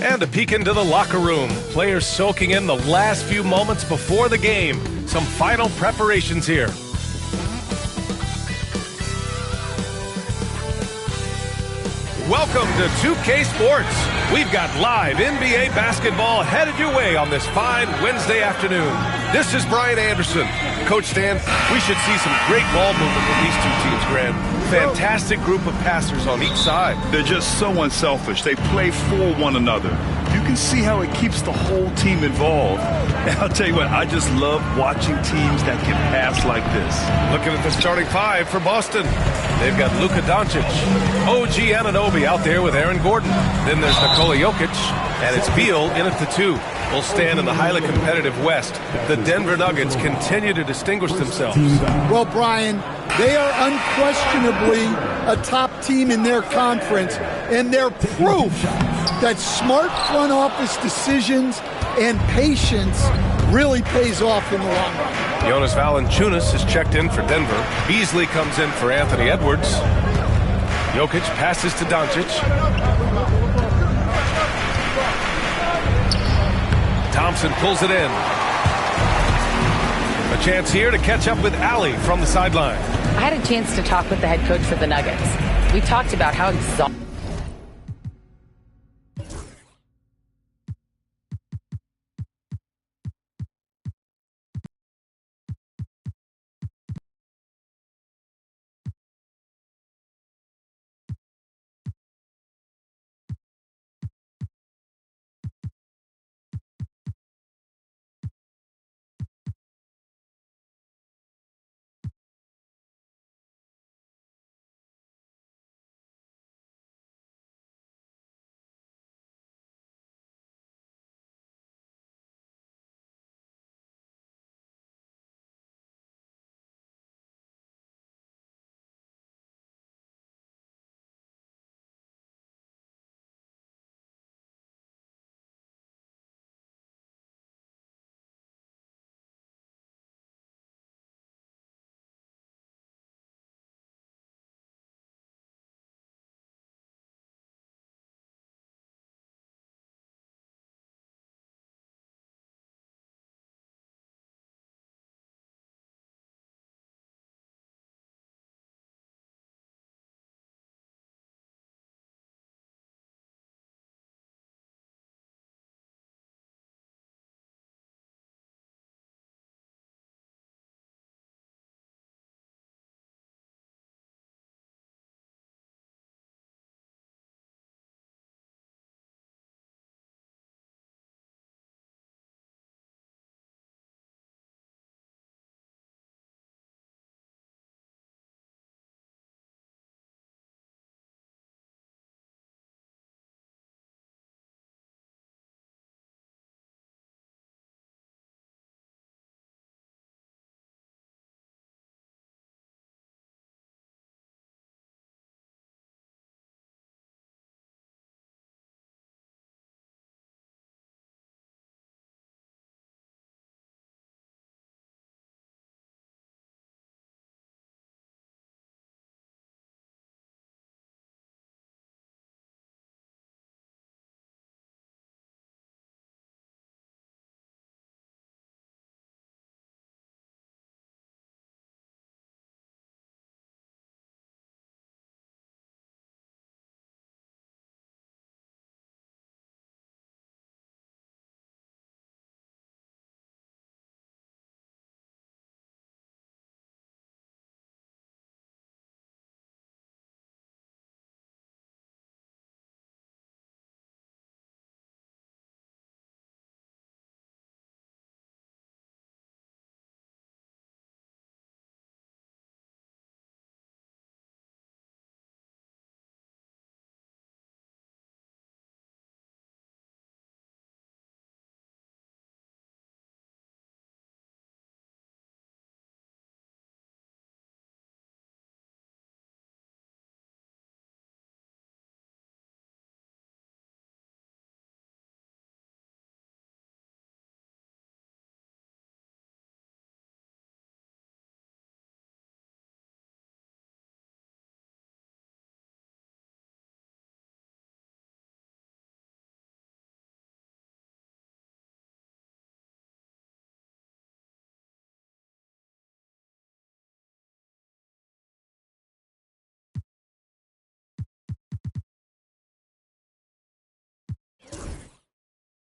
And a peek into the locker room. Players soaking in the last few moments before the game. Some final preparations here. Welcome to 2K Sports. We've got live NBA basketball headed your way on this fine Wednesday afternoon. This is Brian Anderson. Coach Stan, we should see some great ball movement with these two teams, Grant. Fantastic group of passers on each side. They're just so unselfish. They play for one another. You can see how it keeps the whole team involved. And I'll tell you what, I just love watching teams that can pass like this. Looking at the starting five for Boston. They've got Luka Doncic, OG Anunoby out there with Aaron Gordon. Then there's Nikola Jokic, and it's Beal in at the 2. Will stand in the highly competitive West. The Denver Nuggets continue to distinguish themselves. Well, Brian, they are unquestionably a top team in their conference, and they're proof that smart front office decisions and patience really pays off in the long run. Jonas Valanciunas has checked in for Denver. Beasley comes in for Anthony Edwards. Jokic passes to Doncic. Thompson pulls it in. A chance here to catch up with Allie from the sideline. I had a chance to talk with the head coach for the Nuggets. We talked about how exhausted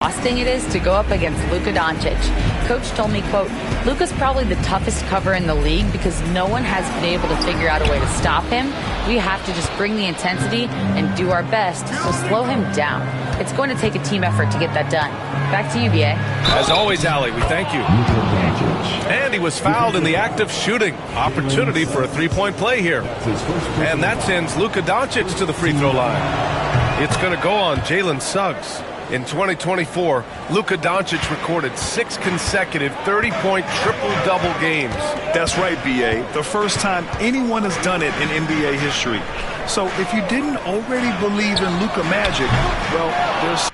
exhausting it is to go up against Luka Doncic. Coach told me, quote, Luka's probably the toughest cover in the league because no one has been able to figure out a way to stop him. We have to just bring the intensity and do our best to slow him down. It's going to take a team effort to get that done. Back to you, BA. As always, Allie, we thank you. And he was fouled in the act of shooting. Opportunity for a three-point play here. And that sends Luka Doncic to the free throw line. It's going to go on Jalen Suggs. In 2024, Luka Doncic recorded 6 consecutive 30-point triple-double games. That's right, B.A. The first time anyone has done it in NBA history. So if you didn't already believe in Luka Magic, well, there's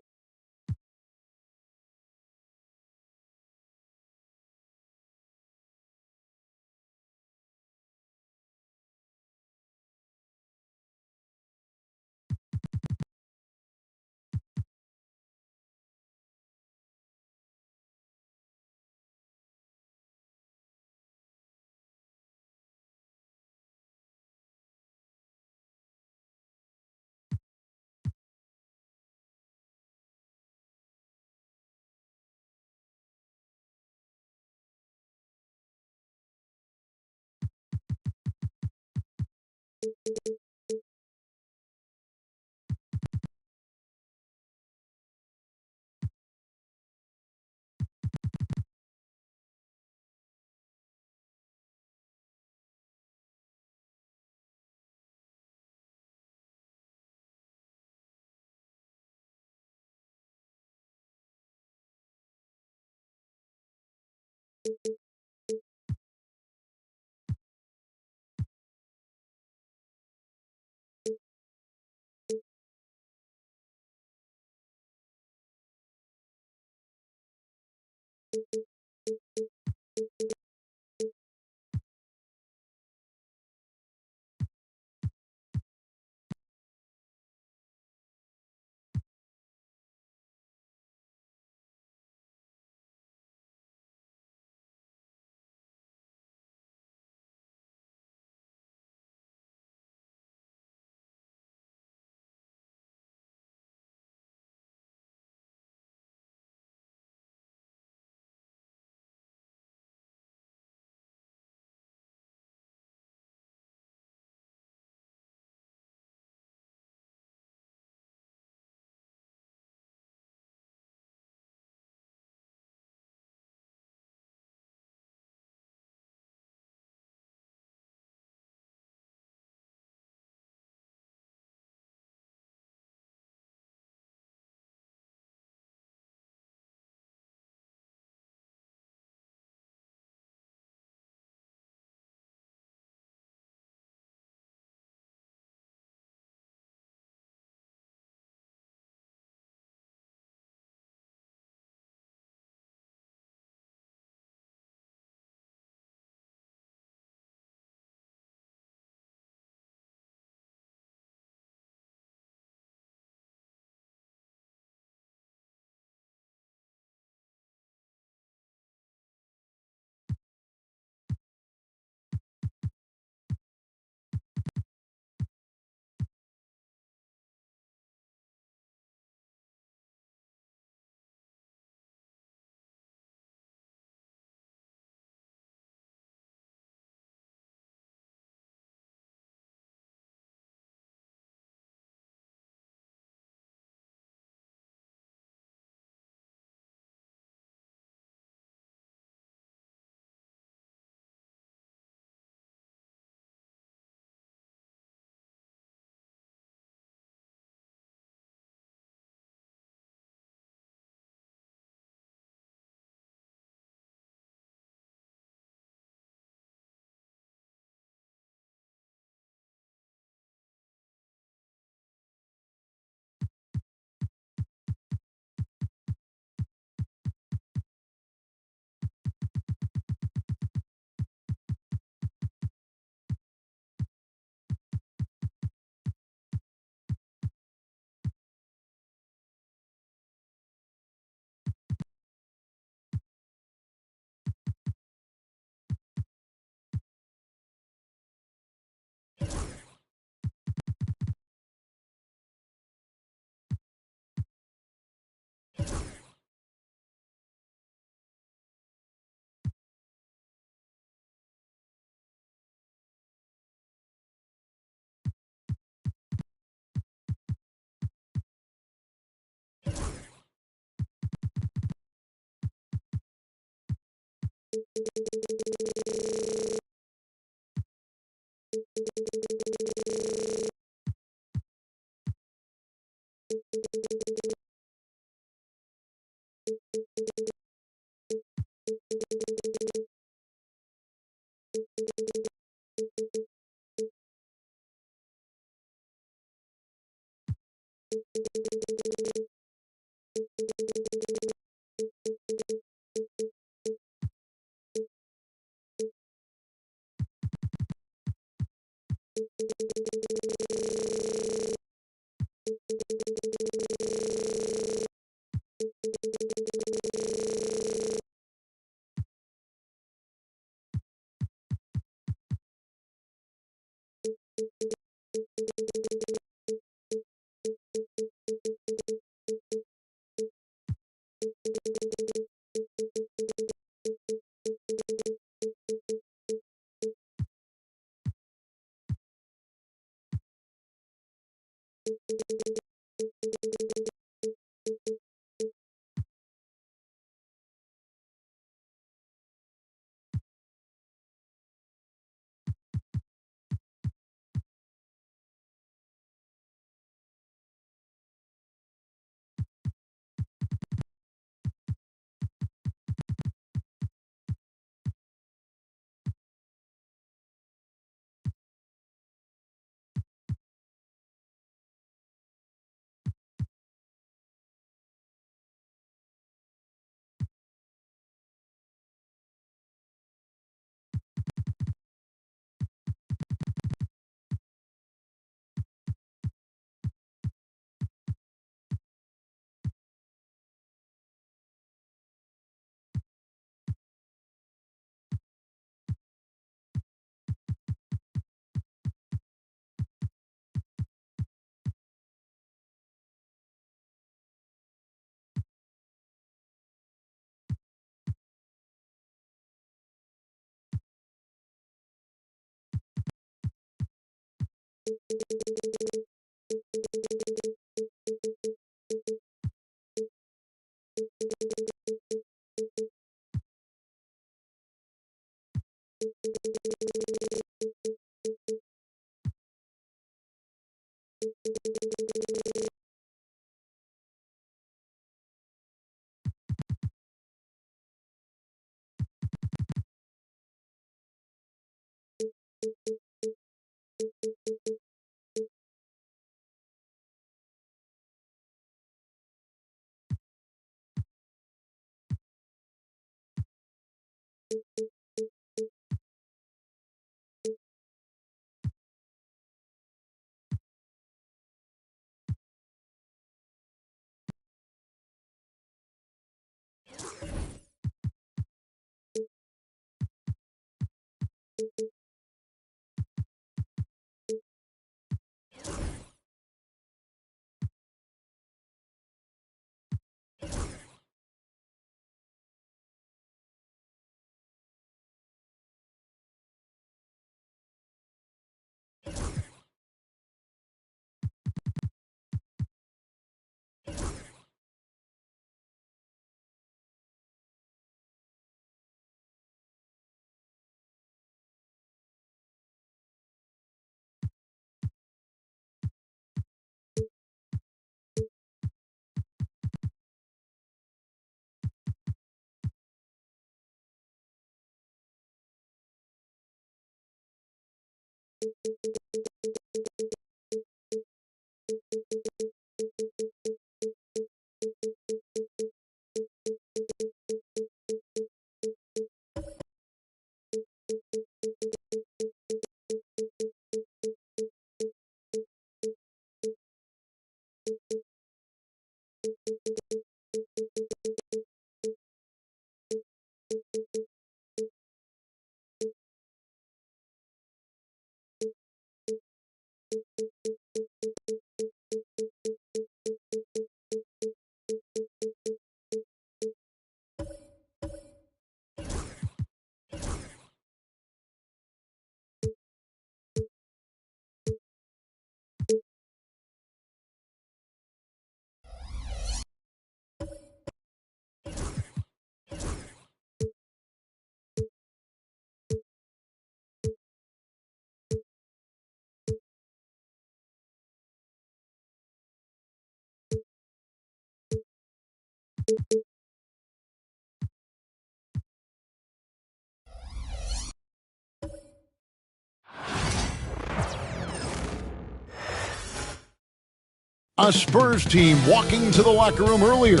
A Spurs team walking to the locker room earlier,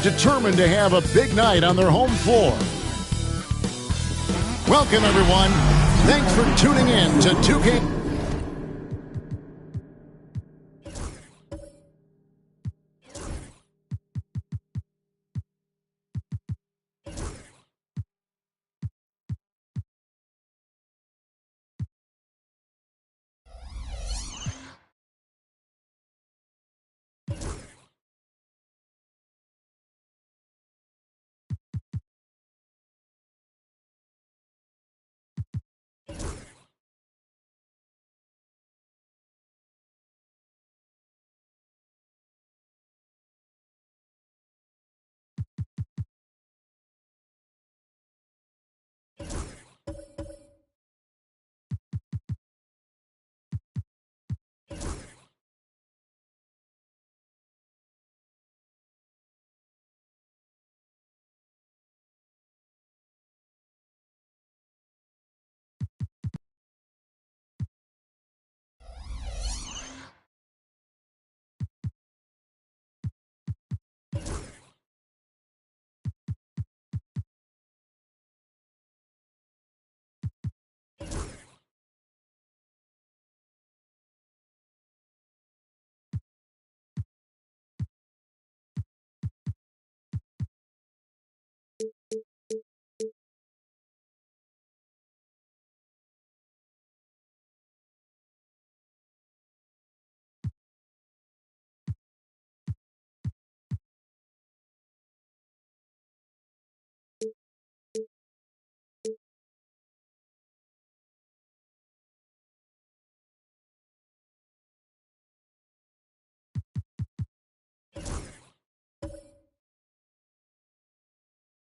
determined to have a big night on their home floor. Welcome, everyone. Thanks for tuning in to 2K.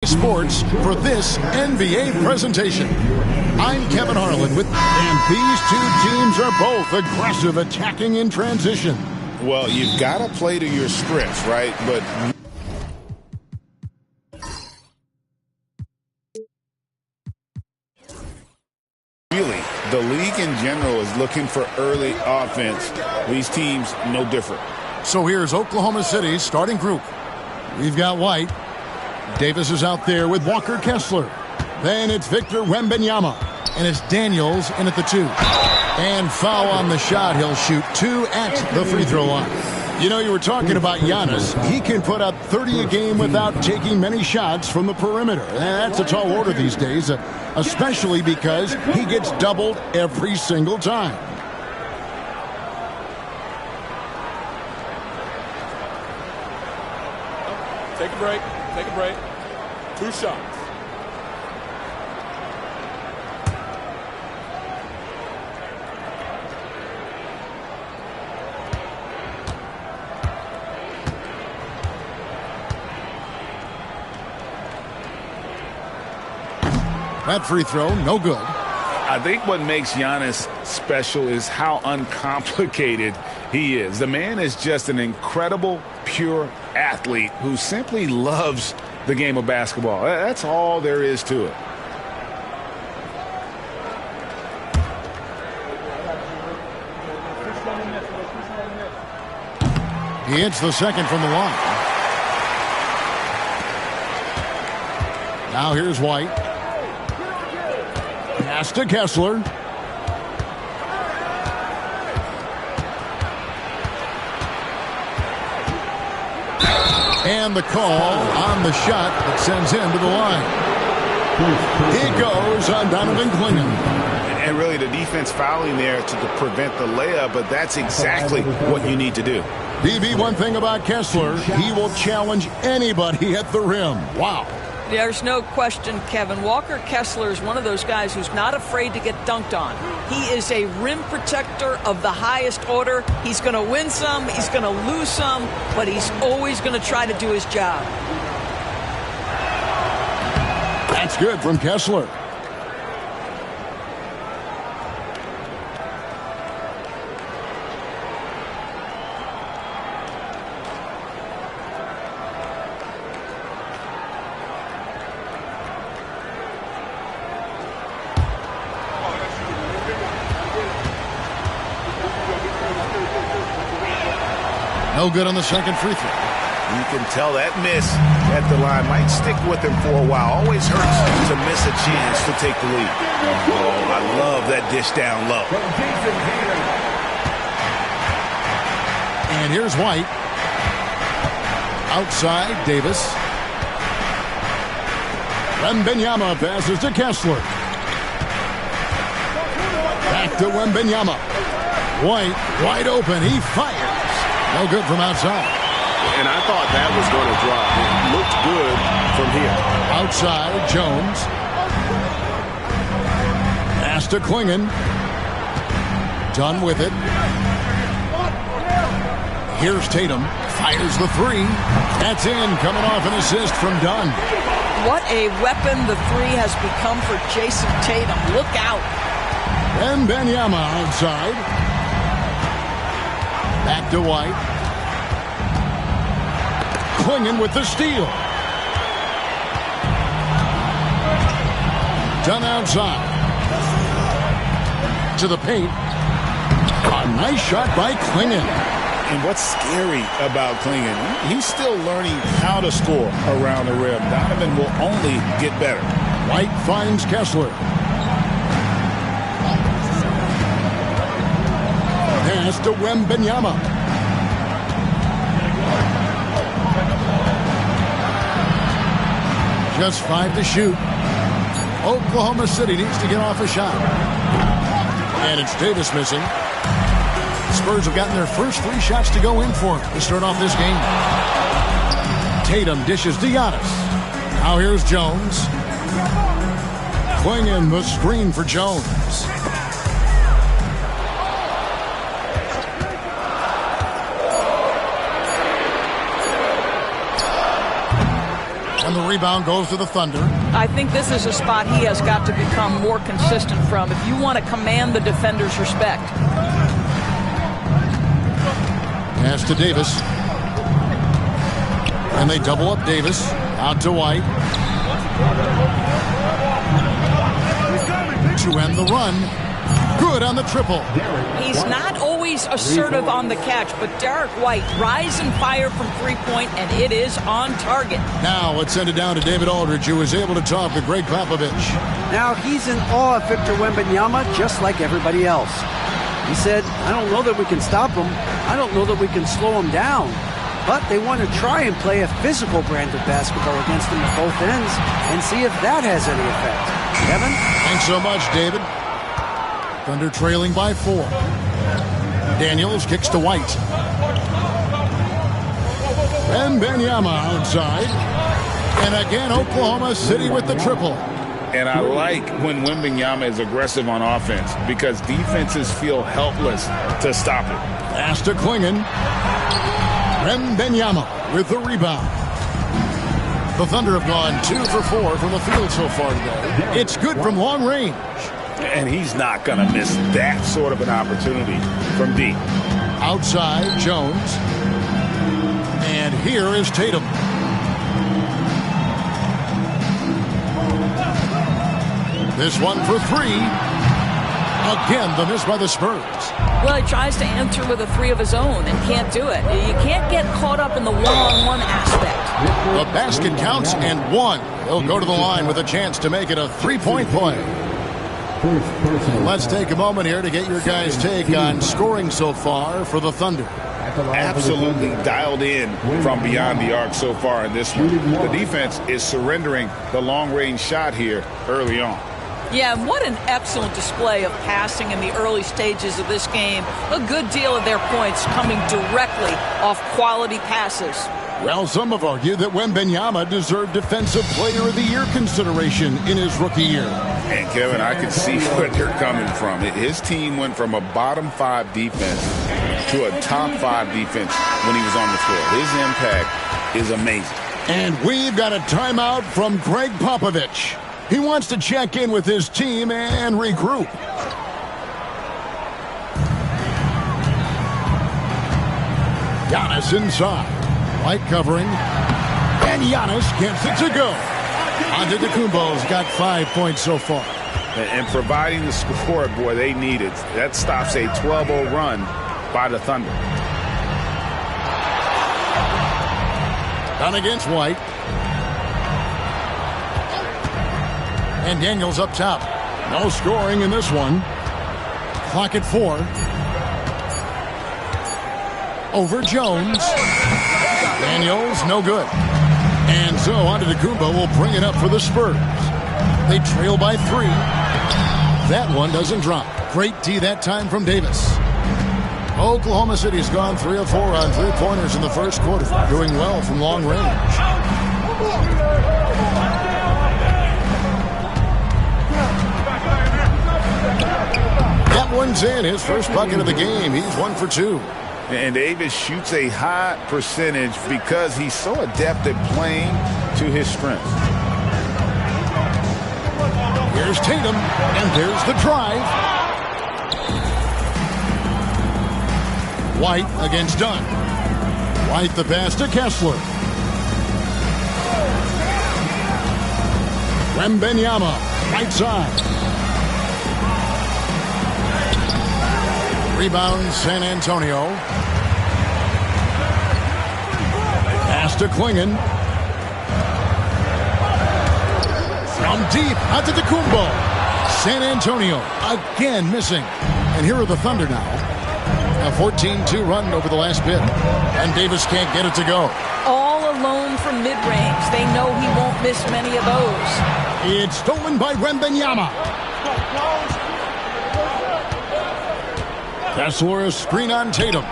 Sports for this NBA presentation. I'm Kevin Harlan and these two teams are both aggressive, attacking in transition. Well, you've got to play to your strengths, right? But really, the league in general is looking for early offense. These teams, no different. So here's Oklahoma City's starting group. We've got White. Davis is out there with Walker Kessler. Then it's Victor Wembanyama. And it's Daniels in at the 2. And foul on the shot. He'll shoot 2 at the free throw line. You know, you were talking about Giannis. He can put up 30 a game without taking many shots from the perimeter. And that's a tall order these days, especially because he gets doubled every single time. Take a break. Take a break. 2 shots. That free throw, no good. I think what makes Giannis special is how uncomplicated he is. The man is just an incredible, pure athlete who simply loves the game of basketball. That's all there is to it. He hits the second from the line. Now here's White. Pass to Kessler. And the call on the shot that sends him to the line. He goes on Donovan Clingan. And really the defense fouling there to prevent the layup, but that's exactly what you need to do. BB, one thing about Kessler, he will challenge anybody at the rim. Wow. There's no question, Kevin. Walker Kessler is one of those guys who's not afraid to get dunked on. He is a rim protector of the highest order. He's going to win some, he's going to lose some, but he's always going to try to do his job. That's good from Kessler. No good on the second free throw. You can tell that miss at the line might stick with him for a while. Always hurts to miss a chance to take the lead. Oh, I love that dish down low. And here's White. Outside, Davis. Wembanyama passes to Kessler. Back to Wembanyama. White, wide open. He fires. No good from outside. And I thought that was going to drop. It looked good from here. Outside, Jones. Pass to Klingon. Done with it. Here's Tatum. Fires the three. That's in. Coming off an assist from Dunn. What a weapon the three has become for Jason Tatum. Look out. Wembanyama outside. Back to White. Klingon with the steal. Dunn outside. To the paint. A nice shot by Klingon. And what's scary about Klingon, he's still learning how to score around the rim. Donovan will only get better. White finds Kessler. Pass to Wembanyama. Just 5 to shoot. Oklahoma City needs to get off a shot. And it's Davis missing. Spurs have gotten their first 3 shots to go in for him to start off this game. Tatum dishes to Giannis. Now here's Jones. Klingon the screen for Jones. And the rebound goes to the Thunder. I think this is a spot he has got to become more consistent from if you want to command the defender's respect. Pass to Davis. And they double up Davis. Out to White. To end the run. Good on the triple. He's not always assertive on the catch, but Derek White rise and fire from three-point, and it is on target. Now let's send it down to David Aldridge, who was able to talk to Greg Popovich. Now he's in awe of Victor Wembanyama, just like everybody else. He said, I don't know that we can stop him. I don't know that we can slow him down. But they want to try and play a physical brand of basketball against him at both ends and see if that has any effect. Kevin? Thanks so much, David. Thunder trailing by 4. Daniels kicks to White. Wembanyama outside. And again, Oklahoma City with the triple. And I like when Wembanyama is aggressive on offense because defenses feel helpless to stop it. Pass to Klingon. Wembanyama with the rebound. The Thunder have gone 2 for 4 from the field so far today. It's good from long range. And he's not going to miss that sort of an opportunity from deep. Outside, Jones. And here is Tatum. This one for 3. Again, the miss by the Spurs. Well, he tries to answer with a 3 of his own and can't do it. You can't get caught up in the one-on-one aspect. The basket counts and 1. He'll go to the line with a chance to make it a 3-point play. Let's take a moment here to get your guys' take on scoring so far for the Thunder. Absolutely dialed in from beyond the arc so far in this one. The defense is surrendering the long-range shot here early on. Yeah, and what an excellent display of passing in the early stages of this game. A good deal of their points coming directly off quality passes. Well, some have argued that Wembanyama deserved Defensive Player of the Year consideration in his rookie year. And, Kevin, I can see where they're coming from. His team went from a bottom 5 defense to a top 5 defense when he was on the floor. His impact is amazing. And we've got a timeout from Greg Popovich. He wants to check in with his team and regroup. Giannis inside. White covering. And Giannis gets it to go. Antetokounmpo's got 5 points so far. And providing the support, boy, they need it. That stops a 12-0 run by the Thunder. Done against White. And Daniels up top. No scoring in this one. Clock at 4. Over Jones. Daniels, no good. And so Antetokounmpo will bring it up for the Spurs. They trail by 3. That one doesn't drop. Great D that time from Davis. Oklahoma City's gone 3 of 4 on three-pointers in the first quarter, doing well from long range. That one's in. His first bucket of the game. He's 1 for 2. And Davis shoots a high percentage because he's so adept at playing to his strengths. Here's Tatum, and there's the drive. White against Dunn. White the pass to Kessler. Wembanyama, right side. Rebound San Antonio. Pass to Klingon. From deep, Antetokounmpo. San Antonio again missing. And here are the Thunder now. A 14-2 run over the last bit. And Davis can't get it to go. All alone from mid-range. They know he won't miss many of those. It's stolen by Wembanyama. Kessler, a screen on Tatum.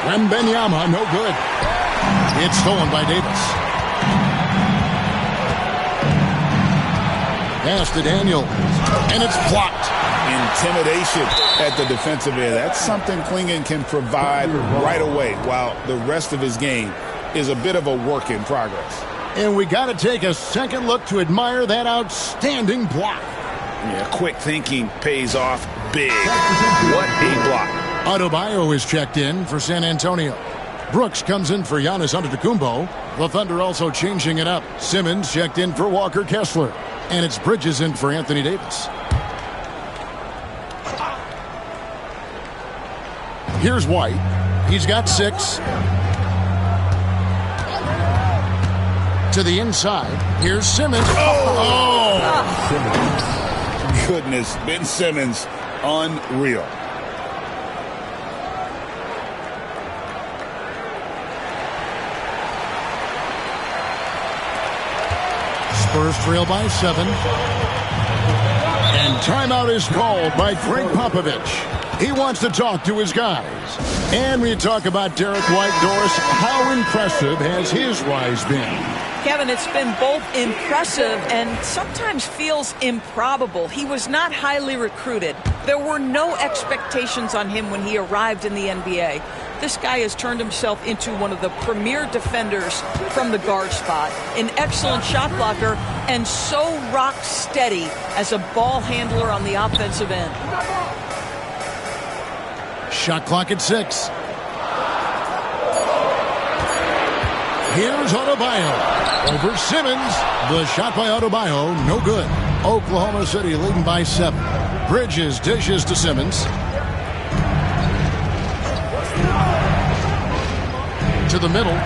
Wembanyama, no good. It's stolen by Davis. Pass to Daniels, and it's blocked. Intimidation at the defensive end. That's something Klingon can provide right away, while the rest of his game is a bit of a work in progress. And we got to take a second look to admire that outstanding block. Yeah, quick thinking pays off big. What a block. Adebayo is checked in for San Antonio. Brooks comes in for Giannis Antetokounmpo. The Thunder also changing it up. Simmons checked in for Walker Kessler. And it's Bridges in for Anthony Davis. Here's White. He's got 6. To the inside. Here's Simmons. Oh! Goodness, Ben Simmons, unreal. Spurs trail by 7. And timeout is called by Greg Popovich. He wants to talk to his guys. And we talk about Derek White. Doris, how impressive has his rise been? Kevin, it's been both impressive and sometimes feels improbable. He was not highly recruited. There were no expectations on him when he arrived in the NBA. This guy has turned himself into one of the premier defenders from the guard spot, an excellent shot blocker, and so rock steady as a ball handler on the offensive end. Shot clock at 6. Here's Adebayo. Over Simmons. The shot by Adebayo, no good. Oklahoma City leading by 7. Bridges dishes to Simmons. To the middle.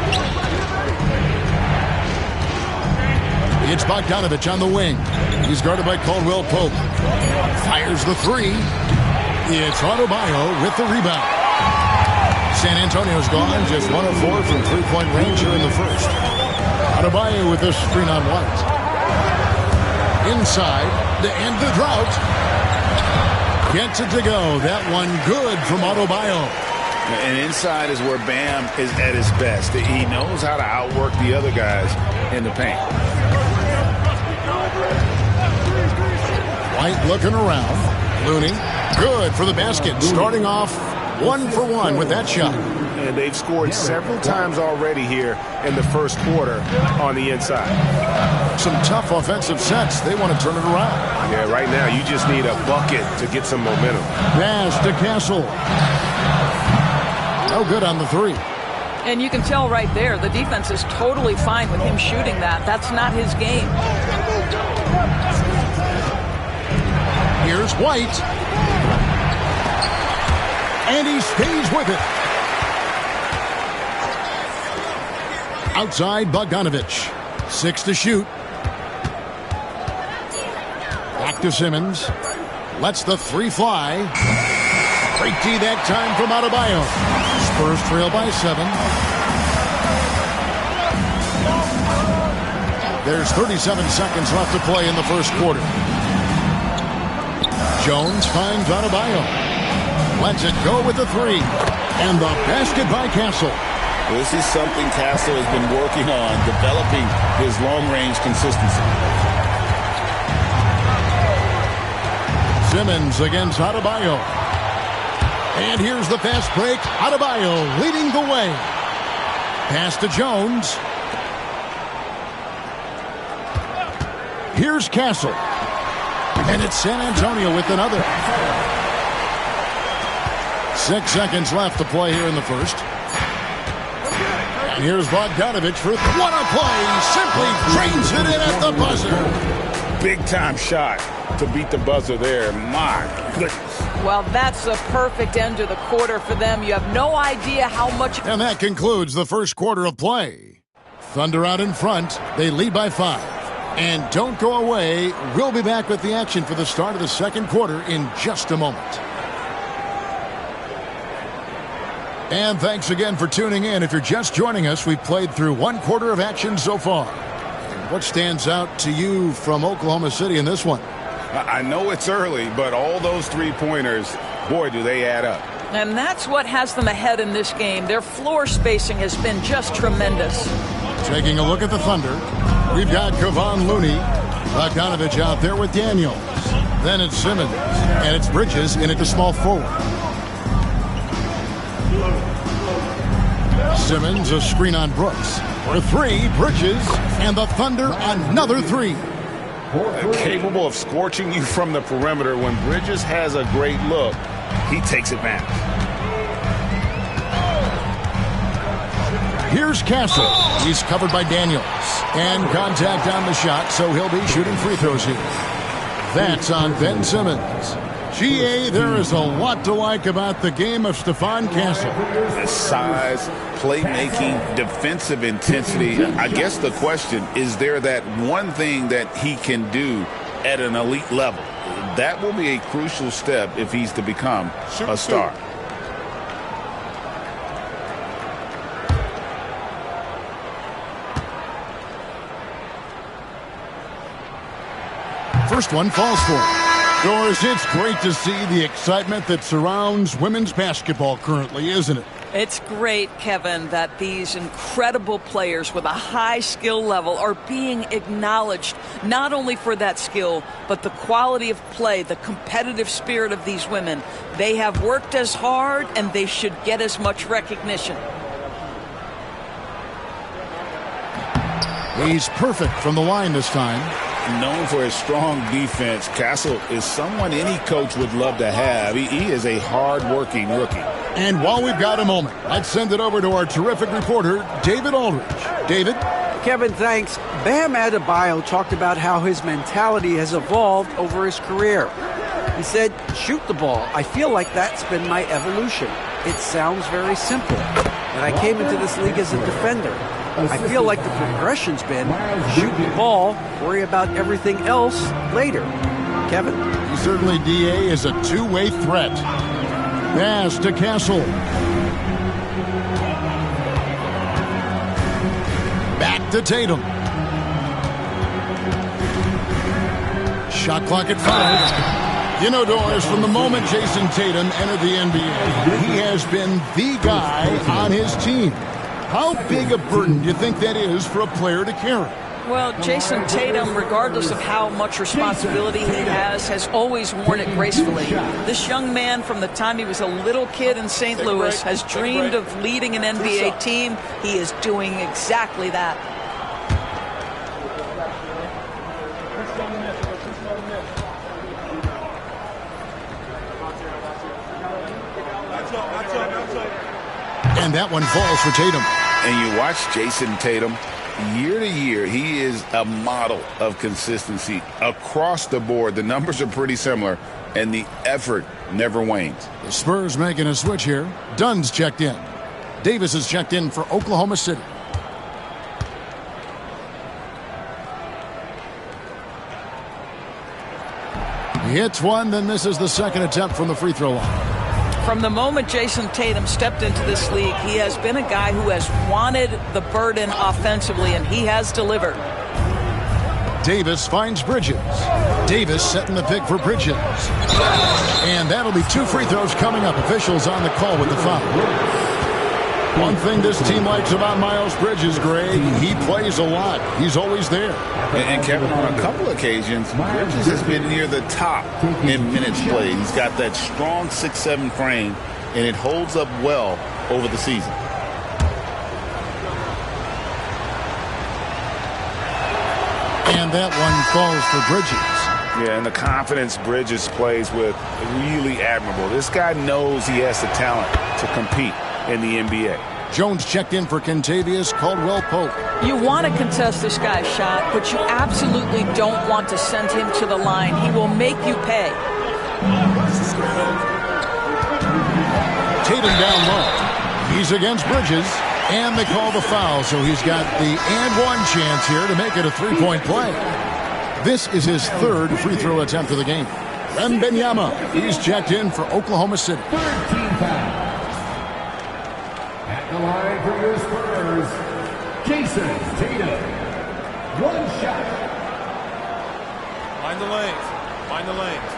It's Bogdanovich on the wing. He's guarded by Caldwell Pope. Fires the 3. It's Adebayo with the rebound. San Antonio's gone just 1 of 4 from three-point range here in the first. Adebayo with this screen on White. Inside to end the drought. Gets it to go. That one good from Adebayo. And inside is where Bam is at his best. He knows how to outwork the other guys in the paint. White looking around. Looney, good for the basket. Starting off 1 for 1 with that shot. And they've scored several times already here in the first quarter on the inside. Some tough offensive sets. They want to turn it around. Yeah, right now you just need a bucket to get some momentum. Pass to Castle. No good on the 3. And you can tell right there, the defense is totally fine with him shooting that. That's not his game. Here's White. And he stays with it. Outside Bogdanovich. 6 to shoot. Back to Simmons. Lets the 3 fly. Great D that time from Adebayo. Spurs trail by 7. There's 37 seconds left to play in the first quarter. Jones finds Adebayo. Lets it go with the 3. And the basket by Castle. This is something Castle has been working on, developing his long-range consistency. Simmons against Adebayo. And here's the fast break. Adebayo leading the way. Pass to Jones. Here's Castle. And it's San Antonio with another. 6 seconds left to play here in the first. And here's Bogdanovich for what a play. Simply drains it in at the buzzer. Big-time shot to beat the buzzer there. My goodness. Well, that's a perfect end to the quarter for them. You have no idea how much. And that concludes the first quarter of play. Thunder out in front. They lead by 5. And don't go away. We'll be back with the action for the start of the second quarter in just a moment. And thanks again for tuning in. If you're just joining us, we've played through 1 quarter of action so far. What stands out to you from Oklahoma City in this one? I know it's early, but all those 3-pointers, boy, do they add up. And that's what has them ahead in this game. Their floor spacing has been just tremendous. Taking a look at the Thunder, we've got Kevon Looney. Bogdanovich out there with Daniels. Then it's Simmons. And it's Bridges in at the small forward. Simmons, a screen on Brooks. For 3, Bridges. And the Thunder, another 3. Capable of scorching you from the perimeter. When Bridges has a great look, he takes advantage. Here's Castle. He's covered by Daniels. And contact on the shot, so he'll be shooting free throws here. That's on Ben Simmons. GA, there is a lot to like about the game of Stephon Castle. The size, playmaking, defensive intensity. I guess the question, is there that one thing that he can do at an elite level? That will be a crucial step if he's to become a star. First one falls for him. Doris, it's great to see the excitement that surrounds women's basketball currently, isn't it? It's great, Kevin, that these incredible players with a high skill level are being acknowledged, not only for that skill, but the quality of play, the competitive spirit of these women. They have worked as hard, and they should get as much recognition. He's perfect from the line this time. Known for his strong defense, Castle is someone any coach would love to have. He is a hard-working rookie. And while we've got a moment, let's send it over to our terrific reporter, David Aldridge. David? Kevin, thanks. Bam Adebayo talked about how his mentality has evolved over his career. He said, shoot the ball. I feel like that's been my evolution. It sounds very simple. And I came into this league as a defender. I feel like the progression's been shoot the ball, worry about everything else later. Kevin? He certainly, DA, is a two-way threat. Pass to Castle. Back to Tatum. Shot clock at 5. You know, Doris, from the moment Jason Tatum entered the NBA, he has been the guy on his team. How big a burden do you think that is for a player to carry? Well, Jason Tatum, regardless of how much responsibility he has always worn it gracefully. This young man, from the time he was a little kid in St. Louis, has dreamed of leading an NBA team. He is doing exactly that. And that one falls for Tatum. And you watch Jason Tatum, year to year, he is a model of consistency across the board. The numbers are pretty similar, and the effort never wanes. The Spurs making a switch here. Dunn's checked in. Davis is checked in for Oklahoma City. hits one, then misses the second attempt from the free throw line. From the moment Jason Tatum stepped into this league, he has been a guy who has wanted the burden offensively, and he has delivered. Davis finds Bridges. Davis setting the pick for Bridges. And that'll be 2 free throws coming up. Officials on the call with the foul. One thing this team likes about Miles Bridges, Greg, he plays a lot. He's always there. And Kevin, on a couple occasions, Bridges has been near the top in minutes played. He's got that strong 6'7" frame, and it holds up well over the season. And that one falls for Bridges. Yeah, and the confidence Bridges plays with, really admirable. This guy knows he has the talent to compete in the NBA. Jones checked in for Kentavious Caldwell-Pope. You want to contest this guy's shot, but you absolutely don't want to send him to the line. He will make you pay. Tatum down low. He's against Bridges, and they call the foul, so he's got the and-one chance here to make it a 3-point play. This is his 3rd free throw attempt of the game. Wembanyama, he's checked in for Oklahoma City. At the line for your Spurs, Jason Tatum. 1 shot. Find the lanes. Find the lanes.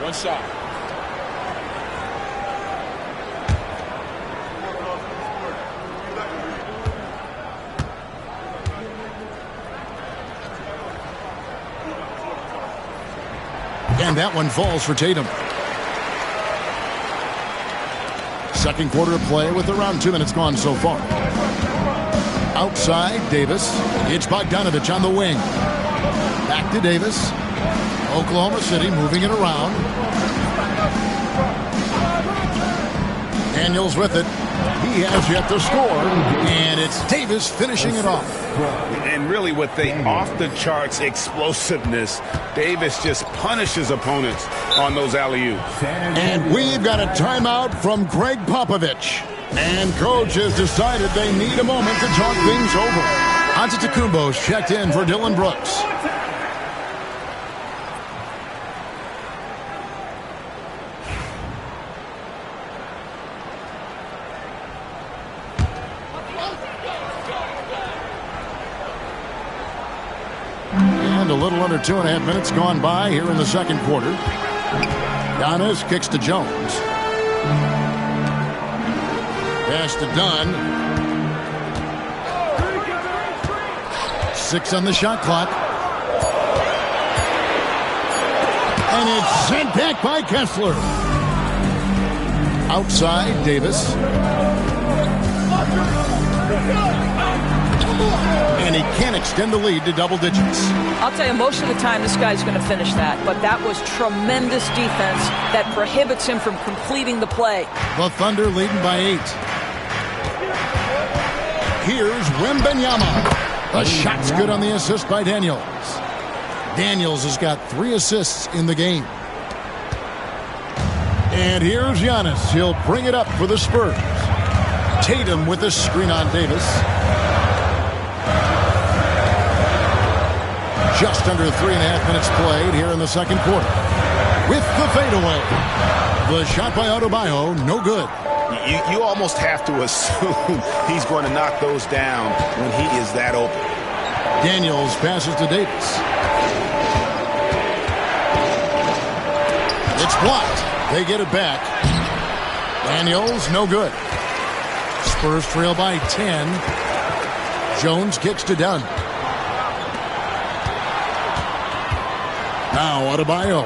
1 shot. And that one falls for Tatum. Second quarter of play with around 2 minutes gone so far. Outside, Davis. It's Bogdanovich on the wing. Back to Davis. Oklahoma City moving it around. Daniels with it. He has yet to score. And it's Davis finishing it off. And really with the off-the-charts explosiveness, Davis just punishes opponents on those alley-oops. And we've got a timeout from Greg Popovich. And coach has decided they need a moment to talk things over. Antetokounmpo's checked in for Dylan Brooks. And a little under 2.5 minutes gone by here in the second quarter. Giannis kicks to Jones. Pass to Dunn. 6 on the shot clock. And it's sent back by Kessler. Outside, Davis. And he can't extend the lead to double digits. I'll tell you, most of the time this guy's going to finish that, but that was tremendous defense that prohibits him from completing the play. The Thunder leading by 8. Here's Wembanyama. The shot's good on the assist by Daniels. Daniels has got 3 assists in the game. And here's Giannis. He'll bring it up for the Spurs. Tatum with the screen on Davis. Just under 3.5 minutes played here in the second quarter. With the fadeaway. The shot by Adebayo, no good. You almost have to assume he's going to knock those down when he is that open. Daniels passes to Davis. It's blocked. They get it back. Daniels, no good. Spurs trail by 10. Jones kicks to Dunn. Now Adebayo.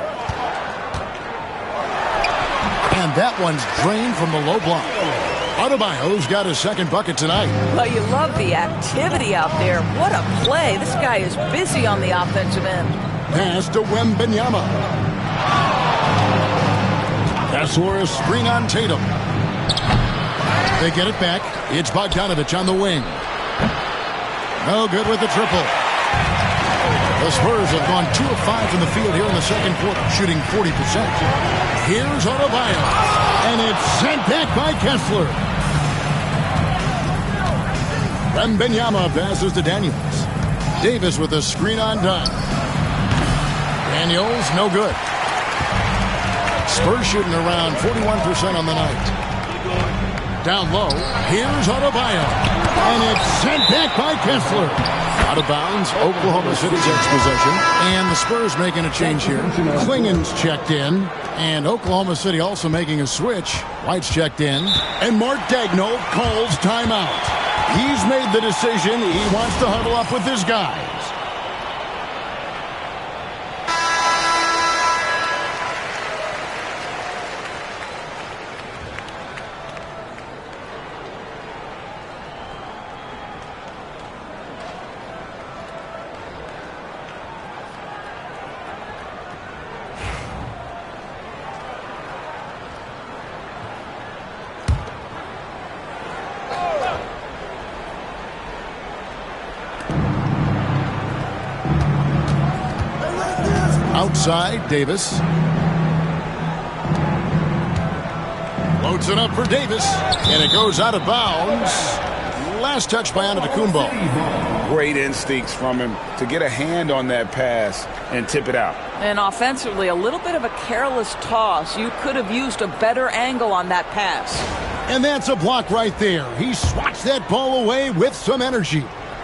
And that one's drained from the low block. Adebayo's got his second bucket tonight. Well, you love the activity out there. What a play. This guy is busy on the offensive end. Pass to Wembanyama. Kessler a screen on Tatum. They get it back. It's Bogdanovich on the wing. No good with the triple. The Spurs have gone 2 of 5 from the field here in the second quarter, shooting 40%. Here's Adebayo, and it's sent back by Kessler. Wembanyama passes to Daniels. Davis with a screen on Dunn. Daniels, no good. Spurs shooting around 41% on the night. Down low, here's Adebayo. And it's sent back by Kessler. Out of bounds, Oklahoma City's next possession. And the Spurs making a change here. Klingen's checked in. And Oklahoma City also making a switch. White's checked in. And Mark Daigneault calls timeout. He's made the decision. He wants to huddle up with his guys. Outside, Davis. Loads it up for Davis. And it goes out of bounds. Last touch by Antetokounmpo. Great instincts from him to get a hand on that pass and tip it out. And offensively, a little bit of a careless toss. You could have used a better angle on that pass. And that's a block right there. He swats that ball away with some energy.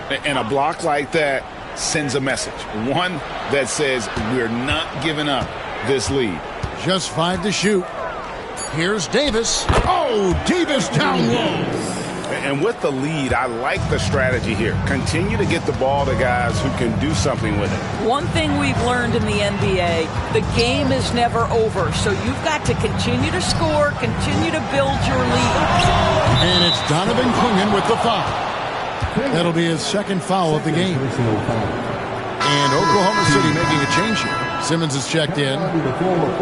And a block like that sends a message. One that says we're not giving up this lead. Just 5 to shoot. Here's Davis. Oh, Davis down low. And with the lead, I like the strategy here. Continue to get the ball to guys who can do something with it. One thing we've learned in the NBA, the game is never over. So you've got to continue to score, continue to build your lead. And it's Donovan Klingen with the foul. That'll be his second foul of the game. And Oklahoma City making a change here. Simmons is checked in. Number 25,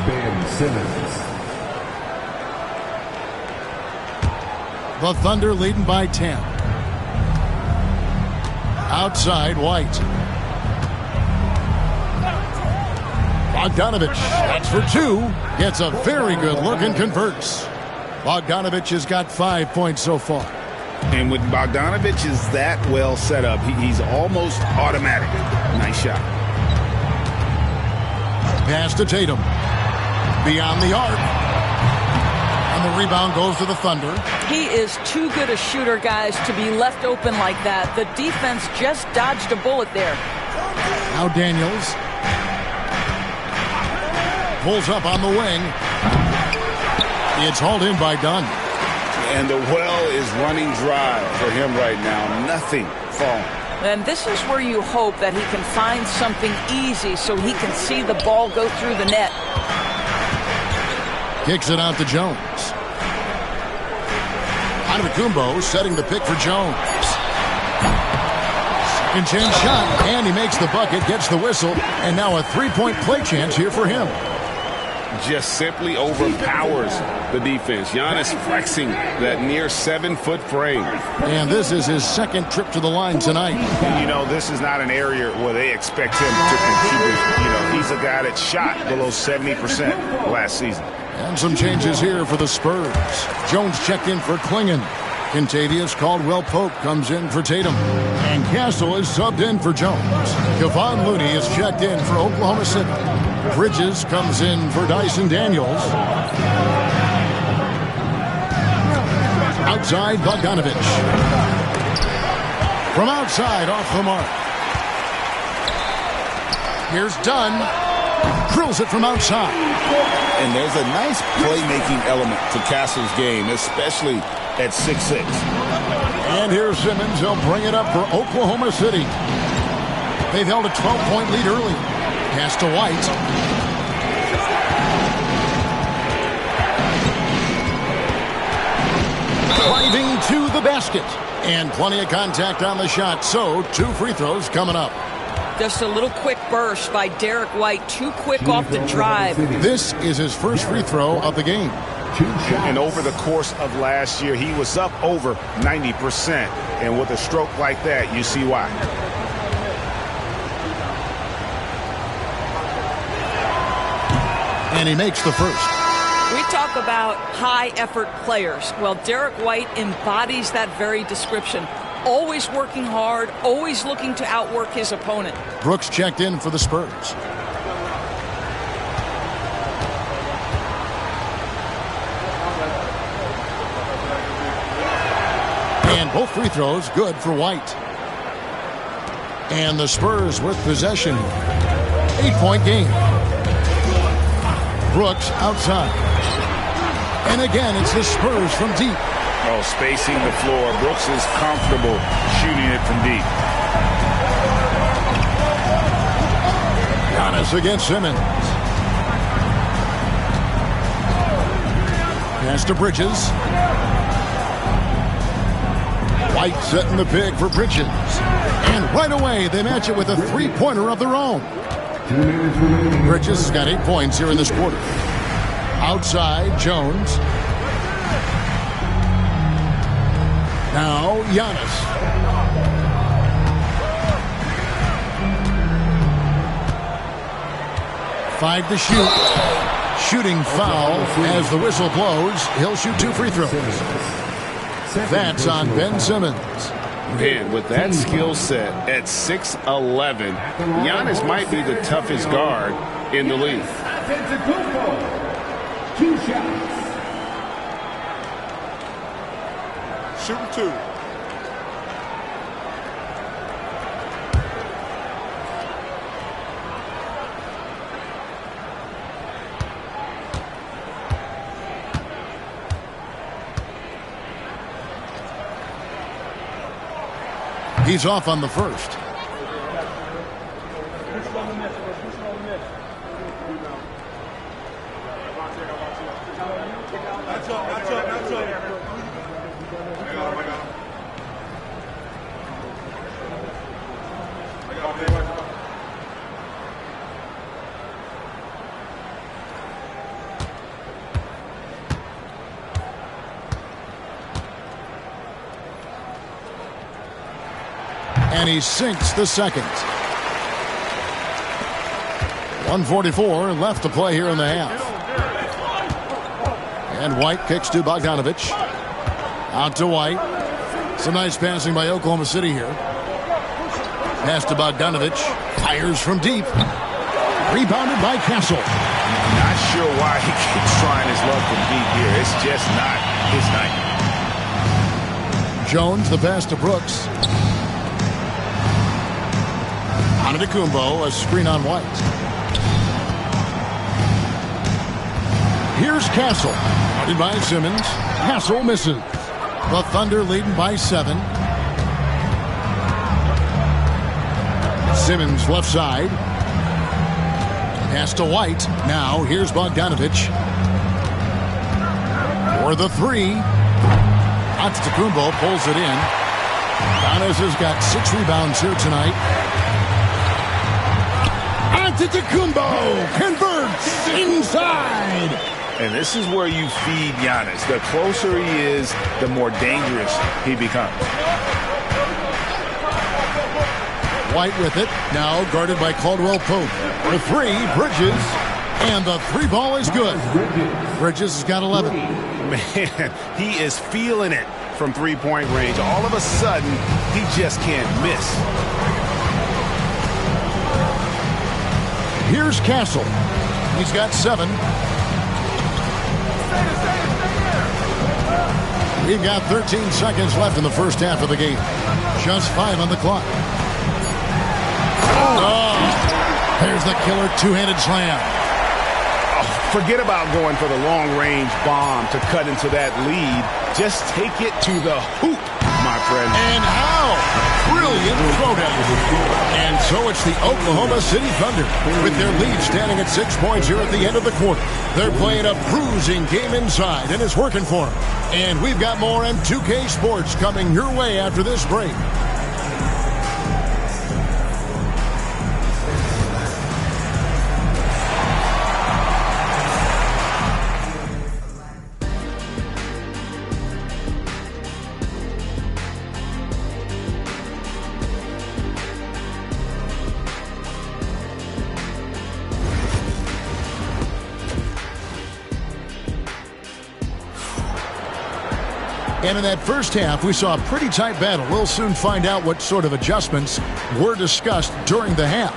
Ben Simmons. The Thunder leading by 10. Outside, White. Bogdanovich, that's for 2. Gets a very good look and converts. Bogdanovich has got 5 points so far. And when Bogdanovich is that well set up, he's almost automatic. Nice shot. Pass to Tatum. Beyond the arc. And the rebound goes to the Thunder. He is too good a shooter, guys, to be left open like that. The defense just dodged a bullet there. Now Daniels. Pulls up on the wing. It's hauled in by Dunn. And the well is running dry for him right now. Nothing falling. And this is where you hope that he can find something easy so he can see the ball go through the net. Kicks it out to Jones. Antetokounmpo setting the pick for Jones. Second chance shot, and he makes the bucket, gets the whistle, and now a three-point play chance here for him. Just simply overpowers the defense. Giannis flexing that near 7-foot frame. And this is his second trip to the line tonight. You know, this is not an area where they expect him to contribute. You know, he's a guy that shot below 70% last season. And some changes here for the Spurs. Jones checked in for Klingen. Kentavious Caldwell-Pope comes in for Tatum. And Castle is subbed in for Jones. Kevon Looney is checked in for Oklahoma City. Bridges comes in for Dyson Daniels. Outside, Bogdanovich. From outside, off the mark. Here's Dunn. Drills it from outside. And there's a nice playmaking element to Castle's game, especially at 6'6". And here's Simmons. He'll bring it up for Oklahoma City. They've held a 12-point lead early. Pass to White. Driving to the basket. And plenty of contact on the shot. So, 2 free throws coming up. Just a little quick burst by Derek White. Too quick off the drive. This is his first free throw of the game. And over the course of last year, he was up over 90%. And with a stroke like that, you see why. And he makes the first. We talk about high-effort players. Well, Derek White embodies that very description. Always working hard, always looking to outwork his opponent. Brooks checked in for the Spurs. And both free throws good for White. And the Spurs with possession. 8-point game. Brooks outside. And again, it's the Spurs from deep. Oh, spacing the floor. Brooks is comfortable shooting it from deep. Giannis against Simmons. Pass to Bridges. White setting the pick for Bridges. And right away, they match it with a three-pointer of their own. Bridges has got 8 points here in this quarter. Outside, Jones. Now, Giannis. Five to shoot. Shooting foul as the whistle blows. He'll shoot 2 free throws. That's on Ben Simmons. Man, with that skill set at 6'11", Giannis might be the toughest guard in the league. 2 shots. Shooting 2. He's off on the first. And he sinks the second. 1:44 left to play here in the half. And White kicks to Bogdanovich. Out to White. Some nice passing by Oklahoma City here. Pass to Bogdanovich. Fires from deep. Rebounded by Castle. Not sure why he keeps trying his luck from deep here. It's just not his night. Jones, the pass to Brooks. Antetokounmpo, a screen on White. Here's Castle. Guarded by Simmons. Castle misses. The Thunder leading by 7. Simmons left side. Pass to White. Now here's Bogdanovich. For the 3. Antetokounmpo pulls it in. Giannis has got 6 rebounds here tonight. Antetokounmpo converts inside. And this is where you feed Giannis. The closer he is, the more dangerous he becomes. White with it. Now guarded by Caldwell Pope. The 3, Bridges. And the 3 ball is good. Bridges has got 11. Man, he is feeling it from three-point range. All of a sudden, he just can't miss. Here's Castle. He's got 7. We've got 13 seconds left in the first half of the game. Just 5 on the clock. Oh, there's the killer two-handed slam. Oh, forget about going for the long-range bomb to cut into that lead. Just take it to the hoop, my friend. And how? Brilliant throwdown. And so it's the Oklahoma City Thunder with their lead standing at 6 points here at the end of the quarter. They're playing a bruising game inside, and it's working for them. And we've got more M2K Sports coming your way after this break. And in that first half, we saw a pretty tight battle. We'll soon find out what sort of adjustments were discussed during the half.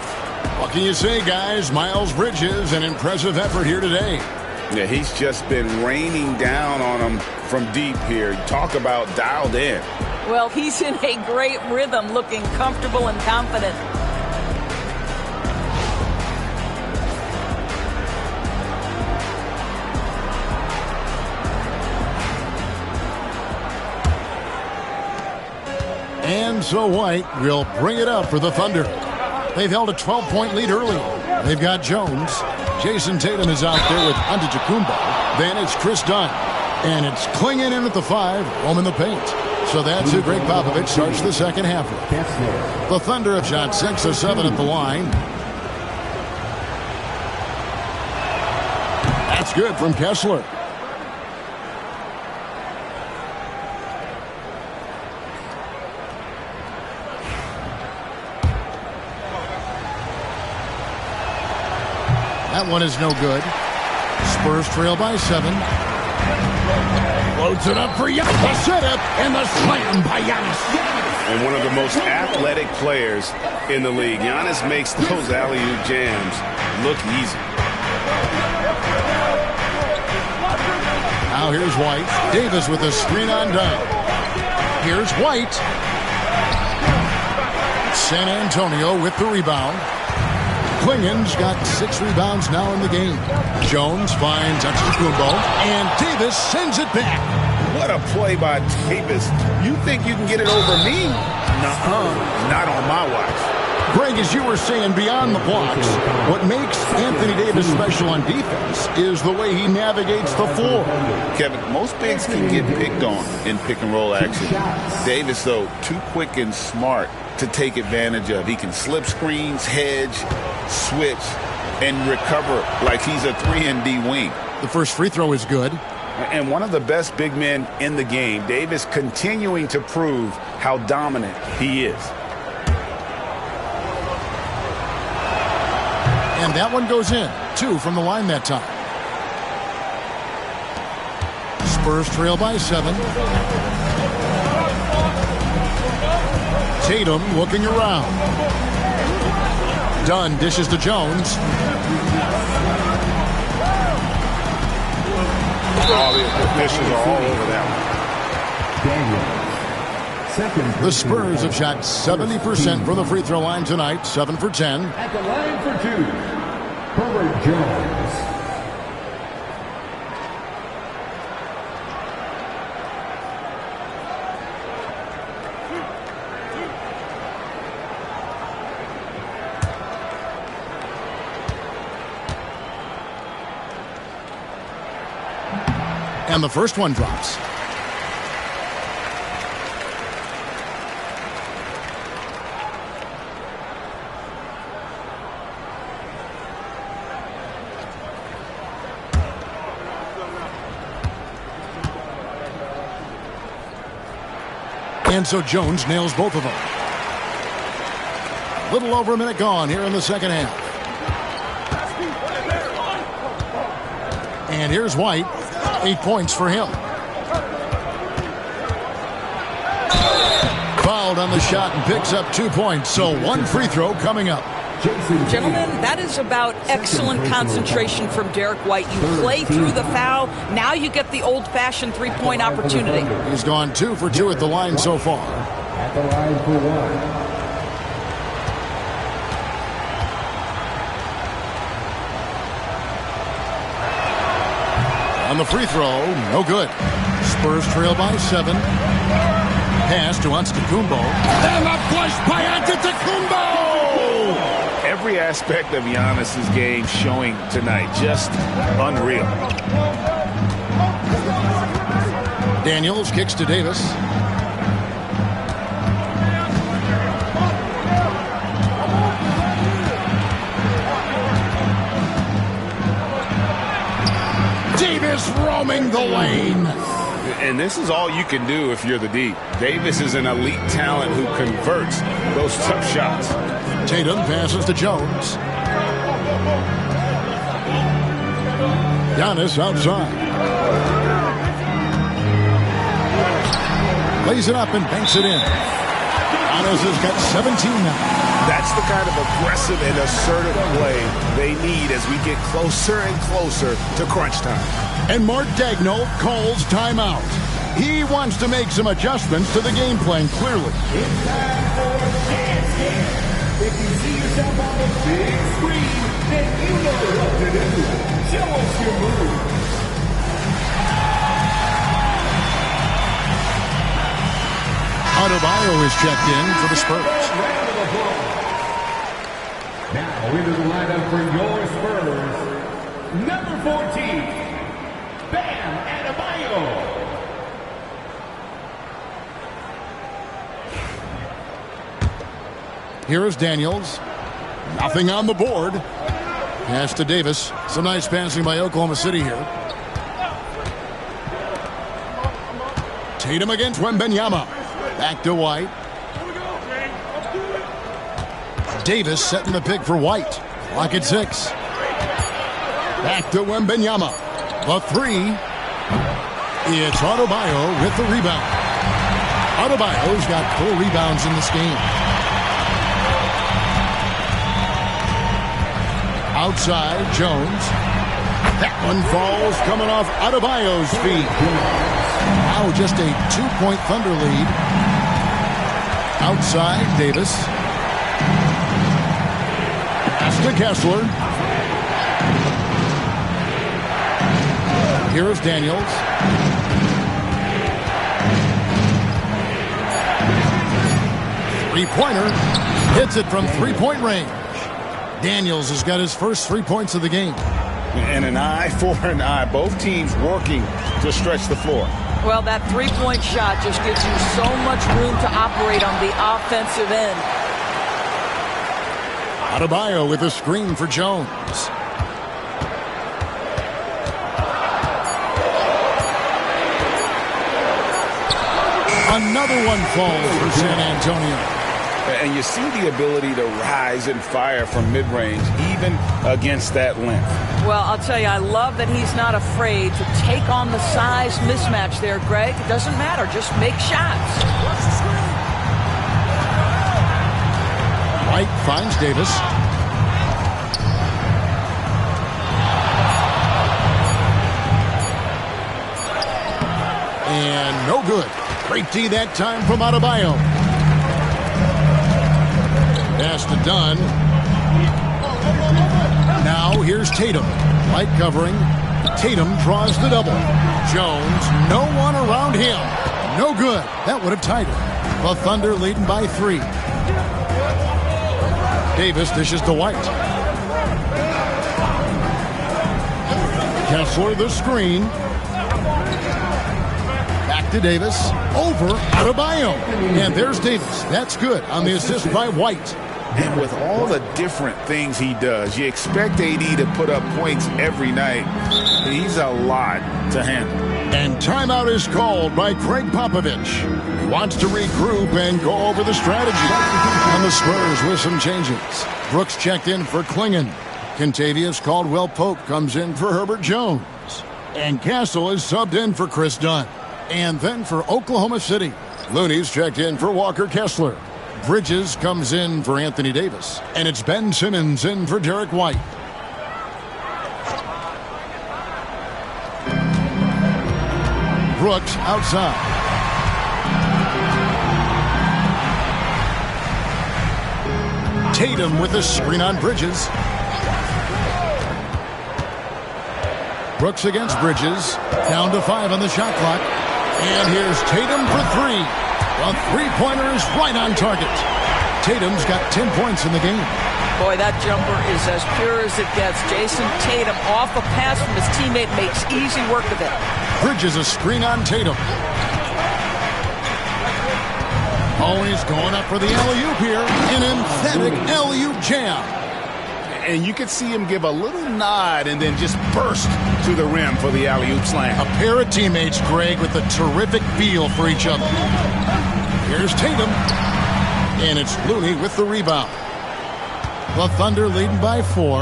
What can you say, guys? Miles Bridges, an impressive effort here today. Yeah, he's just been raining down on them from deep here. Talk about dialed in. Well, he's in a great rhythm, looking comfortable and confident. And so White will bring it up for the Thunder. They've held a 12-point lead early. They've got Jones. Jason Tatum is out there with Antetokounmpo. Then it's Chris Dunn. And it's Clingan in at the 5, home in the paint. So that's who Greg Popovich starts the second half with. The Thunder have shot 6 of 7 at the line. That's good from Kessler. That one is no good. Spurs trail by 7. Loads it up for Giannis. The setup and the slam by Giannis. And one of the most athletic players in the league. Giannis makes those alley-oop jams look easy. Now here's White. Davis with a screen on down. Here's White. San Antonio with the rebound. Clingan's got 6 rebounds now in the game. Jones finds Antetokounmpo, and Davis sends it back. What a play by Davis. You think you can get it over me? Nuh-uh. Not on my watch. Greg, as you were saying, beyond the blocks, what makes Anthony Davis special on defense is the way he navigates the floor. Kevin, most bigs can get picked on in pick-and-roll action. Davis, though, too quick and smart to take advantage of. He can slip screens, hedge, switch, and recover like he's a 3-and-D wing. The first free throw is good. And one of the best big men in the game, Davis continuing to prove how dominant he is. And that one goes in. 2 from the line that time. Spurs trail by 7. Tatum looking around. Dunn dishes to Jones. All the officials are all over that one. The Spurs have shot 70% from the free throw line tonight. 7 for 10. At the line for 2, Herbert Jones. And the first one drops. And so Jones nails both of them. Little over a minute gone here in the second half. And here's White. 8 points for him. Fouled on the shot and picks up 2 points. So 1 free throw coming up. Gentlemen, that is about excellent concentration from Derek White. You play through the foul. Now you get the old-fashioned 3-point opportunity. He's gone 2 for 2 at the line so far. At the line for 1. On the free throw, no good. Spurs trail by 7. Pass to Antetokounmpo. And a flush by Antetokounmpo! Every aspect of Giannis's game showing tonight. Just unreal. Daniels kicks to Davis. Davis roaming the lane. And this is all you can do if you're the D. Davis is an elite talent who converts those tough shots. Tatum passes to Jones. Giannis outside. Lays it up and banks it in. Giannis has got 17 now. That's the kind of aggressive and assertive play they need as we get closer and closer to crunch time. And Mark Daigneault calls timeout. He wants to make some adjustments to the game plan, clearly. It's time for Dance Game. If you see yourself on the big screen, then you know what to do. Show us your move. Adebayo is checked in for the Spurs. Now into the lineup for your Spurs, number 14, Bam Adebayo. Here is Daniels. Nothing on the board. Pass to Davis. Some nice passing by Oklahoma City here. Tatum against Wembanyama. Back to White. Davis setting the pick for White. Clock at 6. Back to Wembanyama. The 3. It's Adebayo with the rebound. Adebayo's got 4 rebounds in this game. Outside, Jones. That one falls coming off Adebayo's feet. Now just a 2-point Thunder lead. Outside, Davis. Pass to Kessler. Here's Daniels. Three-pointer. Hits it from three-point range. Daniels has got his first 3 points of the game. And an eye for an eye. Both teams working to stretch the floor. Well, that three-point shot just gives you so much room to operate on the offensive end. Adebayo with a screen for Jones. Another one falls for San Antonio. And you see the ability to rise and fire from mid-range, even against that length. Well, I'll tell you, I love that he's not afraid to take on the size mismatch there, Greg. It doesn't matter. Just make shots. White finds Davis. And no good. Great D that time from Adebayo. Pass to Dunn. Now here's Tatum. White covering. Tatum draws the double. Jones, no one around him. No good. That would have tied it. The Thunder leading by 3. Davis dishes to White. Kessler the screen. Back to Davis. Over Adebayo. And there's Davis. That's good on the assist by White. And with all the different things he does, you expect AD to put up points every night. He's a lot to handle. And timeout is called by Craig Popovich. He wants to regroup and go over the strategy. And the Spurs with some changes. Brooks checked in for Klingon. Kentavious Caldwell-Pope comes in for Herbert Jones. And Castle is subbed in for Chris Dunn. And then for Oklahoma City, Looney's checked in for Walker Kessler. Bridges comes in for Anthony Davis. And it's Ben Simmons in for Derek White. Brooks outside. Tatum with a screen on Bridges. Brooks against Bridges. Down to 5 on the shot clock. And here's Tatum for 3. The three-pointer is right on target. Tatum's got 10 points in the game. Boy, that jumper is as pure as it gets. Jason Tatum off a pass from his teammate makes easy work of it. Bridges a screen on Tatum. Oh, he's going up for the alley-oop here. An emphatic alley-oop jam. And you could see him give a little nod and then just burst to the rim for the alley-oop slam. A pair of teammates, Greg, with a terrific feel for each other. Here's Tatum. And it's Looney with the rebound. The Thunder leading by 4.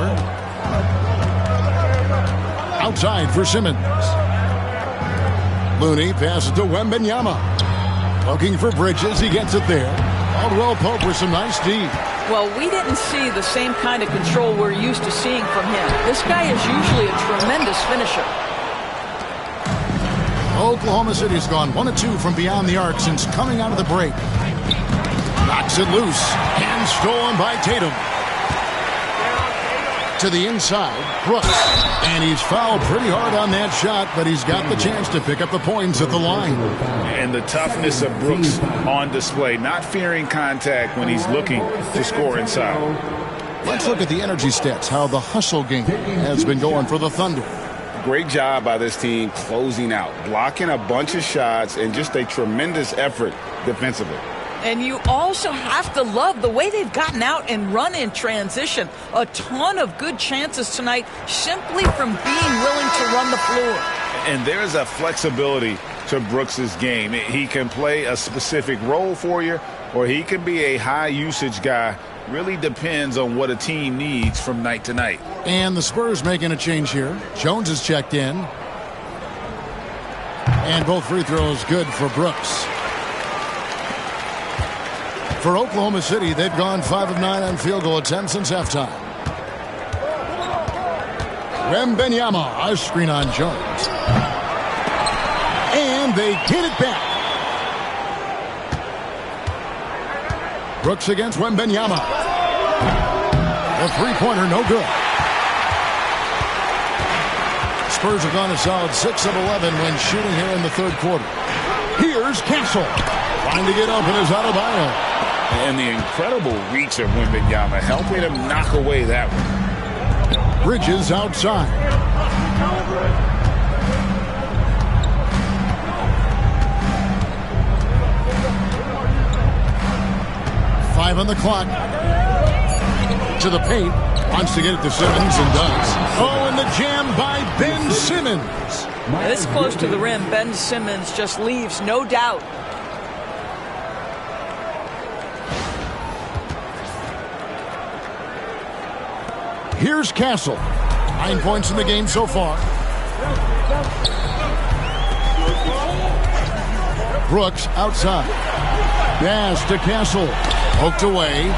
Outside for Simmons. Looney passes to Wembanyama. Looking for Bridges. He gets it there. Caldwell-Pope with some nice D. Well, we didn't see the same kind of control we're used to seeing from him. This guy is usually a tremendous finisher. Oklahoma City's gone 1 of 2 from beyond the arc since coming out of the break. Knocks it loose and stolen by Tatum. To the inside, Brooks. And he's fouled pretty hard on that shot, but he's got the chance to pick up the points at the line. And the toughness of Brooks on display, not fearing contact when he's looking to score inside. Let's look at the energy stats, how the hustle game has been going for the Thunder. Great job by this team closing out, blocking a bunch of shots, and just a tremendous effort defensively. And you also have to love the way they've gotten out and run in transition. A ton of good chances tonight simply from being willing to run the floor. And there's a flexibility to Brooks's game. He can play a specific role for you, or he can be a high-usage guy. Really depends on what a team needs from night to night. And the Spurs making a change here. Jones is checked in. And both free throws good for Brooks. For Oklahoma City, they've gone 5 of 9 on field goal attempts since halftime. Wembanyama, a screen on Jones. And they get it back. Brooks against Wembanyama. The three-pointer, no good. Spurs have gone a solid 6 of 11 when shooting here in the third quarter. Here's Castle. Trying to get open is Adebayo. And the incredible reach of Wembanyama, helping him knock away that one. Bridges outside. Five on the clock. To the paint. Wants to get it to Simmons and does. Oh, and the jam by Ben Simmons. This close to the rim, Ben Simmons just leaves, no doubt. Here's Castle. 9 points in the game so far. Brooks outside. Pass to Castle. Poked away.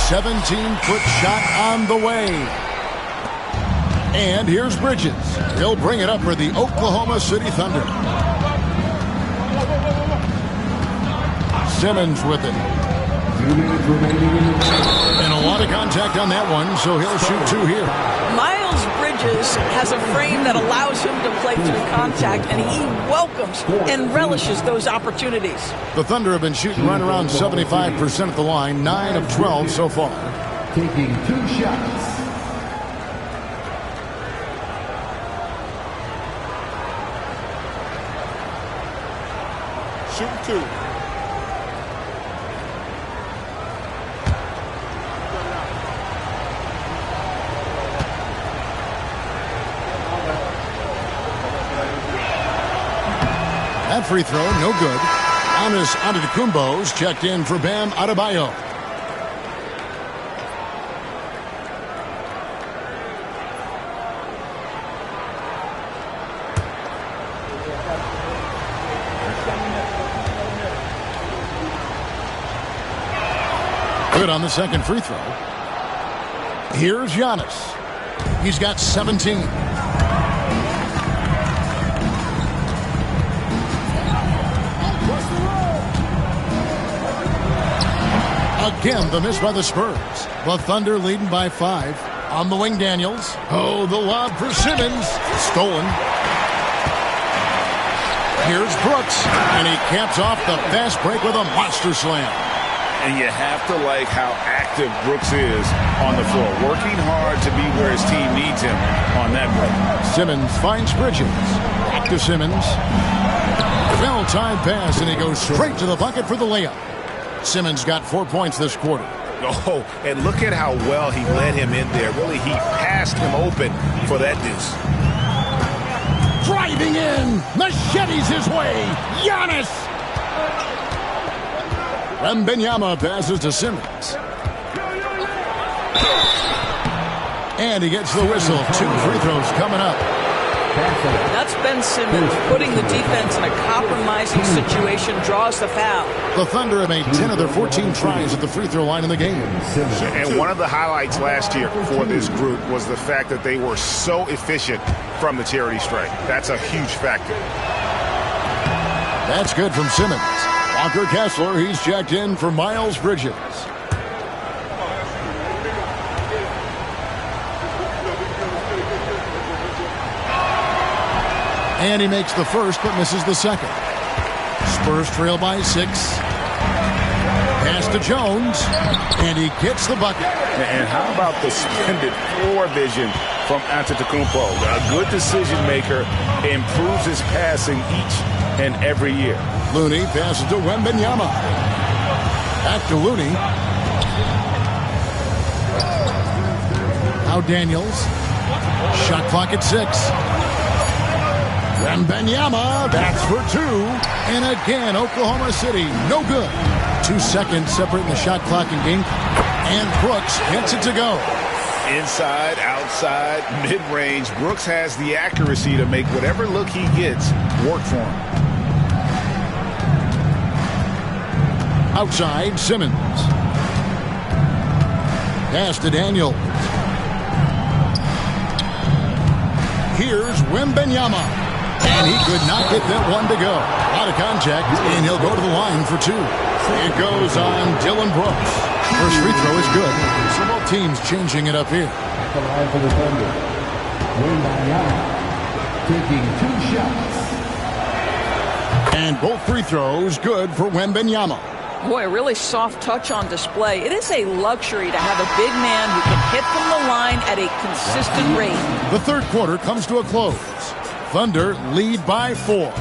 "17-foot shot on the way." And here's Bridges. He'll bring it up for the Oklahoma City Thunder. Simmons with it. And a lot of contact on that one, so he'll shoot 2 here. Miles Bridges has a frame that allows him to play through contact, and he welcomes and relishes those opportunities. The Thunder have been shooting right around 75% at the line, 9 of 12 so far. Taking 2 shots. Shooting 2. That free throw, no good. Giannis Antetokounmpo's checked in for Bam Adebayo. Good on the second free throw. Here's Giannis. He's got 17. Again, the miss by the Spurs. The Thunder leading by 5. On the wing, Daniels. Oh, the lob for Simmons. Stolen. Here's Brooks. And he caps off the fast break with a monster slam. And you have to like how active Brooks is on the floor. Working hard to be where his team needs him on that break. Simmons finds Bridges. Back to Simmons. Well-timed pass, and he goes straight to the bucket for the layup. Simmons got 4 points this quarter. Oh, and look at how well he led him in there. Really, he passed him open for that deuce. Driving in. Machetes his way. Giannis. Wembanyama passes to Simmons. And he gets the whistle. 2 free throws coming up. That's Ben Simmons putting the defense in a compromising situation, draws the foul. The Thunder have made 10 of their 14 tries at the free throw line in the game. And one of the highlights last year for this group was the fact that they were so efficient from the charity stripe. That's a huge factor. That's good from Simmons. Walker Kessler, he's checked in for Miles Bridges. And he makes the first but misses the second. Spurs trail by 6. Pass to Jones, and he gets the bucket. And how about the splendid floor vision from Antetokounmpo? A good decision maker, improves his passing each and every year. Looney passes to Wembanyama. Back to Looney. Now Daniels. Shot clock at 6. Wembanyama, that's for 2. And again, Oklahoma City, no good. 2 seconds separating the shot clock and game. And Brooks gets it to go. Inside, outside, mid-range, Brooks has the accuracy to make whatever look he gets work for him. Outside, Simmons. Pass to Daniels. Here's Wembanyama. And he could not get that one to go. Out of contact, and he'll go to the line for 2. It goes on Dylan Brooks. First free throw is good. So both teams changing it up here. At the line for the Thunder, Wembanyama taking 2 shots. And both free throws good for Wembanyama. Boy, a really soft touch on display. It is a luxury to have a big man who can hit from the line at a consistent rate. The third quarter comes to a close. Thunder lead by 4.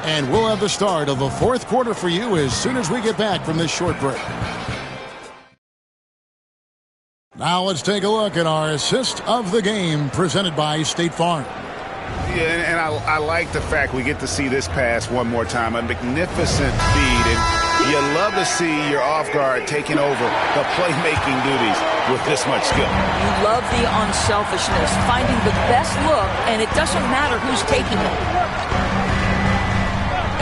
And we'll have the start of the fourth quarter for you as soon as we get back from this short break. Now let's take a look at our assist of the game presented by State Farm. Yeah, and I like the fact we get to see this pass one more time. A magnificent feed, and you love to see your off guard taking over the playmaking duties with this much skill. You love the unselfishness, finding the best look, and it doesn't matter who's taking it.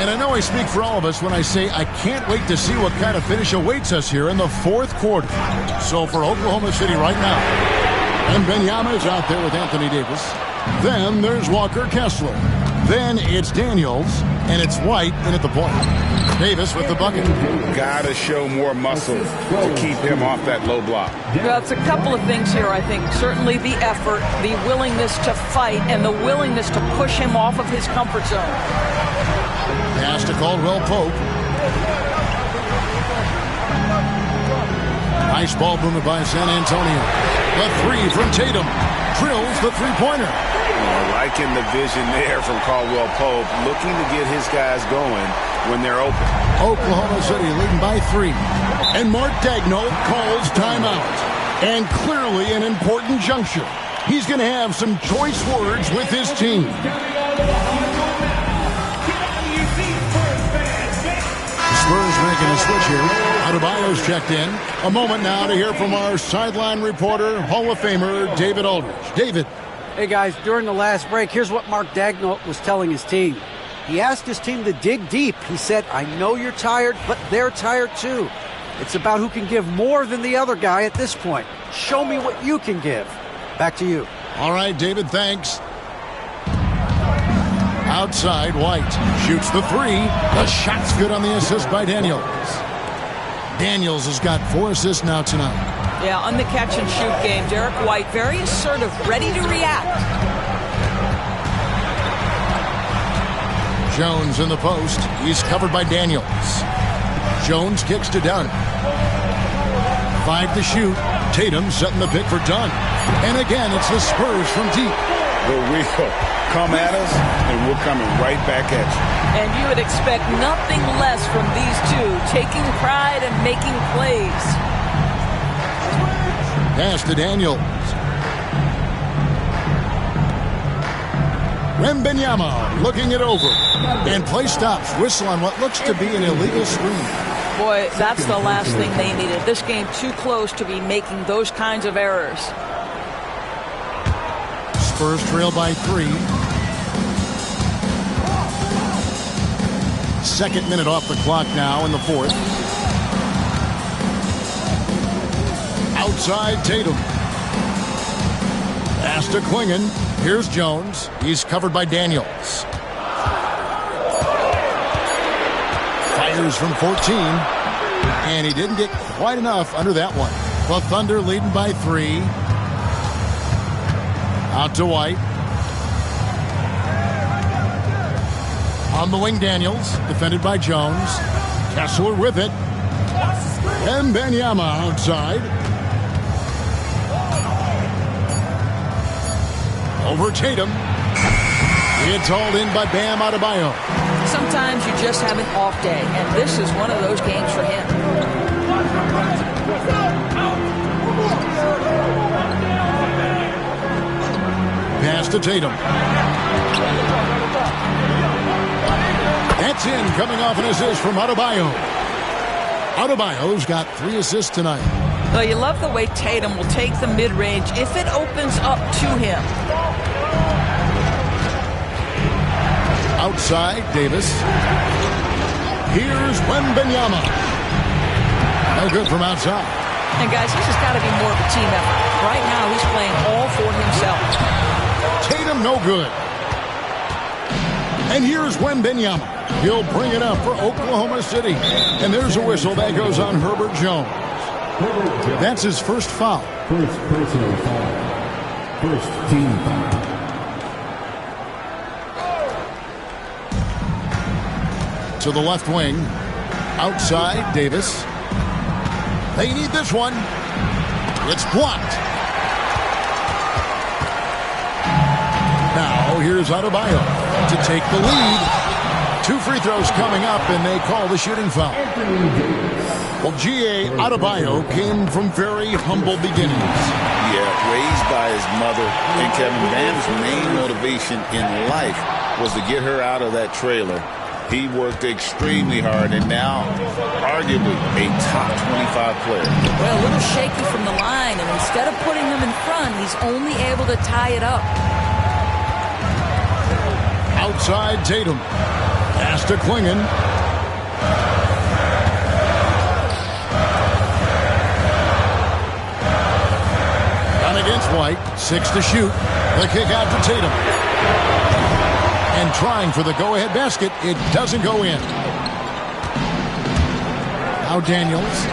And I know I speak for all of us when I say I can't wait to see what kind of finish awaits us here in the fourth quarter. So for Oklahoma City right now, Wembanyama is out there with Anthony Davis. Then there's Walker Kessler. Then it's Daniels, and it's White in at the point. Davis with the bucket. Got to show more muscle to keep him off that low block. Well, it's a couple of things here, I think. Certainly the effort, the willingness to fight, and the willingness to push him off of his comfort zone. Pass to Caldwell Pope. Nice ball movement by San Antonio. The 3 from Tatum. Drills the three-pointer. Liking the vision there from Caldwell Pope, looking to get his guys going when they're open. Oklahoma City leading by 3. And Mark Daigneault calls timeout. And clearly an important juncture. He's going to have some choice words with his team. Spurs making a switch here. Adebayo's checked in. A moment now to hear from our sideline reporter, Hall of Famer David Aldridge. David. Hey, guys, during the last break, here's what Mark Daigneault was telling his team. He asked his team to dig deep. He said, I know you're tired, but they're tired too. It's about who can give more than the other guy at this point. Show me what you can give. Back to you. All right, David, thanks. Outside, White shoots the 3. The shot's good on the assist by Daniels. Daniels has got 4 assists now tonight. Yeah, on the catch-and-shoot game, Derek White, very assertive, ready to react. Jones in the post. He's covered by Daniels. Jones kicks to Dunn. 5 to shoot. Tatum setting the pick for Dunn. And again, it's the Spurs from deep. The wheel. Come at us, and we're coming right back at you. And you would expect nothing less from these two, taking pride and making plays. Pass to Daniels. Wembanyama looking it over. And play stops. Whistle on what looks to be an illegal screen. Boy, that's the last thing they needed. This game too close to be making those kinds of errors. Spurs trail by 3. Second minute off the clock now in the fourth. Outside Tatum. Pass to Klingon. Here's Jones. He's covered by Daniels. Fires from 14. And he didn't get quite enough under that one. The Thunder leading by 3. Out to White. On the wing, Daniels. Defended by Jones. Kessler with it. And Wembanyama outside. Over Tatum. It's hauled in by Bam Adebayo. Sometimes you just have an off day, and this is one of those games for him. Pass to Tatum. That's in, coming off an assist from Adebayo. Adebayo's got 3 assists tonight. Well, you love the way Tatum will take the mid-range if it opens up to him. Outside, Davis. Here's Wembanyama. No good from outside. And guys, this has got to be more of a team effort. Right now, he's playing all for himself. Tatum, no good. And here's Wembanyama. He'll bring it up for Oklahoma City. And there's a whistle that goes on Herbert Jones. That's his first foul. First personal foul. First team foul. To the left wing. Outside, Davis. They need this one. It's blocked. Now, here's Adebayo to take the lead. 2 free throws coming up, and they call the shooting foul. Well, G.A. Adebayo came from very humble beginnings. Yeah, raised by his mother. And Kevin, Bam's main motivation in life was to get her out of that trailer. He worked extremely hard, and now arguably a top 25 player. Well, a little shaky from the line, and instead of putting them in front, he's only able to tie it up. Outside Tatum. Pass to Klingon. Down against White. 6 to shoot. The kick out to Tatum. And trying for the go-ahead basket. It doesn't go in. Now Daniels.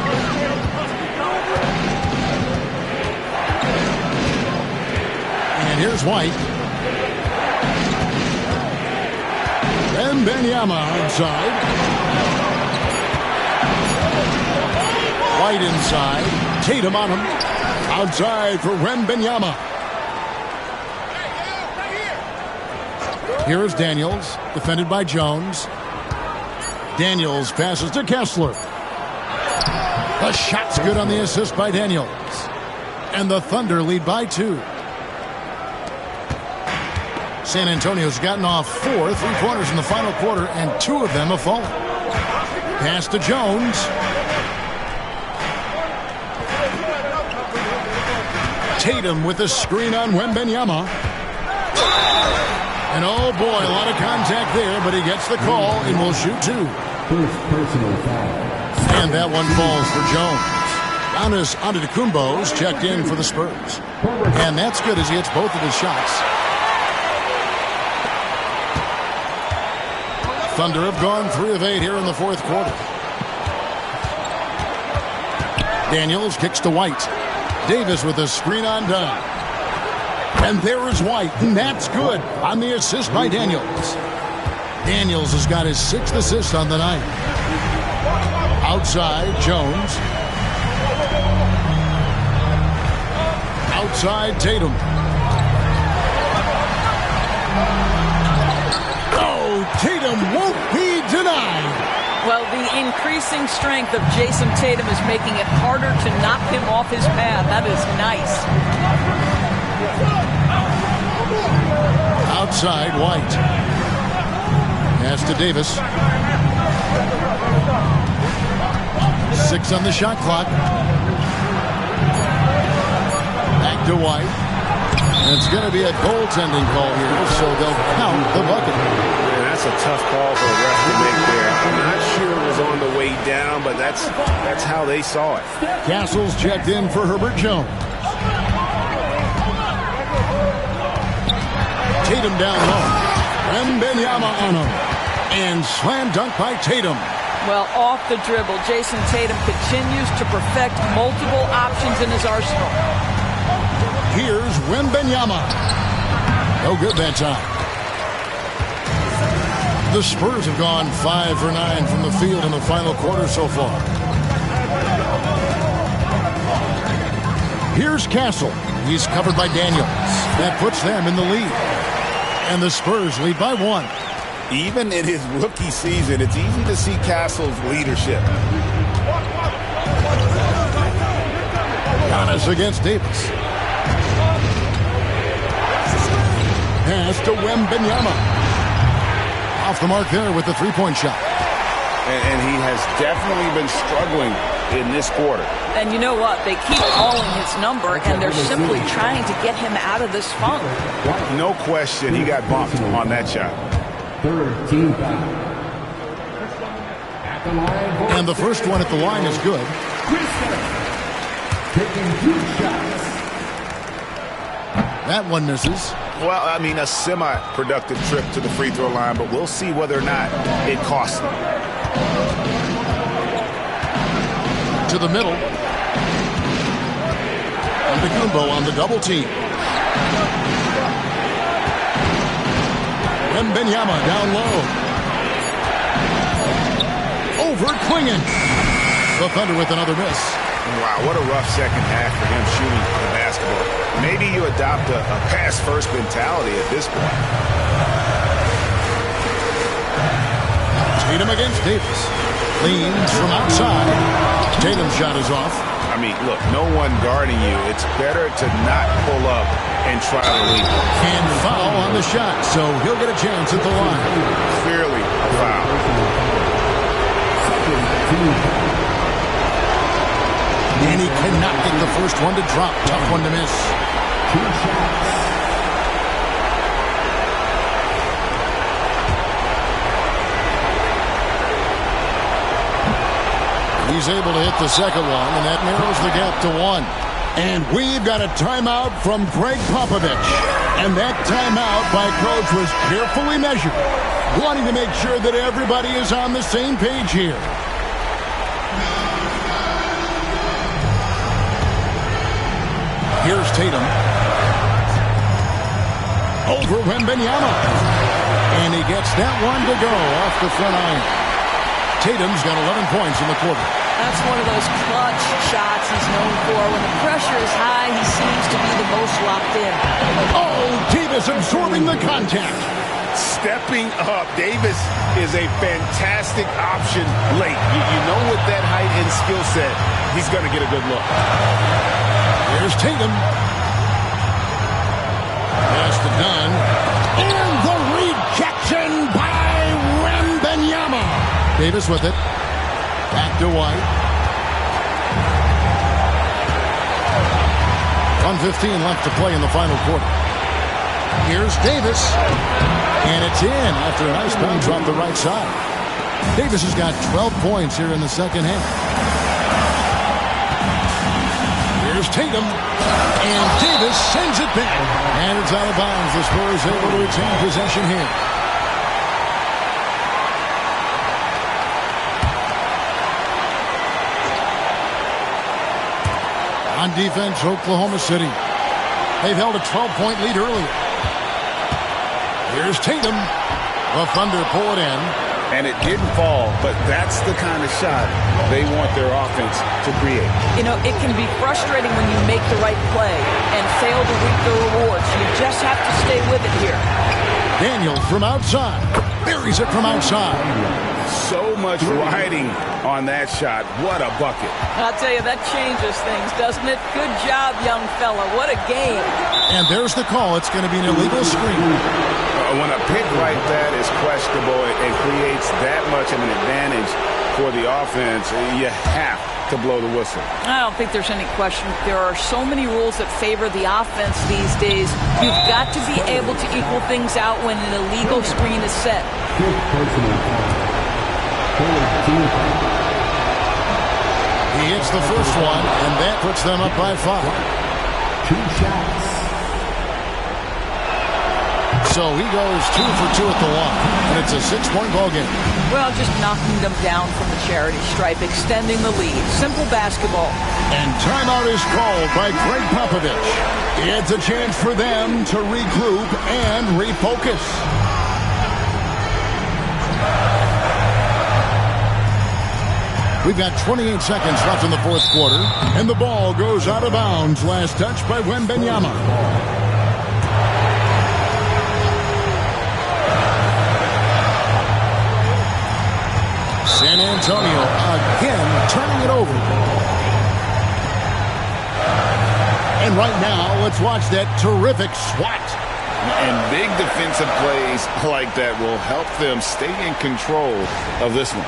And here's White. Wembanyama outside. White inside. Tatum on him. Outside for Wembanyama. Here is Daniels, defended by Jones. Daniels passes to Kessler. The shot's good on the assist by Daniels. And the Thunder lead by 2. San Antonio's gotten off 4 3-pointers in the final quarter, and 2 of them have fallen. Pass to Jones. Tatum with a screen on Wembanyama. And oh boy, a lot of contact there, but he gets the call and will shoot 2. First personal foul. And that one falls for Jones. Giannis Antetokounmpo's checked in for the Spurs. And that's good as he hits both of his shots. Thunder have gone 3 of 8 here in the fourth quarter. Daniels kicks to White. Davis with a screen on Dunn. And there is White, and that's good on the assist by Daniels. Daniels has got his 6th assist on the night. Outside, Jones. Outside, Tatum. Oh, Tatum won't be denied. Well, the increasing strength of Jason Tatum is making it harder to knock him off his path. That is nice. Outside, White. Pass to Davis. 6 on the shot clock. Back to White. And it's going to be a goaltending call here, so they'll count the bucket. Yeah, that's a tough call for the ref to make there. I'm not sure it was on the way down, but that's how they saw it. Castle's checked in for Herbert Jones. Tatum down low. Wembanyama on him. And slam dunk by Tatum. Well, off the dribble, Jason Tatum continues to perfect multiple options in his arsenal. Here's Wembanyama. No good that time. The Spurs have gone 5 for 9 from the field in the final quarter so far. Here's Castle. He's covered by Daniels. That puts them in the lead. And the Spurs lead by 1. Even in his rookie season, it's easy to see Castle's leadership. Giannis against Davis. Pass to Wembanyama. Off the mark there with the three-point shot. And he has definitely been struggling in this quarter. And you know what? They keep calling his number, and they're simply trying to get him out of this funk. No question, he got bumped on that shot. And the first one at the line is good. That one misses. Well, I mean, a semi-productive trip to the free throw line, but we'll see whether or not it costs them. To the middle. Antetokounmpo on the double team. Wembanyama down low. Over Klingon. The Thunder with another miss. Wow, what a rough second half for him shooting the basketball. Maybe you adopt a pass-first mentality at this point. Tatum against Davis. Leans from outside. Tatum's shot is off. I mean, look, no one guarding you. It's better to not pull up and try to lead. And foul on the shot, so he'll get a chance at the line. Clearly a foul. And he cannot get the first one to drop. Tough one to miss. 2 shots. He's able to hit the second one, and that narrows the gap to 1. And we've got a timeout from Greg Popovich. And that timeout by Coach was carefully measured, wanting to make sure that everybody is on the same page here. Here's Tatum. Over Wembanyama. And he gets that one to go off the front iron. Tatum's got 11 points in the quarter. That's one of those clutch shots he's known for. When the pressure is high, he seems to be the most locked in. Oh, Davis absorbing the contact. Stepping up. Davis is a fantastic option late. You know, with that height and skill set, he's going to get a good look. Here's Tatum. Pass to Dunn. And the rejection by Wembanyama. Davis with it. Back to White. 1:15 left to play in the final quarter. Here's Davis. And it's in after a nice bounce drop the right side. Davis has got 12 points here in the second half. Here's Tatum. And Davis sends it back. And it's out of bounds. The Spurs able to retain possession here. On defense, Oklahoma City. They've held a 12-point lead earlier. Here's Tatum. The Thunder pull it in. And it didn't fall, but that's the kind of shot they want their offense to create. You know, it can be frustrating when you make the right play and fail to reap the rewards. You just have to stay with it here. Daniels from outside. Buries it from outside. So much riding on that shot. What a bucket. I'll tell you, that changes things, doesn't it? Good job, young fella. What a game. And there's the call. It's going to be an illegal screen. When a pick like that is questionable, it creates that much of an advantage for the offense. You have to blow the whistle. I don't think there's any question. There are so many rules that favor the offense these days. You've got to be able to equal things out when an illegal screen is set. He hits the first one, and that puts them up by 5. 2 shots. So he goes 2 for 2 at the line, and it's a 6-point ball game. Well, just knocking them down from the charity stripe, extending the lead. Simple basketball. And timeout is called by Greg Popovich. It's a chance for them to regroup and refocus. We've got 28 seconds left in the fourth quarter, and the ball goes out of bounds. Last touch by Wembanyama. San Antonio again turning it over. And right now, let's watch that terrific swat. And big defensive plays like that will help them stay in control of this one.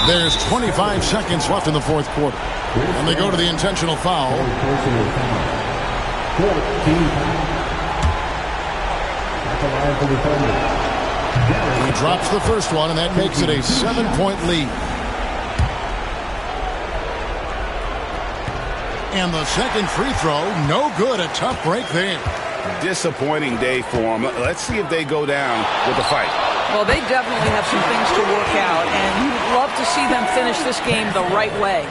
There's 25 seconds left in the fourth quarter. And they go to the intentional foul. He drops the first one, and that makes it a 7-point lead. And the second free throw, no good. A tough break there. Disappointing day for them. Let's see if they go down with a fight. Well, they definitely have some things to work out, and you'd love to see them finish this game the right way.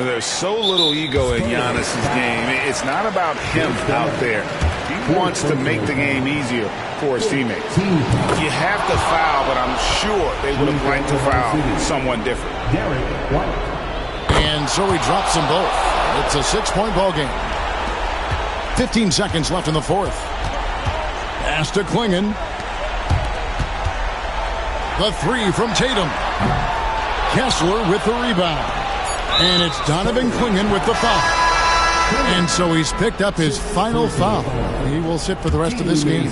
There's so little ego in Giannis' game. It's not about him out there. He wants to make the game easier for his teammates. You have to foul, but I'm sure they would have liked to foul someone different. And so he drops them both. It's a 6-point ball game. 15 seconds left in the fourth. Pass to Klingon. The three from Tatum. Kessler with the rebound. And it's Donovan Klingon with the foul. And so he's picked up his final foul. He will sit for the rest of this game.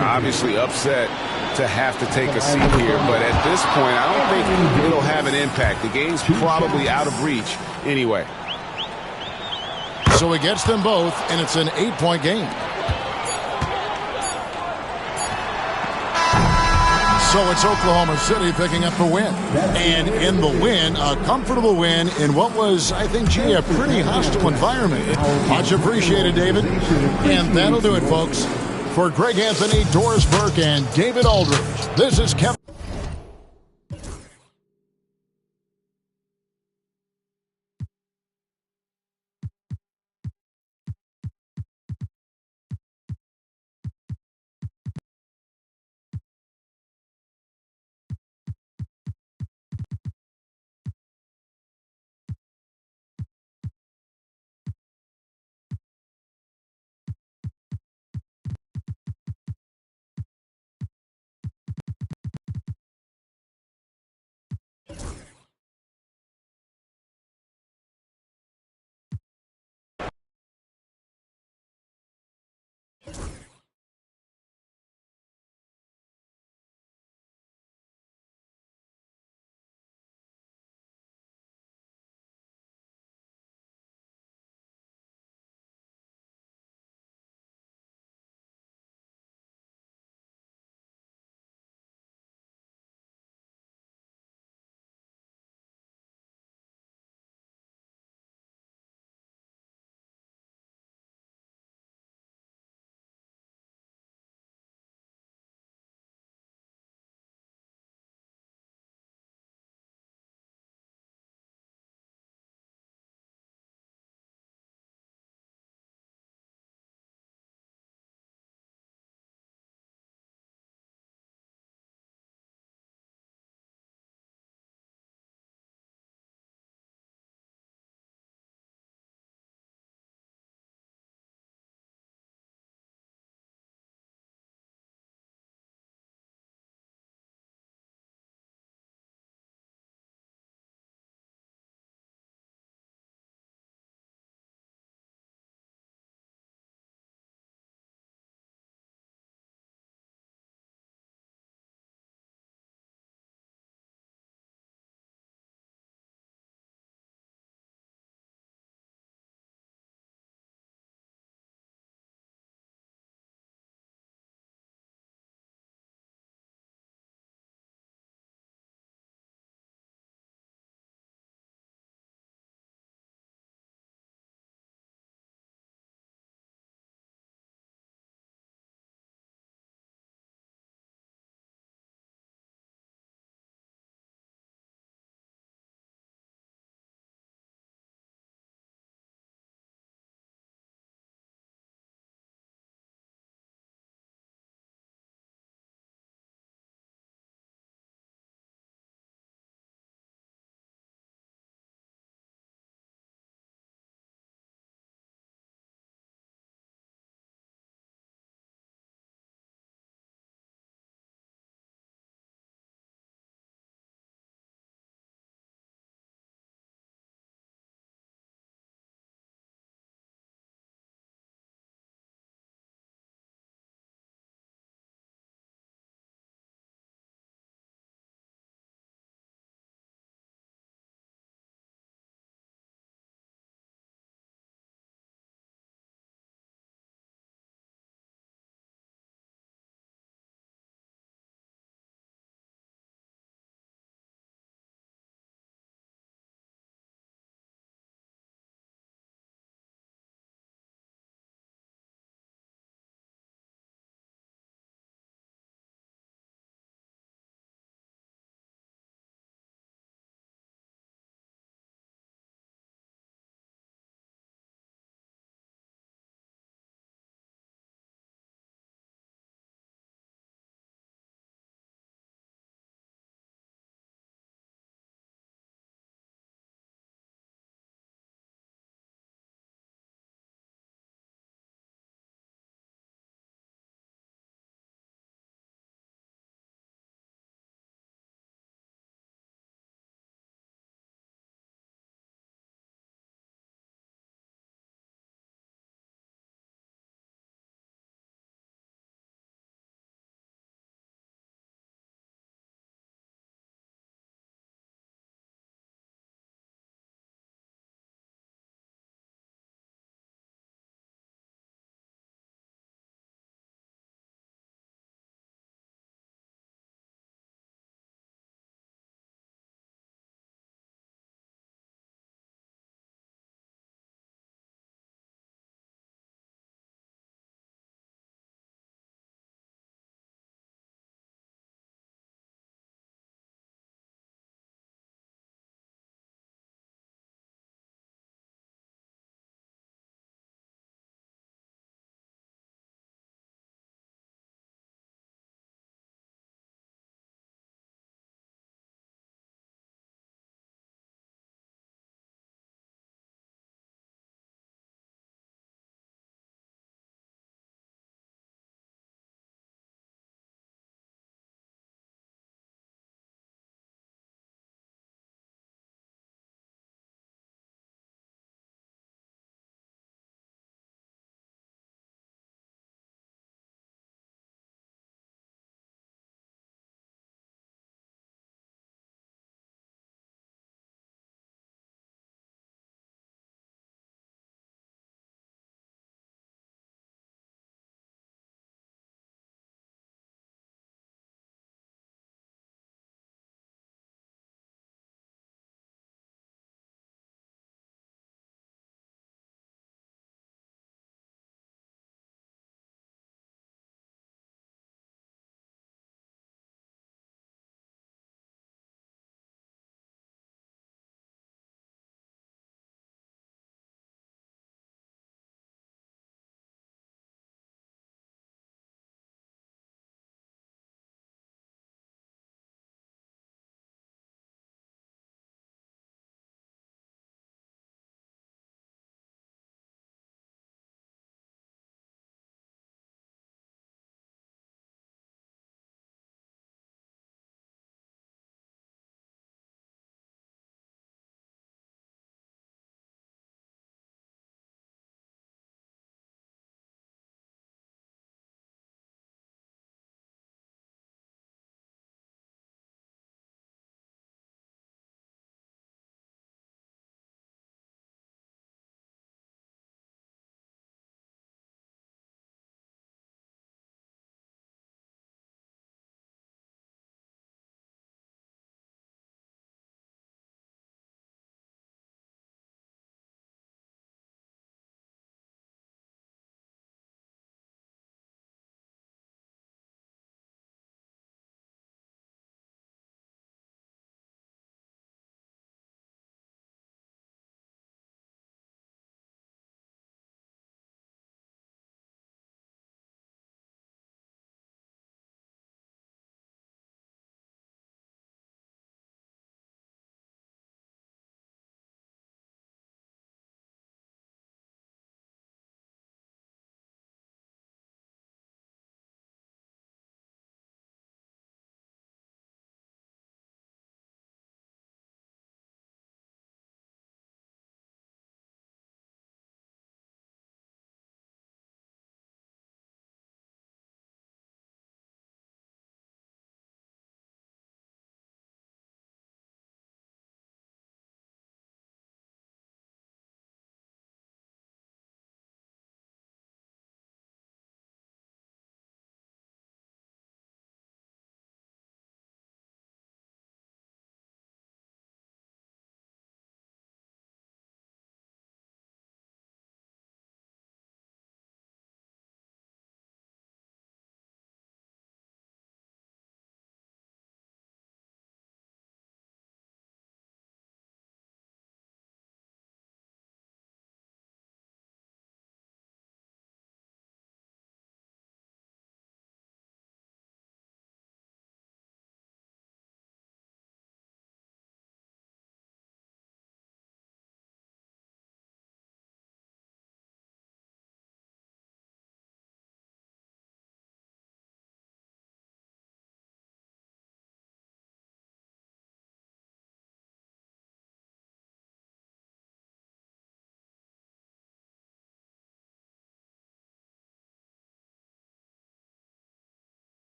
Obviously upset to have to take a seat here, but at this point, I don't think it'll have an impact. The game's probably out of reach anyway. So he gets them both, and it's an 8-point game. So it's Oklahoma City picking up the win. And in the win, a comfortable win in what was, I think, gee, a pretty hostile environment. Much appreciated, David. And that'll do it, folks. For Greg Anthony, Doris Burke, and David Aldridge, this is Kevin.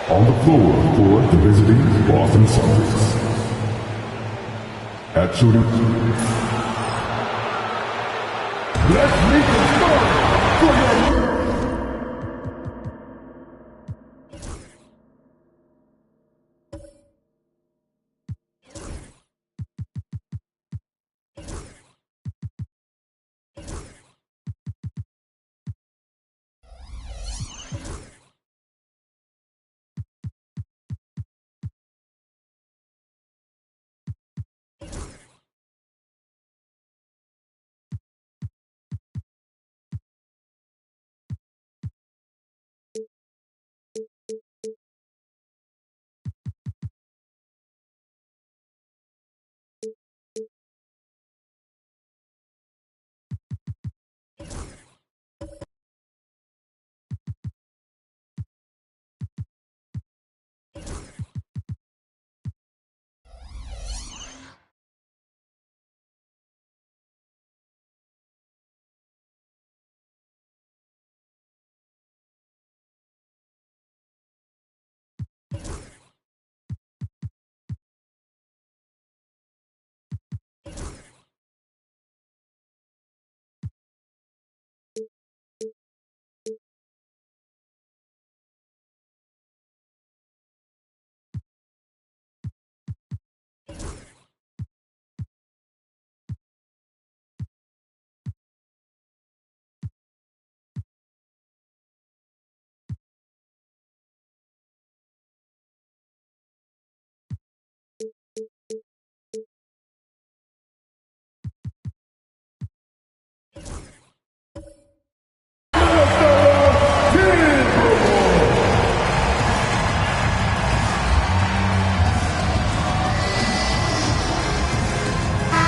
On the floor for the visiting Boston Celtics. At shooting. Let's make it start for your...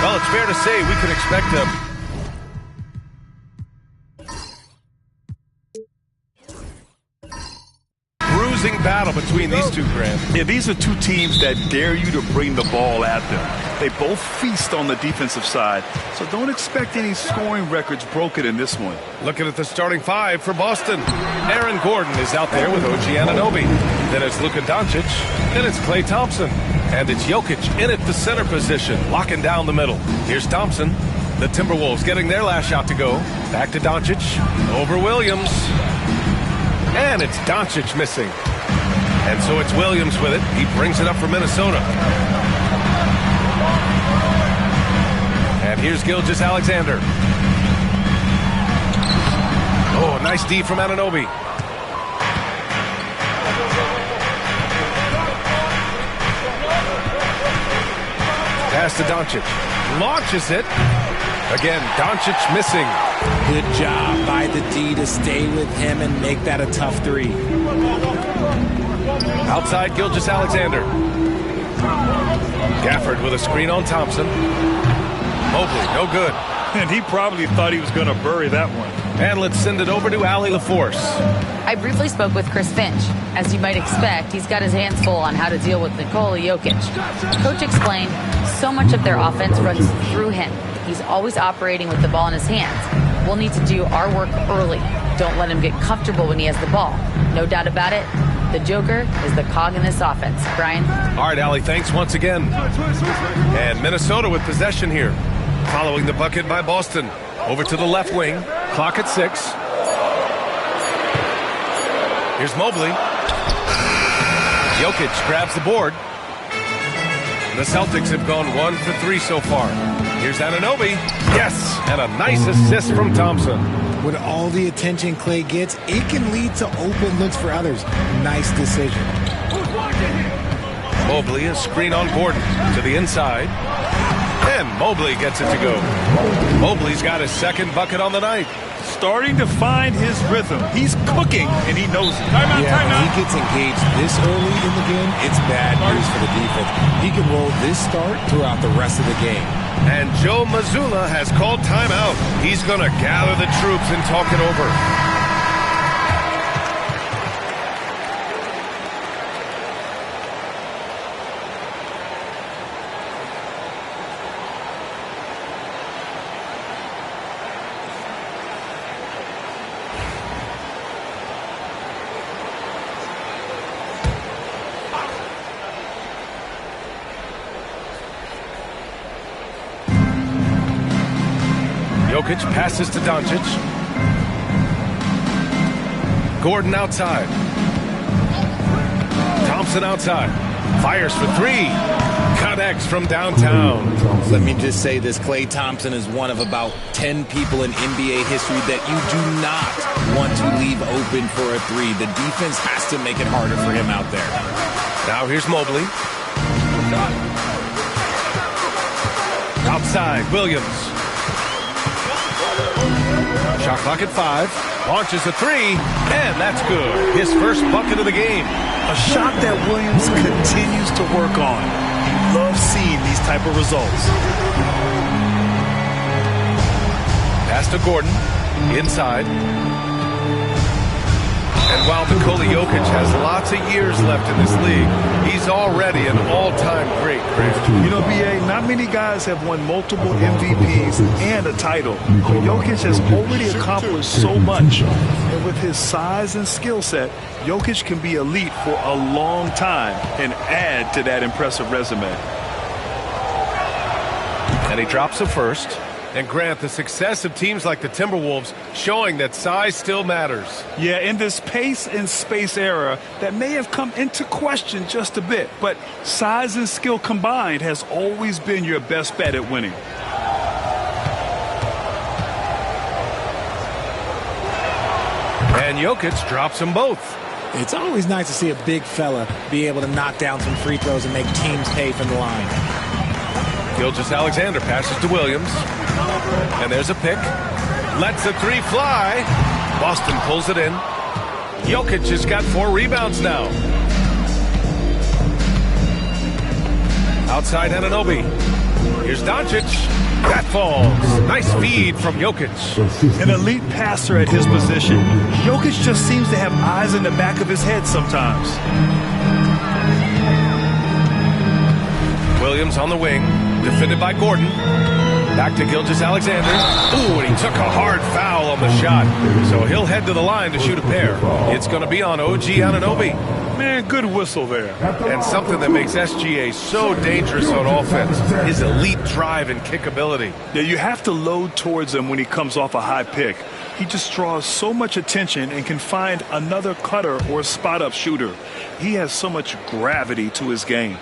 Well, it's fair to say we could expect a bruising battle between these two, Grant. Yeah, these are two teams that dare you to bring the ball at them. They both feast on the defensive side, so don't expect any scoring records broken in this one. Looking at the starting five for Boston. Aaron Gordon is out there with OG Anunoby. Then it's Luka Doncic. Then it's Klay Thompson. And it's Jokic in at the center position, locking down the middle. Here's Thompson. The Timberwolves getting their last shot to go. Back to Doncic. Over Williams. And it's Doncic missing. And so it's Williams with it. He brings it up for Minnesota. And here's Gilgeous-Alexander. Oh, nice D from Anunoby. Pass to Doncic. Launches it. Again, Doncic missing. Good job by the D to stay with him and make that a tough three. Outside Gilgeous-Alexander. Gafford with a screen on Thompson. Mobley, no good. And he probably thought he was going to bury that one. And let's send it over to Allie LaForce. I briefly spoke with Chris Finch. As you might expect, he's got his hands full on how to deal with Nikola Jokic. Coach explained, so much of their offense runs through him. He's always operating with the ball in his hands. We'll need to do our work early. Don't let him get comfortable when he has the ball. No doubt about it, the Joker is the cog in this offense. Brian? All right, Allie, thanks once again. And Minnesota with possession here. Following the bucket by Boston. Over to the left wing. Clock at 6. Here's Mobley. Jokic grabs the board. The Celtics have gone 1 for 3 so far. Here's Anunoby. Yes, and a nice assist from Thompson. With all the attention Klay gets, it can lead to open looks for others. Nice decision. Mobley, a screen on Gordon to the inside. And Mobley gets it to go. Mobley's got his second bucket on the night. Starting to find his rhythm. He's cooking, and he knows it. When he gets engaged this early in the game, it's bad news for the defense. He can roll this start throughout the rest of the game. And Joe Mazzulla has called timeout. He's going to gather the troops and talk it over. Jokic passes to Doncic. Gordon outside. Thompson outside. Fires for three. Connects from downtown. Let me just say this. Klay Thompson is one of about 10 people in NBA history that you do not want to leave open for a three. The defense has to make it harder for him out there. Now here's Mobley. Outside, Williams. Shot clock at 5. Launches a three, and that's good. His first bucket of the game. A shot that Williams continues to work on. He loves seeing these type of results. Pass to Gordon. Inside. And while Nikola Jokic has lots of years left in this league, he's already an all-time great. You know, B.A., not many guys have won multiple MVPs and a title. But Jokic has already accomplished so much. And with his size and skill set, Jokic can be elite for a long time and add to that impressive resume. And he drops a first. And Grant, the success of teams like the Timberwolves showing that size still matters. Yeah, in this pace and space era, that may have come into question just a bit. But size and skill combined has always been your best bet at winning. And Jokic drops them both. It's always nice to see a big fella be able to knock down some free throws and make teams pay from the line. Gilgeous-Alexander passes to Williams. And there's a pick. Lets the three fly. Boston pulls it in. Jokic has got 4 rebounds now. Outside Anunoby. Here's Doncic. That falls. Nice feed from Jokic. An elite passer at his position. Jokic just seems to have eyes in the back of his head sometimes. Williams on the wing. Defended by Gordon. Back to Gilgeous-Alexander. Ooh, and he took a hard foul on the shot. So he'll head to the line to shoot a pair. It's going to be on OG Anunoby. Man, good whistle there. And something that makes SGA so dangerous on offense, his elite drive and kickability. Yeah, you have to load towards him when he comes off a high pick. He just draws so much attention and can find another cutter or spot-up shooter. He has so much gravity to his game.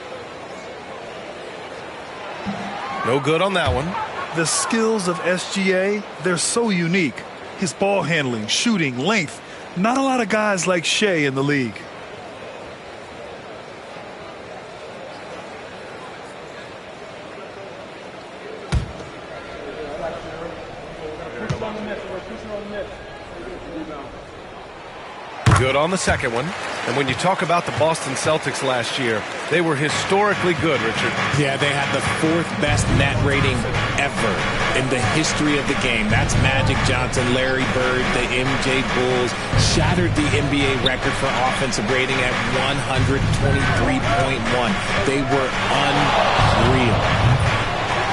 No good on that one. The skills of SGA, they're so unique. His ball handling, shooting, length. Not a lot of guys like Shea in the league. Good on the second one. And when you talk about the Boston Celtics last year, they were historically good, Richard. Yeah, they had the 4th best net rating ever in the history of the game. That's Magic Johnson, Larry Bird, the MJ Bulls. Shattered the NBA record for offensive rating at 123.1. They were unreal.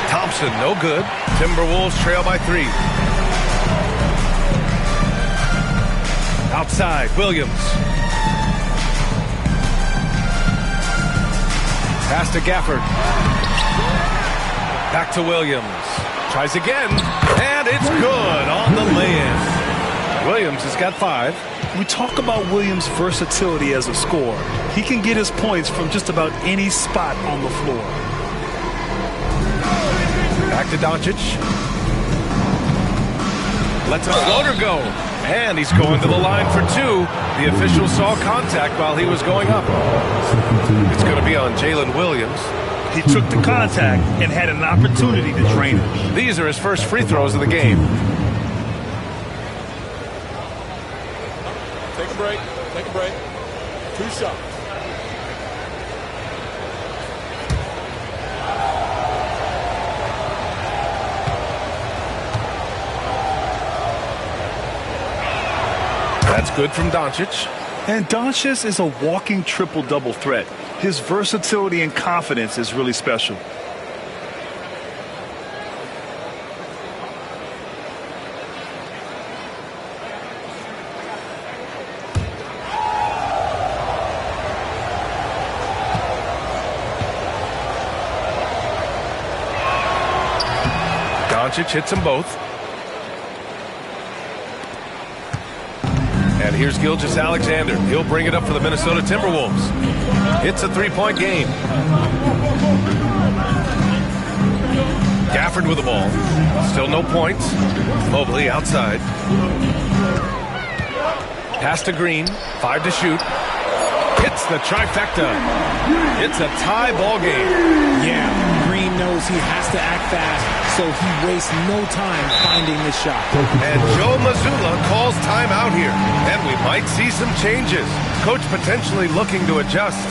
Thompson, no good. Timberwolves trail by 3. Outside, Williams. Pass to Gafford. Back to Williams. Tries again, and it's good on the lay-in. Williams has got 5. We talk about Williams' versatility as a scorer. He can get his points from just about any spot on the floor. Back to Doncic. Lets a floater go. And he's going to the line for 2. The official saw contact while he was going up. It's going to be on Jalen Williams. He took the contact and had an opportunity to drain it. These are his first free throws of the game. Take a break. Take a break. 2 shots. That's good from Doncic. And Doncic is a walking triple-double threat. His versatility and confidence is really special. Doncic hits them both. Here's Gilgeous-Alexander. He'll bring it up for the Minnesota Timberwolves. It's a three-point game. Gafford with the ball. Still no points. Mobley outside. Pass to Green. 5 to shoot. Hits the trifecta. It's a tie ball game. Yeah, Green knows he has to act fast, so he wastes no time finding the shot. And Joe Mazzulla calls timeout here. And we might see some changes. Coach potentially looking to adjust.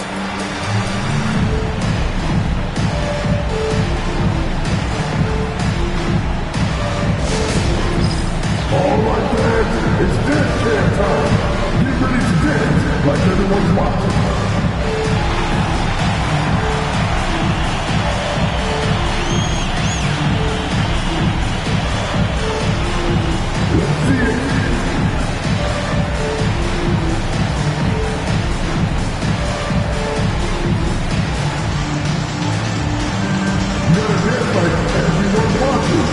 All right, fans, it's dance jam time. Get ready to dance like everyone's watching. Let's see it. Gotta dance like everyone's watching.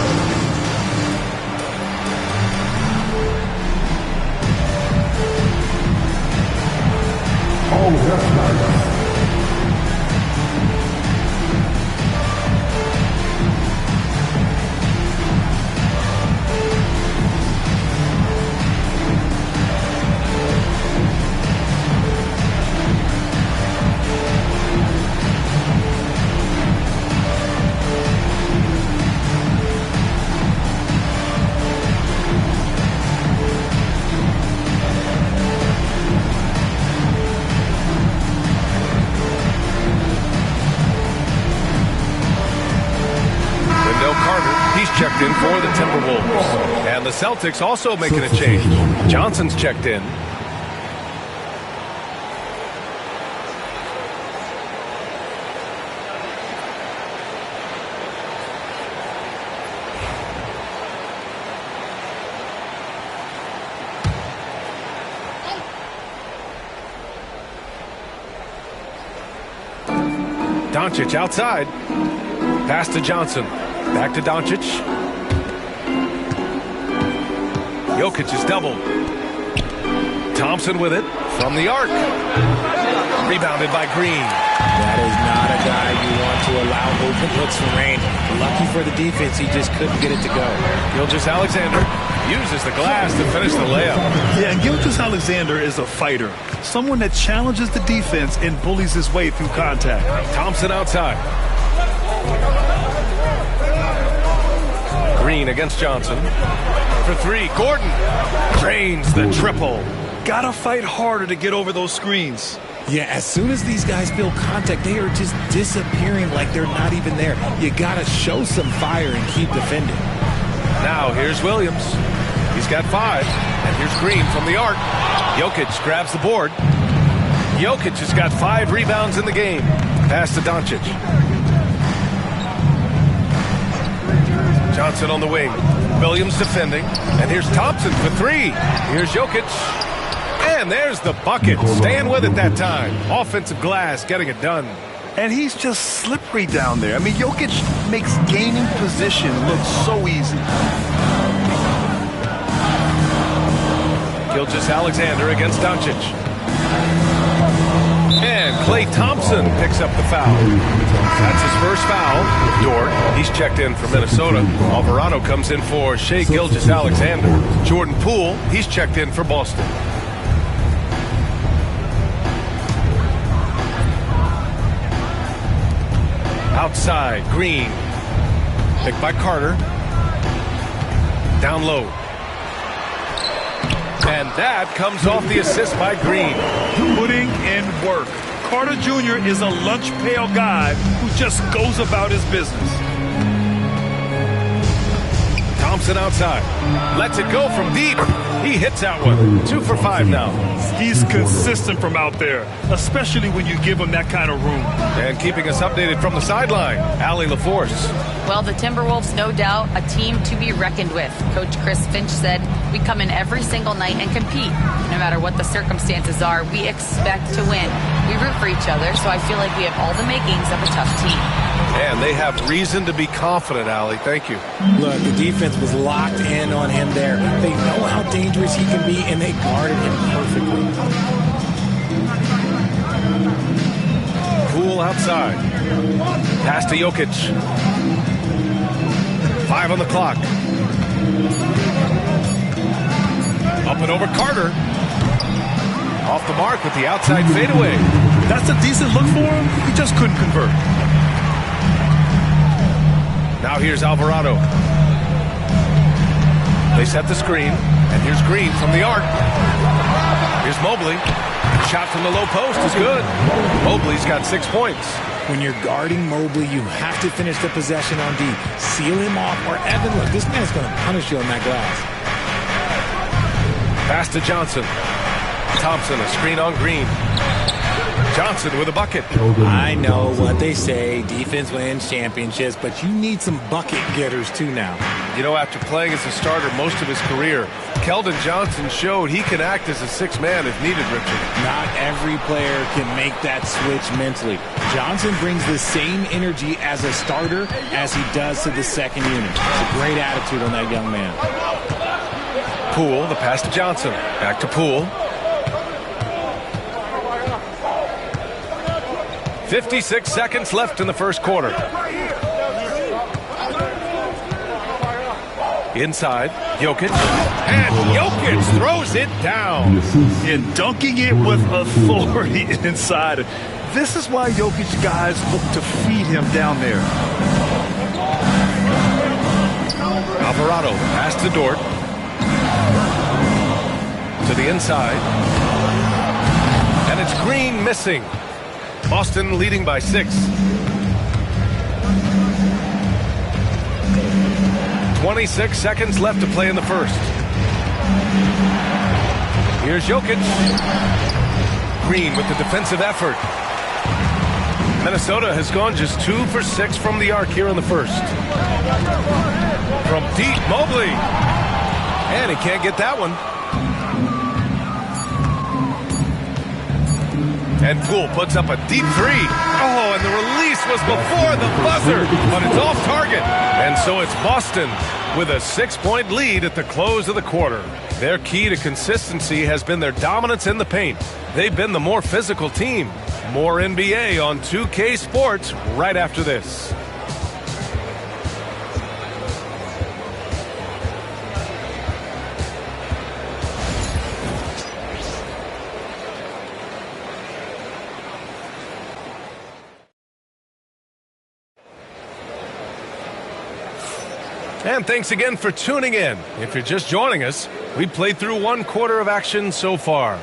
Oh, that's nice. Checked in for the Timberwolves. And the Celtics also making a change. Johnson's checked in. Doncic outside. Pass to Johnson. Back to Doncic. Jokic is doubled. Thompson with it from the arc. Rebounded by Green. That is not a guy you want to allow open looks from range. Lucky for the defense, he just couldn't get it to go. Gilgeous-Alexander uses the glass to finish the layup. Yeah, and Gilgeous-Alexander is a fighter. Someone that challenges the defense and bullies his way through contact. Thompson outside. Green against Johnson. For three, Gordon drains the triple. Gotta fight harder to get over those screens. Yeah, as soon as these guys feel contact, they are just disappearing like they're not even there. You gotta show some fire and keep defending. Now here's Williams. He's got 5. And here's Green from the arc. Jokic grabs the board. Jokic has got 5 rebounds in the game. Pass to Doncic. Johnson on the wing. Williams defending. And here's Thompson for 3. Here's Jokic. And there's the bucket. Staying with it that time. Offensive glass getting it done. And he's just slippery down there. I mean, Jokic makes gaining position look so easy. Gilgeous-Alexander against Doncic. And Klay Thompson picks up the foul. That's his first foul. Dort, he's checked in for Minnesota. Alvarado comes in for Shai Gilgeous-Alexander. Jordan Poole, he's checked in for Boston. Outside, Green. Picked by Carter. Down low. And that comes off the assist by Green. Putting in work. Carter Jr. is a lunch pail guy who just goes about his business. Thompson outside. Lets it go from deep. He hits that one. 2 for 5 now. He's consistent from out there, especially when you give him that kind of room. And keeping us updated from the sideline, Allie LaForce. Well, the Timberwolves, no doubt, a team to be reckoned with. Coach Chris Finch said, we come in every single night and compete. No matter what the circumstances are, we expect to win. We root for each other, so I feel like we have all the makings of a tough team. And they have reason to be confident, Allie. Thank you. Look, the defense was locked in on him there. They know how dangerous dangerous he can be, and they guarded him perfectly. Poole outside. Pass to Jokic. 5 on the clock. Up and over Carter. Off the mark with the outside fadeaway. That's a decent look for him. He just couldn't convert. Now here's Alvarado. They set the screen, and here's Green from the arc. Here's Mobley. Shot from the low post is good. Mobley's got 6 points. When you're guarding Mobley, you have to finish the possession on D. Seal him off, or Evan, look, this man's going to punish you on that glass. Pass to Johnson. Thompson, a screen on Green. Johnson with a bucket. I know what they say, defense wins championships, but you need some bucket getters too now. You know, after playing as a starter most of his career, Keldon Johnson showed he can act as a sixth man if needed, Richard. Not every player can make that switch mentally. Johnson brings the same energy as a starter as he does to the second unit. It's a great attitude on that young man. Poole, the pass to Johnson. Back to Poole. 56 seconds left in the first quarter. Inside, Jokic. And Jokic throws it down. And dunking it with authority inside. This is why Jokic guys look to feed him down there. Alvarado, pass to Dort. To the inside. And it's Green missing. Boston leading by 6. 26 seconds left to play in the first. Here's Jokic. Green with the defensive effort. Minnesota has gone just 2 for 6 from the arc here in the first. From deep, Mobley. And he can't get that one. And Poole puts up a deep 3. Oh, and the release was before the buzzer, but it's off target. And so it's Boston with a 6-point lead at the close of the quarter. Their key to consistency has been their dominance in the paint. They've been the more physical team. More NBA on 2K Sports right after this. And thanks again for tuning in. If you're just joining us, we played through 1 quarter of action so far.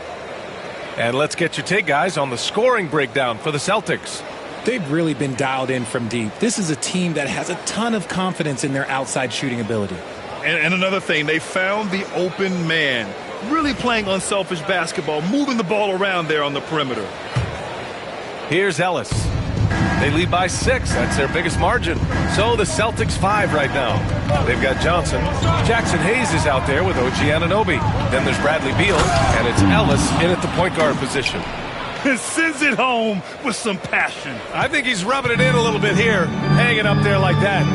And let's get your take, guys, on the scoring breakdown for the Celtics. They've really been dialed in from deep. This is a team that has a ton of confidence in their outside shooting ability. And another thing, they found the open man. Really playing unselfish basketball, moving the ball around there on the perimeter. Here's Ellis. They lead by 6. That's their biggest margin. So the Celtics 5 right now. They've got Johnson. Jackson Hayes is out there with OG Anunoby. Then there's Bradley Beal, and it's Ellis in at the point guard position. And sends it home with some passion. I think he's rubbing it in a little bit here, hanging up there like that.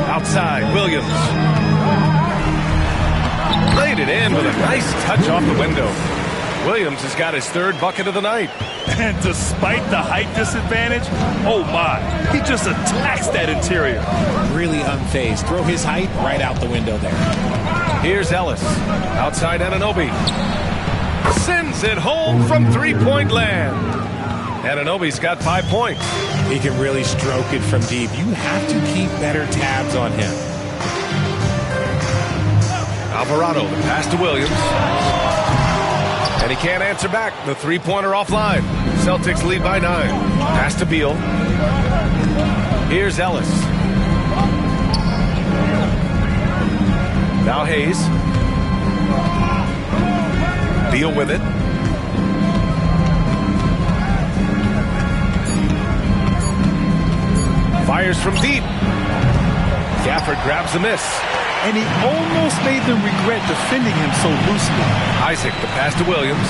Outside, Williams. Laid it in with a nice touch off the window. Williams has got his 3rd bucket of the night. And despite the height disadvantage, oh my, he just attacks that interior. Really unfazed. Throw his height right out the window there. Here's Ellis. Outside Anunoby. Sends it home from 3-point land. Anunoby's got 5 points. He can really stroke it from deep. You have to keep better tabs on him. Alvarado, the pass to Williams. And he can't answer back. The 3-pointer offline. Celtics lead by 9. Pass to Beal. Here's Ellis. Now Hayes. Beal with it. Fires from deep. Gafford grabs the miss. And he almost made them regret defending him so loosely. Isaac, the pass to Williams.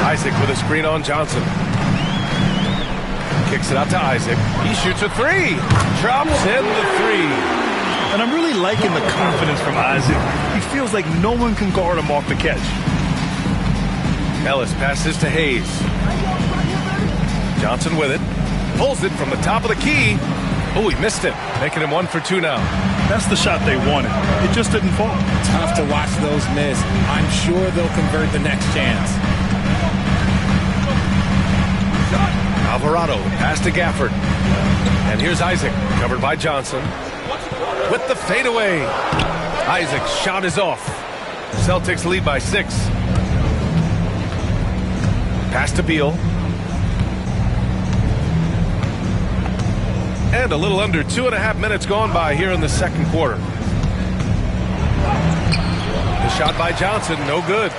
Isaac with a screen on Johnson. Kicks it out to Isaac. He shoots a 3. Drops in the 3. And I'm really liking the confidence from Isaac. He feels like no one can guard him off the catch. Ellis passes to Hayes. Johnson with it. Pulls it from the top of the key. Oh, he missed it. Making him 1 for 2 now. That's the shot they wanted. It just didn't fall. Tough to watch those miss. I'm sure they'll convert the next chance. Alvarado pass to Gafford. And here's Isaac, covered by Johnson. With the fadeaway. Isaac's shot is off. Celtics lead by 6. Pass to Beal. And a little under 2.5 minutes gone by here in the second quarter. The shot by Johnson, no good.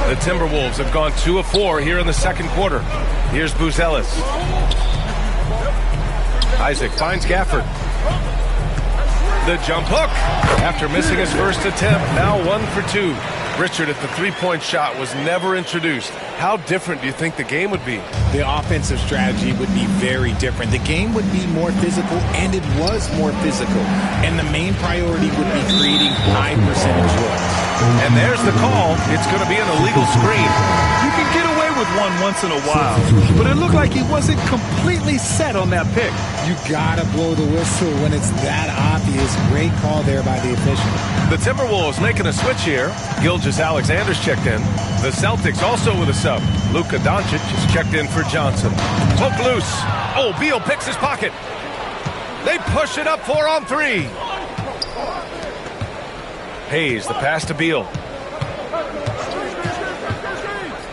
The Timberwolves have gone 2 of 4 here in the second quarter. Here's Buzelis. Isaac finds Gafford. The jump hook. After missing his first attempt, now 1 for 2. Richard, if the three-point shot was never introduced, how different do you think the game would be? The offensive strategy would be very different. The game would be more physical, and it was more physical. And the main priority would be creating high percentage looks. And there's the call. It's going to be an illegal screen. You can get away with one once in a while, but it looked like he wasn't completely set on that pick. You gotta blow the whistle when it's that obvious. Great call there by the official. The Timberwolves making a switch here. Gilgeous-Alexander's checked in. The Celtics also with a sub. Luka Doncic is checked in for Johnson. Poke loose. Oh, Beal picks his pocket. They push it up 4 on 3. Hayes, the pass to Beal.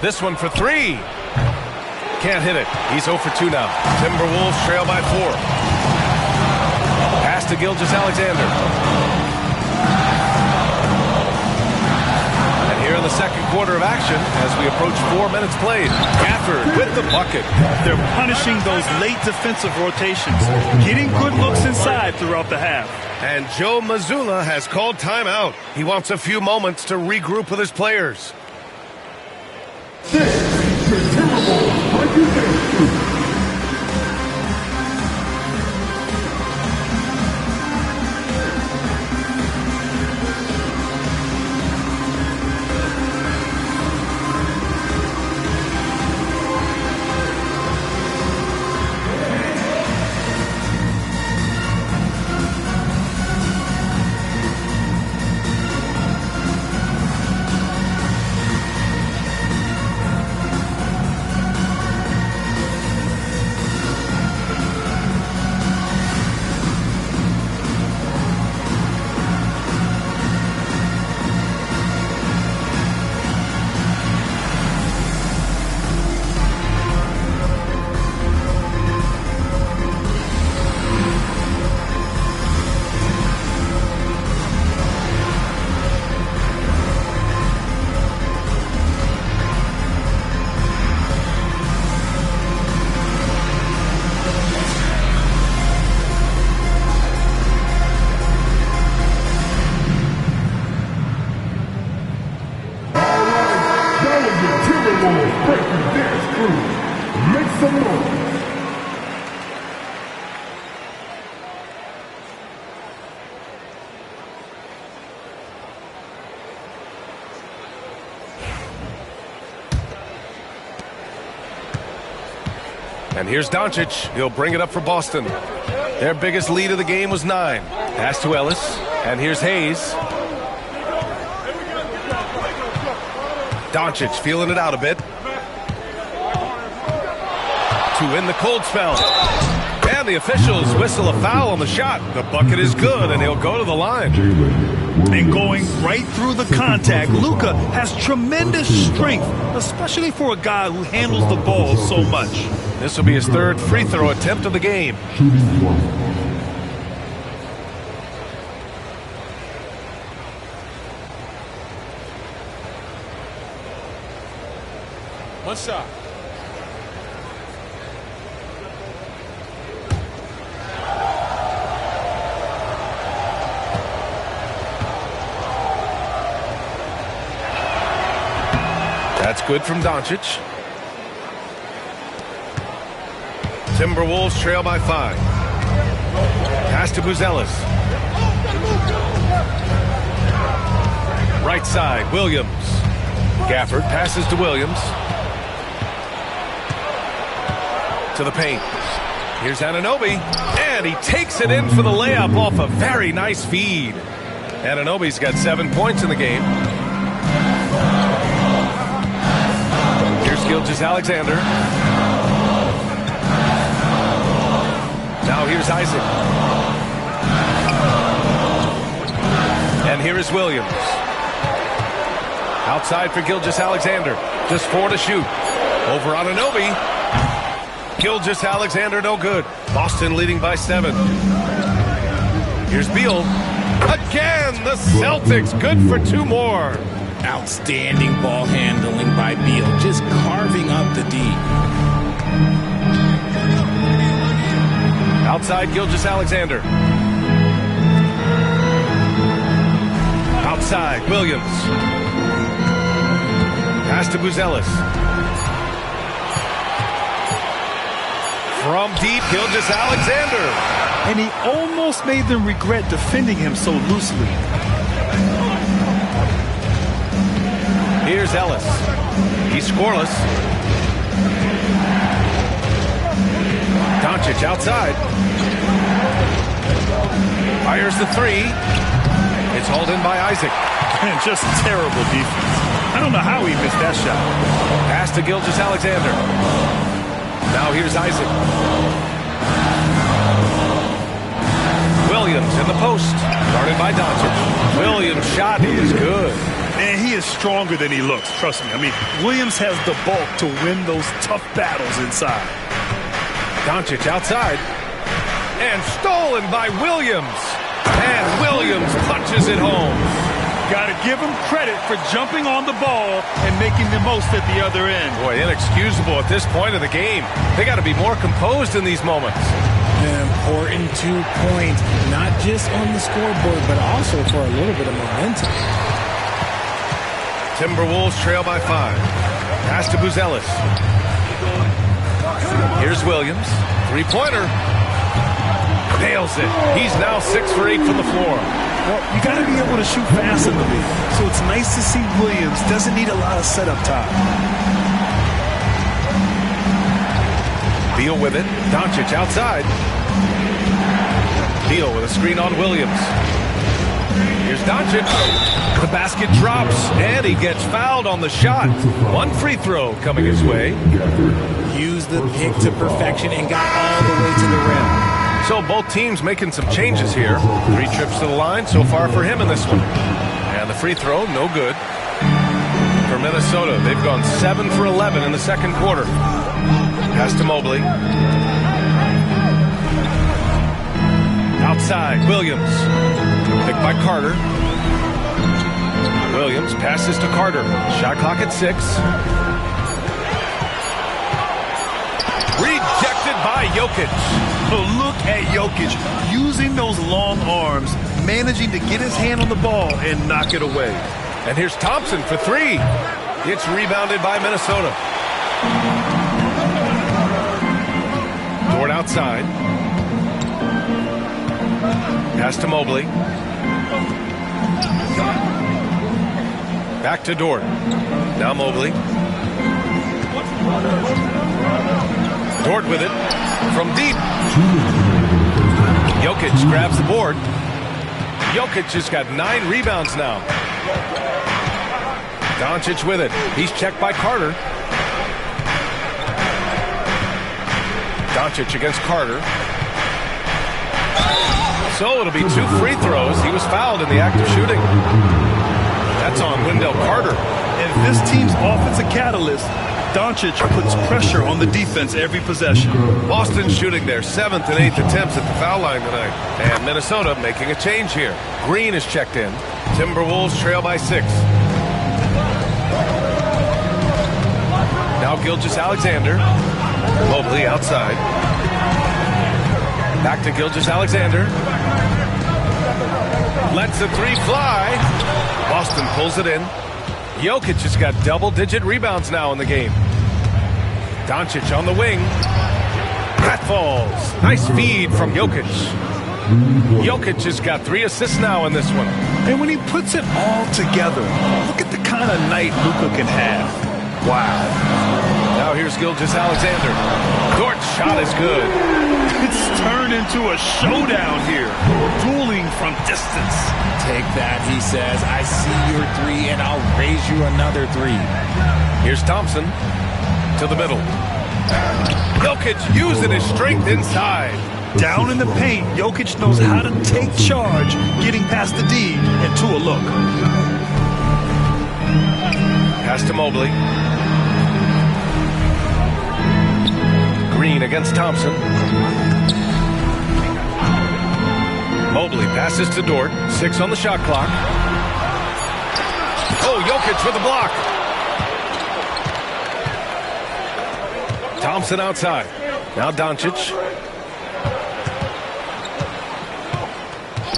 This one for 3. Can't hit it. He's 0 for 2 now. Timberwolves trail by 4. Pass to Gilgeous-Alexander. And here in the second quarter of action, as we approach 4 minutes played, Gafford with the bucket. They're punishing those late defensive rotations, getting good looks inside throughout the half. And Joe Mazzulla has called timeout. He wants a few moments to regroup with his players. And here's Doncic. He'll bring it up for Boston. Their biggest lead of the game was 9. Pass to Ellis. And here's Hayes. Doncic feeling it out a bit. To win the cold spell. And the officials whistle a foul on the shot. The bucket is good, and he'll go to the line. And going right through the contact, Luka has tremendous strength, especially for a guy who handles the ball so much. This will be his 3rd free throw attempt of the game. One shot. That's good from Doncic. Timberwolves trail by 5. Pass to Buzelis. Right side, Williams. Gafford passes to Williams. To the paint. Here's Anunoby. And he takes it in for the layup off a very nice feed. Anunoby's got 7 points in the game. Here's Gilgeous-Alexander. Now here's Isaac. And here is Williams. Outside for Gilgeous-Alexander. Just 4 to shoot. Over Anunoby. Gilgeous-Alexander no good. Boston leading by 7. Here's Beal. Again, the Celtics good for 2 more. Outstanding ball handling by Beal. Just carving up the D. Outside Gilgeous-Alexander. Outside Williams. Pass to Buzelis. From deep, Gilgeous-Alexander. And he almost made them regret defending him so loosely. Here's Ellis. He's scoreless. Doncic outside. Fires the 3. It's hauled in by Isaac. And just terrible defense. I don't know how he missed that shot. Pass to Gilgeous-Alexander. Now here's Isaac. Williams in the post. Guarded by Doncic. Williams' shot is good. Man, he is stronger than he looks. Trust me. I mean, Williams has the bulk to win those tough battles inside. Doncic outside. And stolen by Williams. And Williams punches it home. Got to give him credit for jumping on the ball and making the most at the other end. Boy, inexcusable at this point of the game. They got to be more composed in these moments. An important 2 points, not just on the scoreboard, but also for a little bit of momentum. Timberwolves trail by 5. Pass to Buzelis. Here's Williams. 3-pointer. Nails it. He's now 6 for 8 from the floor. Well, you got to be able to shoot fast in the league. So it's nice to see Williams doesn't need a lot of setup time. Beal with it. Doncic outside. Beal with a screen on Williams. Here's Doncic. The basket drops, and he gets fouled on the shot. 1 free throw coming his way. Used the pick to perfection and got all the way to the rim. So both teams making some changes here. 3 trips to the line so far for him in this one. And the free throw, no good. For Minnesota, they've gone 7 for 11 in the second quarter. Pass to Mobley. Outside, Williams. Picked by Carter. Williams passes to Carter. Shot clock at 6. Rejected by Jokic. Look at Jokic using those long arms, managing to get his hand on the ball and knock it away. And here's Thompson for 3. It's rebounded by Minnesota. Dort outside. Pass to Mobley. Back to Dort. Now Mobley. Dort with it. From deep. Jokic grabs the board. Jokic has got 9 rebounds now. Doncic with it. He's checked by Carter. Doncic against Carter. So it'll be 2 free throws. He was fouled in the act of shooting. That's on Wendell Carter. And this team's offensive catalyst, Doncic puts pressure on the defense every possession. Boston shooting their 7th and 8th attempts at the foul line tonight. And Minnesota making a change here. Green is checked in. Timberwolves trail by 6. Now Gilgeous-Alexander. Mobley outside. Back to Gilgeous-Alexander. Lets the 3 fly. Boston pulls it in. Jokic has got double-digit rebounds now in the game. Doncic on the wing. That falls. Nice feed from Jokic. Jokic has got 3 assists now in this one. And when he puts it all together, look at the kind of night Luka can have. Wow. Now here's Gilgeous-Alexander. Dort's shot is good. It's turned into a showdown here. Dueling from distance. Take that, he says. I see your 3, and I'll raise you another 3. Here's Thompson to the middle. Jokic using his strength inside. Down in the paint, Jokic knows how to take charge, getting past the D and to a look. Pass to Mobley. Green against Thompson. Mobley passes to Dort. 6 on the shot clock. Oh, Jokic with the block. Thompson outside. Now Doncic.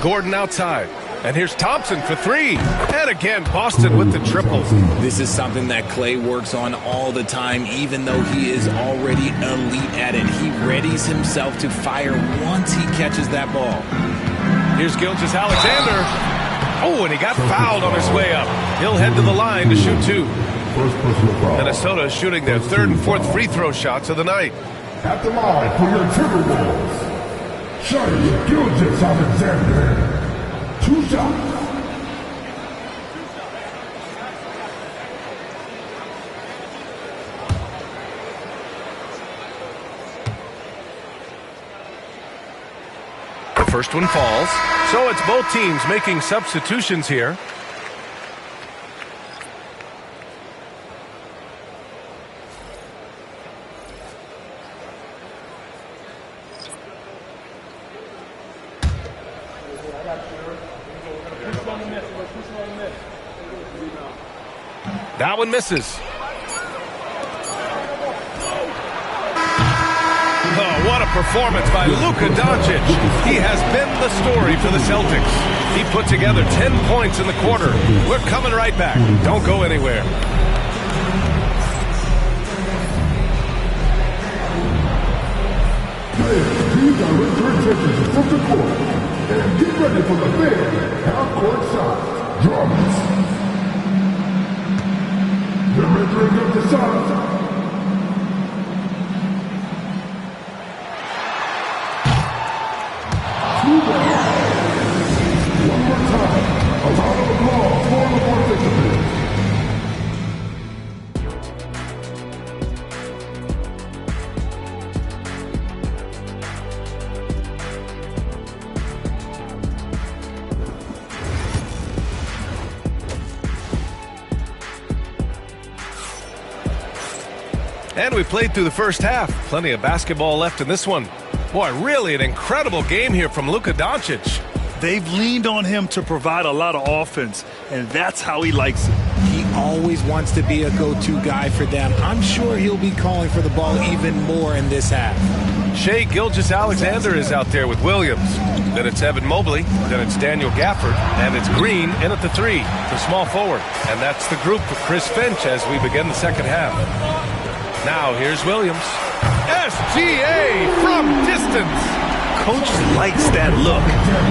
Gordon outside. And here's Thompson for 3. And again, Boston with the triple. This is something that Klay works on all the time, even though he is already elite at it. He readies himself to fire once he catches that ball. Here's Gilgeous-Alexander. Oh, and he got fouled on his way up. He'll head to the line to shoot 2. Minnesota is shooting their 3rd and 4th free throw shots of the night. At the line for your Timberwolves, Shai Gilgeous-Alexander. 2 shots. The first one falls. So it's both teams making substitutions here. That one misses. Oh, what a performance by Luka Doncic. He has been the story for the Celtics. He put together 10 points in the quarter. We're coming right back. Don't go anywhere. Please direct your attention to center court and get ready for the big half-court shot. Drums. The rendering of the shot. One more time, a round of applause for the participants. And we played through the first half. Plenty of basketball left in this one. Boy, really an incredible game here from Luka Doncic. They've leaned on him to provide a lot of offense, and that's how he likes it. He always wants to be a go-to guy for them. I'm sure he'll be calling for the ball even more in this half. Shai Gilgeous-Alexander is out there with Williams. Then it's Evan Mobley. Then it's Daniel Gafford. And it's Green in at the 3, the small forward. And that's the group for Chris Finch as we begin the second half. Now here's Williams. SGA from distance. Coach likes that look.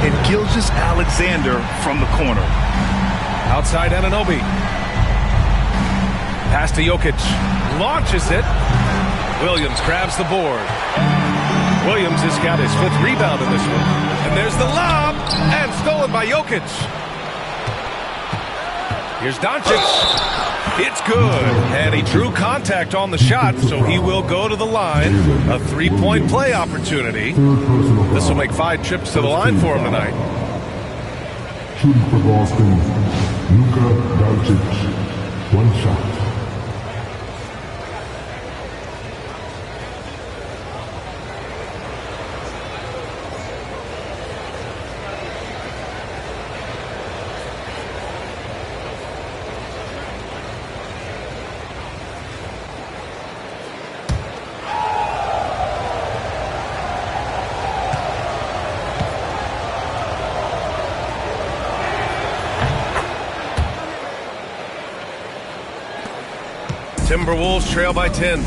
And Gilgeous-Alexander from the corner. Outside Anunoby. Pass to Jokic. Launches it. Williams grabs the board. Williams has got his 5th rebound in this one. And there's the lob. And stolen by Jokic. Here's Doncic. It's good. And he drew contact on the shot, so he will go to the line. A 3-point play opportunity. This will make 5 trips to the line for him tonight. Shooting for Boston, Luka Doncic. 1 shot. Timberwolves trail by 10.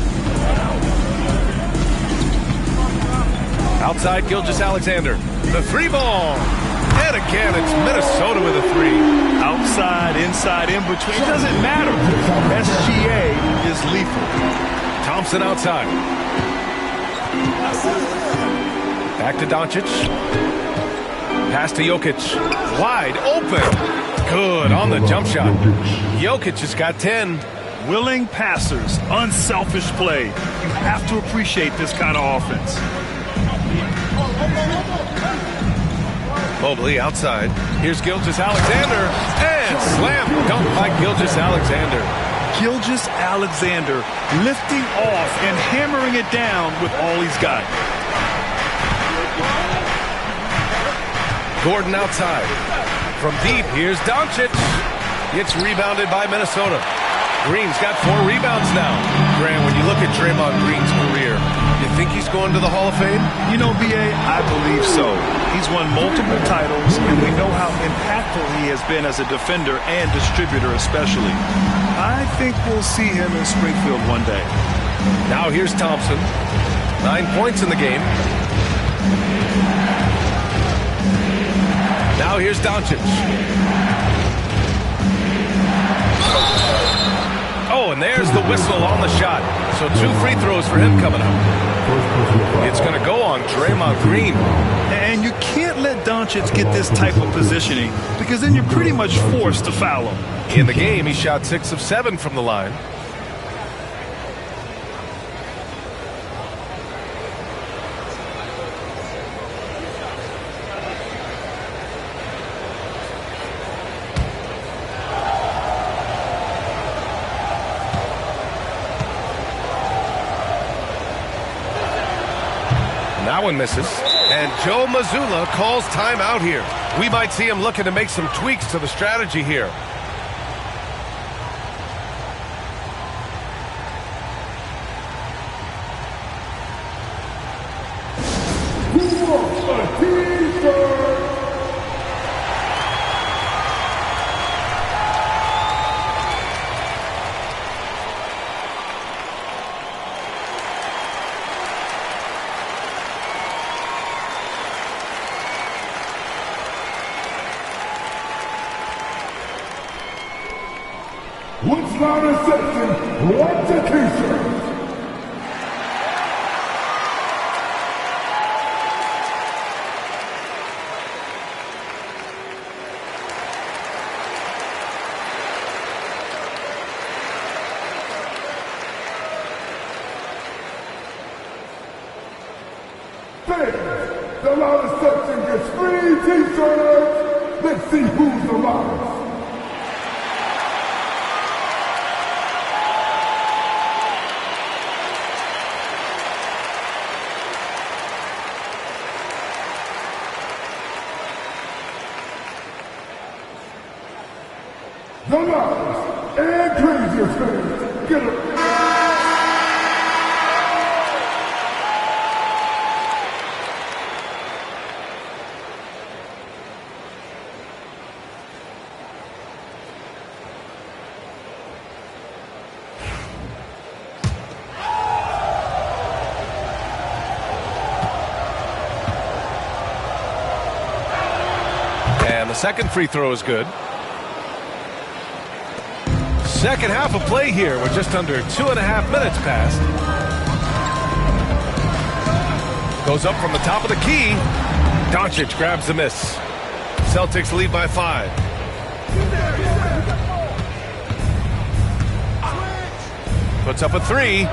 Outside Gilgeous-Alexander. The three ball. And again, it's Minnesota with a three. Outside, inside, in between, it doesn't matter. SGA is lethal. Thompson outside. Back to Doncic. Pass to Jokic. Wide open. Good on the jump shot. Jokic has got 10. Willing passers, unselfish play. You have to appreciate this kind of offense. Mobley outside. Here's Gilgeous-Alexander. And slam dunk by Gilgeous-Alexander. Gilgeous-Alexander lifting off and hammering it down with all he's got. Gordon outside. From deep, here's Doncic. It's rebounded by Minnesota. Green's got 4 rebounds now. Grant, when you look at Draymond Green's career, you think he's going to the Hall of Fame? You know, B.A., I believe so. He's won multiple titles, and we know how impactful he has been as a defender and distributor especially. I think we'll see him in Springfield one day. Now here's Thompson. 9 points in the game. Now here's Doncic. Oh, and there's the whistle on the shot. So 2 free throws for him coming up. It's going to go on Draymond Green. And you can't let Doncic get this type of positioning because then you're pretty much forced to foul him. In the game, he shot 6 of 7 from the line. That one misses. And Joe Mazzulla calls timeout here. We might see him looking to make some tweaks to the strategy here. Woodslaw section, what's a t-shirt? Fans, the loudest section gets free t-shirts. Let's see who's the loudest. The loudest and craziest fans get a... And the second free throw is good. Second half of play here. We're just under 2.5 minutes past. Goes up from the top of the key. Doncic grabs the miss. Celtics lead by 5. Puts up a 3.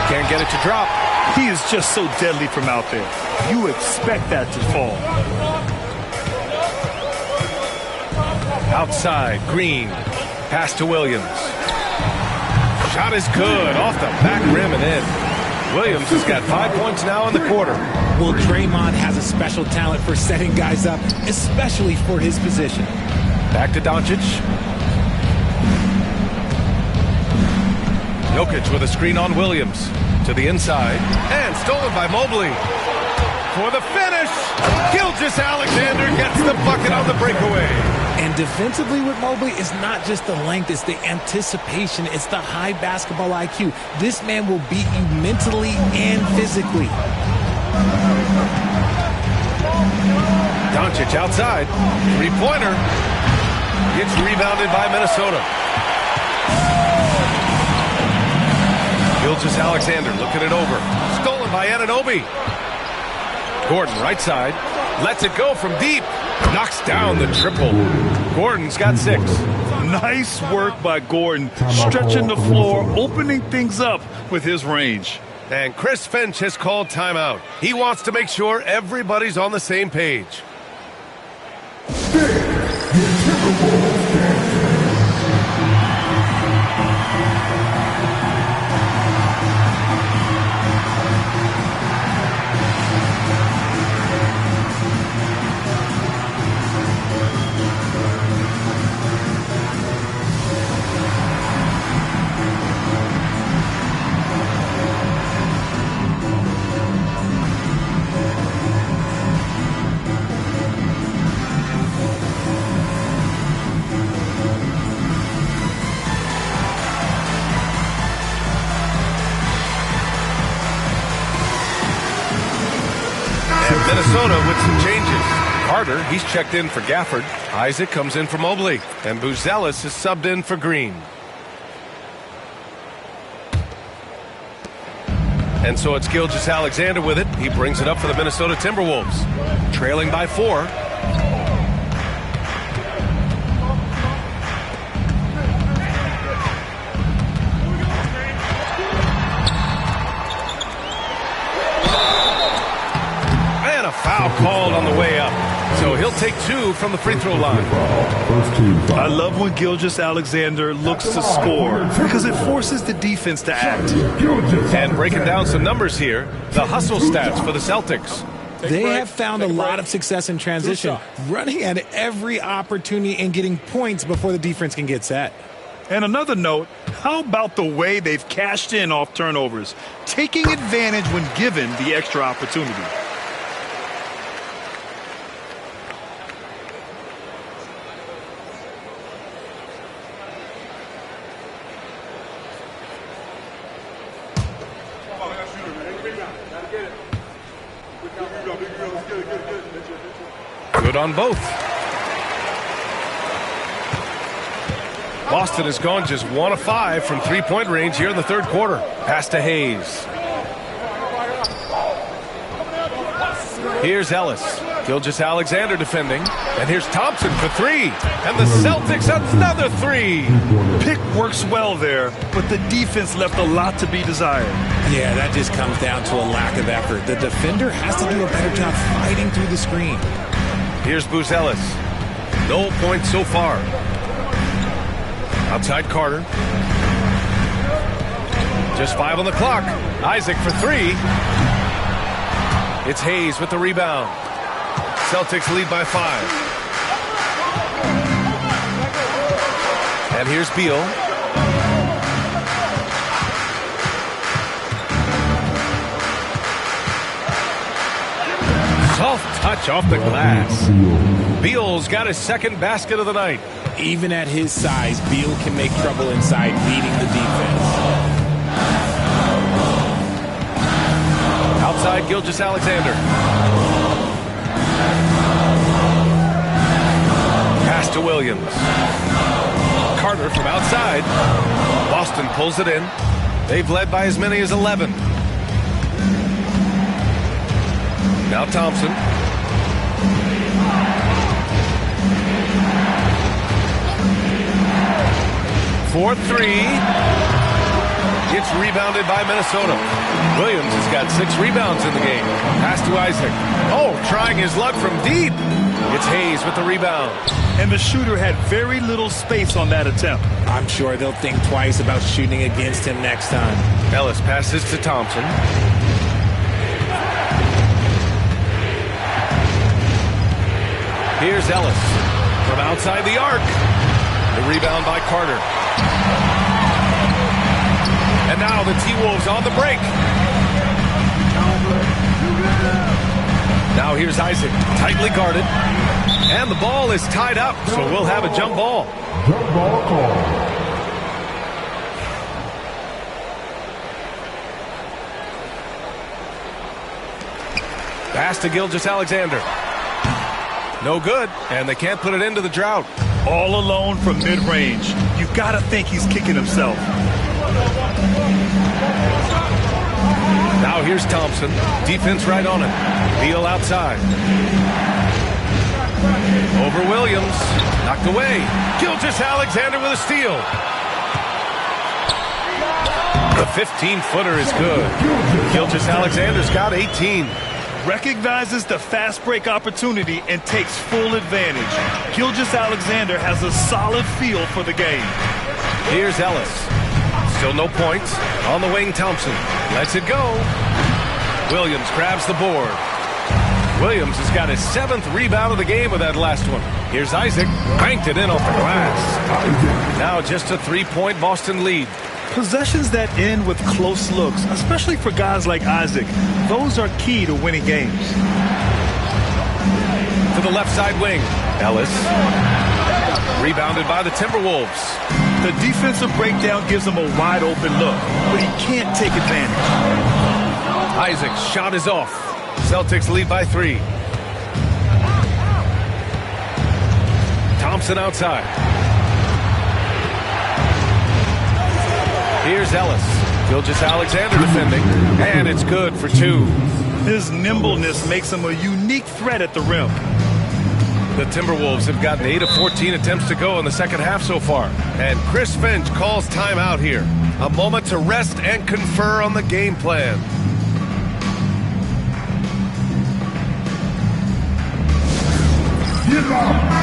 Can't get it to drop. He is just so deadly from out there. You expect that to fall. Outside, Green. Pass to Williams. Shot is good. Off the back rim and in. Williams has got 5 points now in the quarter. Well, Draymond has a special talent for setting guys up, especially for his position. Back to Doncic. Jokic with a screen on Williams. To the inside. And stolen by Mobley. For the finish. Gilgeous-Alexander gets the bucket on the breakaway. And defensively with Mobley, it's not just the length, it's the anticipation, it's the high basketball IQ. This man will beat you mentally and physically. Doncic outside. Three-pointer. Gets rebounded by Minnesota. Gilgeous-Alexander looking it over. Stolen by Anunoby. Gordon right side. Lets it go from deep. Knocks down the triple. Gordon's got 6. Nice work by Gordon, stretching the floor, opening things up with his range. And Chris Finch has called timeout. He wants to make sure everybody's on the same page. Minnesota with some changes. Carter, he's checked in for Gafford. Isaac comes in for Mobley. And Buzelis is subbed in for Green. And so it's Gilgeous-Alexander with it. He brings it up for the Minnesota Timberwolves. Trailing by 4. Foul called on the way up. So he'll take 2 from the free throw line. I love when Gilgeous-Alexander looks to score because it forces the defense to act. And breaking down some numbers here, the hustle stats for the Celtics. They have found a lot of success in transition, running at every opportunity and getting points before the defense can get set. And another note, how about the way they've cashed in off turnovers, taking advantage when given the extra opportunity? Good on both. Boston has gone just 1 of 5 from three-point range here in the third quarter. Pass to Hayes. Here's Ellis. Gilgeous-Alexander defending. And here's Thompson for 3. And the Celtics another 3. Pick works well there, but the defense left a lot to be desired. Yeah, that just comes down to a lack of effort. The defender has to do a better job fighting through the screen. Here's Buzelis. No points so far. Outside Carter. Just 5 on the clock. Isaac for 3. It's Hayes with the rebound. Celtics lead by 5. And here's Beal. Soft touch off the glass. Beal's got his second basket of the night. Even at his size, Beal can make trouble inside, leading the defense. Outside Gilgeous-Alexander. Pass to Williams. Carter from outside. Boston pulls it in. They've led by as many as 11. Now Thompson. For 3. It's rebounded by Minnesota. Williams has got 6 rebounds in the game. Pass to Isaac. Oh, trying his luck from deep. It's Hayes with the rebound. And the shooter had very little space on that attempt. I'm sure they'll think twice about shooting against him next time. Ellis passes to Thompson. Here's Ellis from outside the arc. The rebound by Carter. And now the T-Wolves on the break. Now here's Isaac, tightly guarded. And the ball is tied up, so we'll have a jump ball. Jump ball call. Pass to Gilgeous-Alexander. No good, and they can't put it into the drought. All alone from mid-range. You've got to think he's kicking himself. Now here's Thompson. Defense right on it. Beal outside. Over Williams. Knocked away. Gilgeous-Alexander with a steal. The 15-footer is good. Gilgeous-Alexander's got 18. Recognizes the fast break opportunity and takes full advantage. Gilgeous-Alexander has a solid feel for the game. Here's Ellis. Still no points. On the wing, Thompson lets it go. Williams grabs the board. Williams has got his 7th rebound of the game with that last one. Here's Isaac. Banked it in off the glass. Now just a 3-point Boston lead. Possessions that end with close looks, especially for guys like Isaac, those are key to winning games. To the left side wing. Ellis. Rebounded by the Timberwolves. The defensive breakdown gives him a wide open look, but he can't take advantage. Isaac's shot is off. Celtics lead by 3. Thompson outside. Here's Ellis. Gilgeous-Alexander defending. And it's good for 2. His nimbleness makes him a unique threat at the rim. The Timberwolves have gotten 8 of 14 attempts to go in the second half so far. And Chris Finch calls timeout here. A moment to rest and confer on the game plan.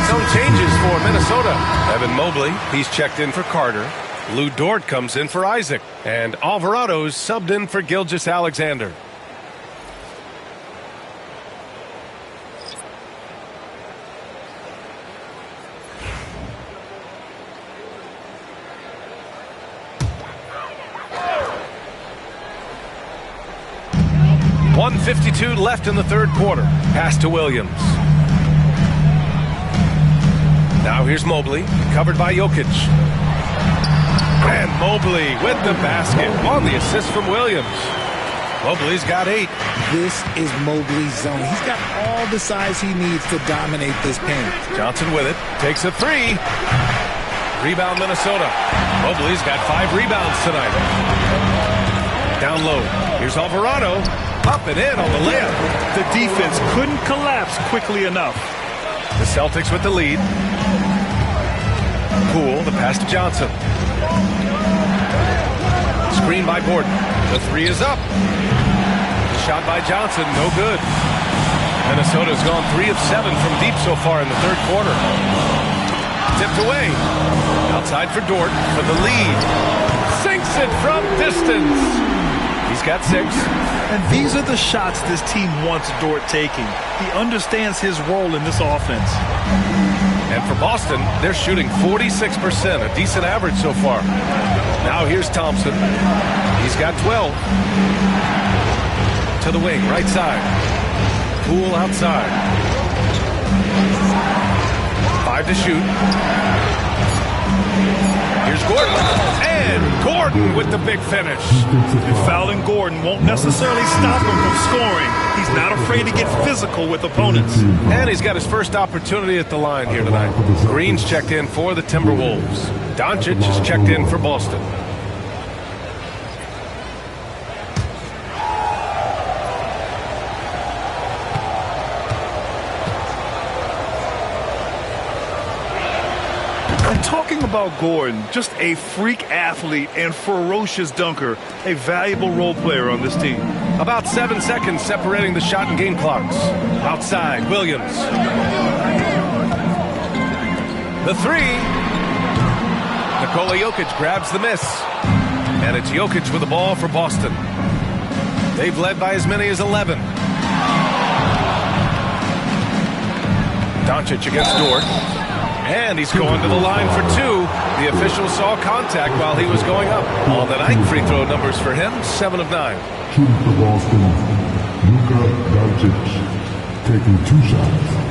Some changes for Minnesota. Evan Mobley, he's checked in for Carter. Lou Dort comes in for Isaac. And Alvarado's subbed in for Gilgeous-Alexander. .152 left in the third quarter. Pass to Williams. Now here's Mobley, covered by Jokic. And Mobley with the basket on the assist from Williams. Mobley's got 8. This is Mobley's zone. He's got all the size he needs to dominate this paint. Johnson with it, takes a 3. Rebound Minnesota. Mobley's got 5 rebounds tonight. Down low, here's Alvarado. Up and in on the layup. The defense couldn't collapse quickly enough. The Celtics with the lead. Poole, the pass to Johnson. Screen by Gordon. The 3 is up. The shot by Johnson, no good. Minnesota's gone 3 of 7 from deep so far in the third quarter. Tipped away. Outside for Dort for the lead. Sinks it from distance. He's got 6. And these are the shots this team wants Dort taking. He understands his role in this offense. And for Boston, they're shooting 46%, a decent average so far. Now here's Thompson. He's got 12. To the wing, right side. Poole outside. 5 to shoot. Here's Gordon. And Gordon with the big finish. Fouling Gordon won't necessarily stop him from scoring. He's not afraid to get physical with opponents. And he's got his first opportunity at the line here tonight. Green's checked in for the Timberwolves. Doncic is checked in for Boston. Talking about Gordon, just a freak athlete and ferocious dunker, a valuable role player on this team. About 7 seconds separating the shot and game clocks. Outside, Williams. The 3. Nikola Jokic grabs the miss. And it's Jokic with the ball for Boston. They've led by as many as 11. Doncic against Dort. And he's going to the line for 2. The official saw contact while he was going up. On the night, free throw numbers for him, 7 of 9. Shooting for Boston, Luka Doncic, taking 2 shots.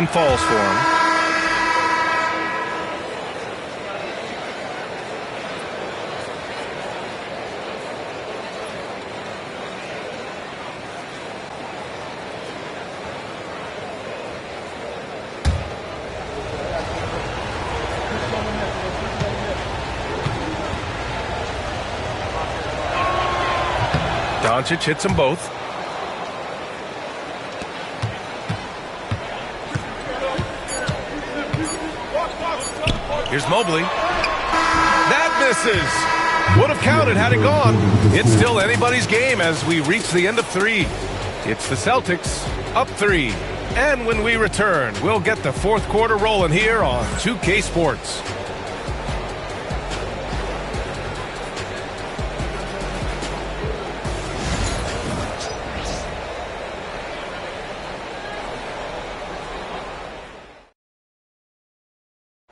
one falls for him. Doncic hits them both. Here's Mobley. That misses. Would have counted had it gone. It's still anybody's game as we reach the end of 3. It's the Celtics up 3. And when we return, we'll get the fourth quarter rolling here on 2K Sports.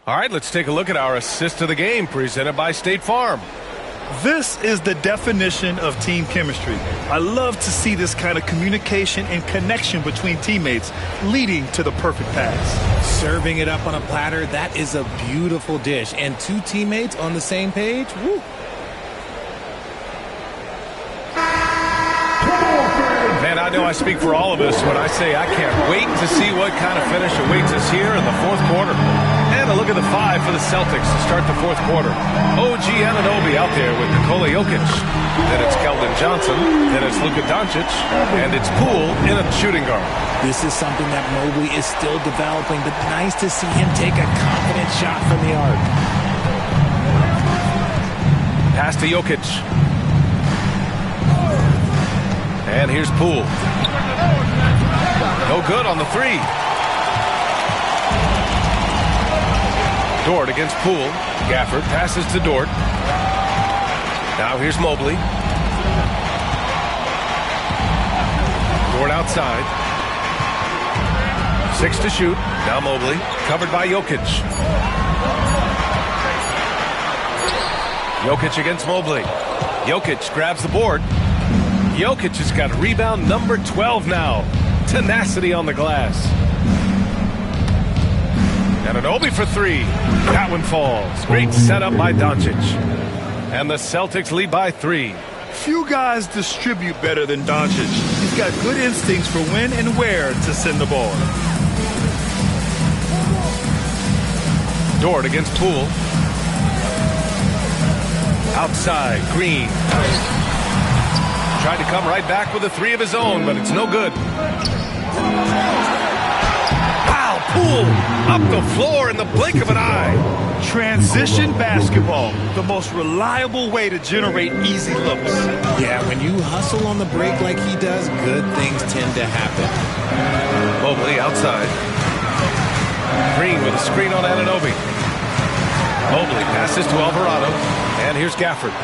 All right, let's take a look at our assist of the game presented by State Farm. This is the definition of team chemistry. I love to see this kind of communication and connection between teammates leading to the perfect pass. Serving it up on a platter, that is a beautiful dish. And 2 teammates on the same page, woo. Man, I know I speak for all of us when I say I can't wait to see what kind of finish awaits us here in the fourth quarter. And a look at the 5 for the Celtics to start the fourth quarter. OG Anunoby out there with Nikola Jokic. Then it's Keldon Johnson. Then it's Luka Doncic. And it's Poole in a shooting guard. This is something that Mobley is still developing, but nice to see him take a confident shot from the arc. Pass to Jokic. And here's Poole. No good on the 3. Dort against Poole. Gafford passes to Dort. Now here's Mobley. Dort outside. 6 to shoot. Now Mobley. Covered by Jokic. Jokic against Mobley. Jokic grabs the board. Jokic has got rebound number 12 now. Tenacity on the glass. Anunoby for 3. That one falls. Great setup by Doncic. And the Celtics lead by 3. Few guys distribute better than Doncic. He's got good instincts for when and where to send the ball. Dort against Poole. Outside, Green. Tried to come right back with a 3 of his own, but it's no good. Wow, Poole up the floor in the blink of an eye. Transition basketball, the most reliable way to generate easy looks. Yeah, when you hustle on the break like he does, good things tend to happen. Mobley outside. Green with a screen on Anunoby. Mobley passes to Alvarado. And here's Gafford.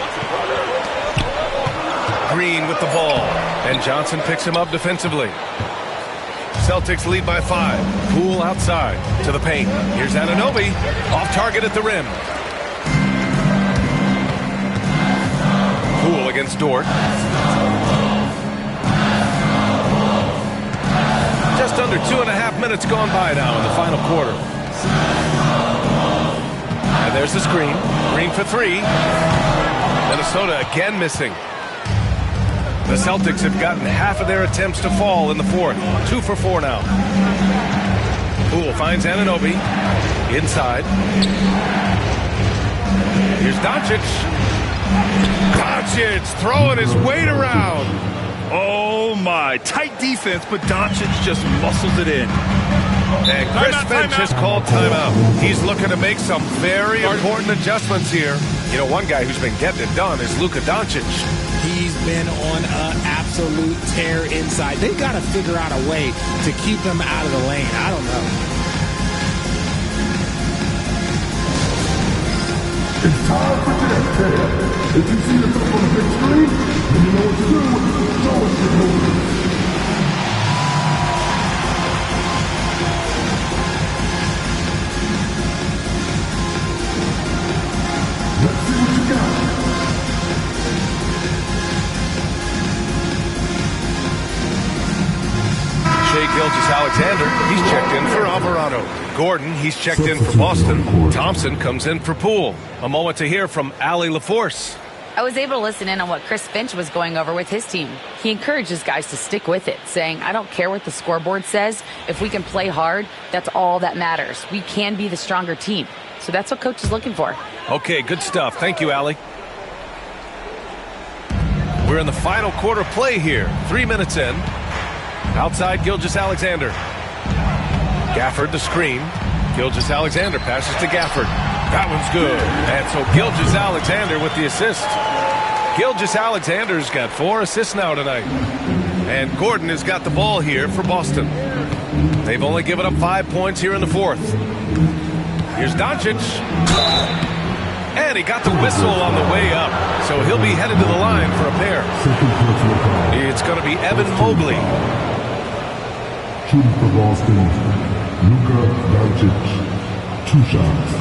Green with the ball. And Johnson picks him up defensively. Celtics lead by 5. Poole outside to the paint. Here's Anunoby. Off target at the rim. Poole against Dort. Just under 2.5 minutes gone by now in the final quarter. And there's the screen. Green for 3. Minnesota again missing. The Celtics have gotten half of their attempts to fall in the fourth. 2 for 4 now. Poole finds Anunoby. Inside. Here's Doncic. Doncic throwing his weight around. Oh my, tight defense, but Doncic just muscles it in. And Chris Finch has called timeout. He's looking to make some very important adjustments here. You know, one guy who's been getting it done is Luka Doncic. He's been on an absolute tear inside. They got to figure out a way to keep him out of the lane. I don't know. It's time for tip. If you see yourself on the big screen, then you know what to do. Show us your moves. Let's see what you got. Shai Gilgeous-Alexander Alexander, he's checked in for Alvarado. Gordon, he's checked in for Boston. Thompson comes in for Poole. A moment to hear from Allie LaForce. I was able to listen in on what Chris Finch was going over with his team. He encourages guys to stick with it, saying, I don't care what the scoreboard says. If we can play hard, that's all that matters. We can be the stronger team. So that's what Coach is looking for. Okay, good stuff. Thank you, Allie. We're in the final quarter play here. 3 minutes in. Outside, Gilgeous-Alexander. Gafford the screen. Gilgeous-Alexander passes to Gafford. That one's good. And so Gilgeous-Alexander with the assist. Gilgeous-Alexander's got 4 assists now tonight. And Gordon has got the ball here for Boston. They've only given up 5 points here in the fourth. Here's Doncic. And he got the whistle on the way up. So he'll be headed to the line for a pair. It's going to be Evan Mobley. Shooting for Boston, Luka Doncic, 2 shots.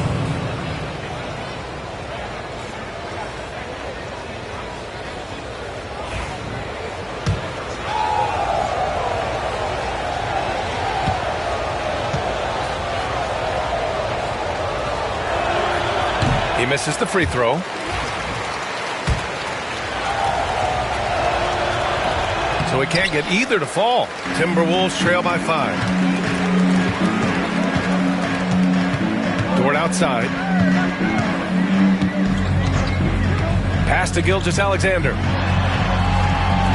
He misses the free throw. So he can't get either to fall. Timberwolves trail by 5. Dort outside. Pass to Gilgeous-Alexander.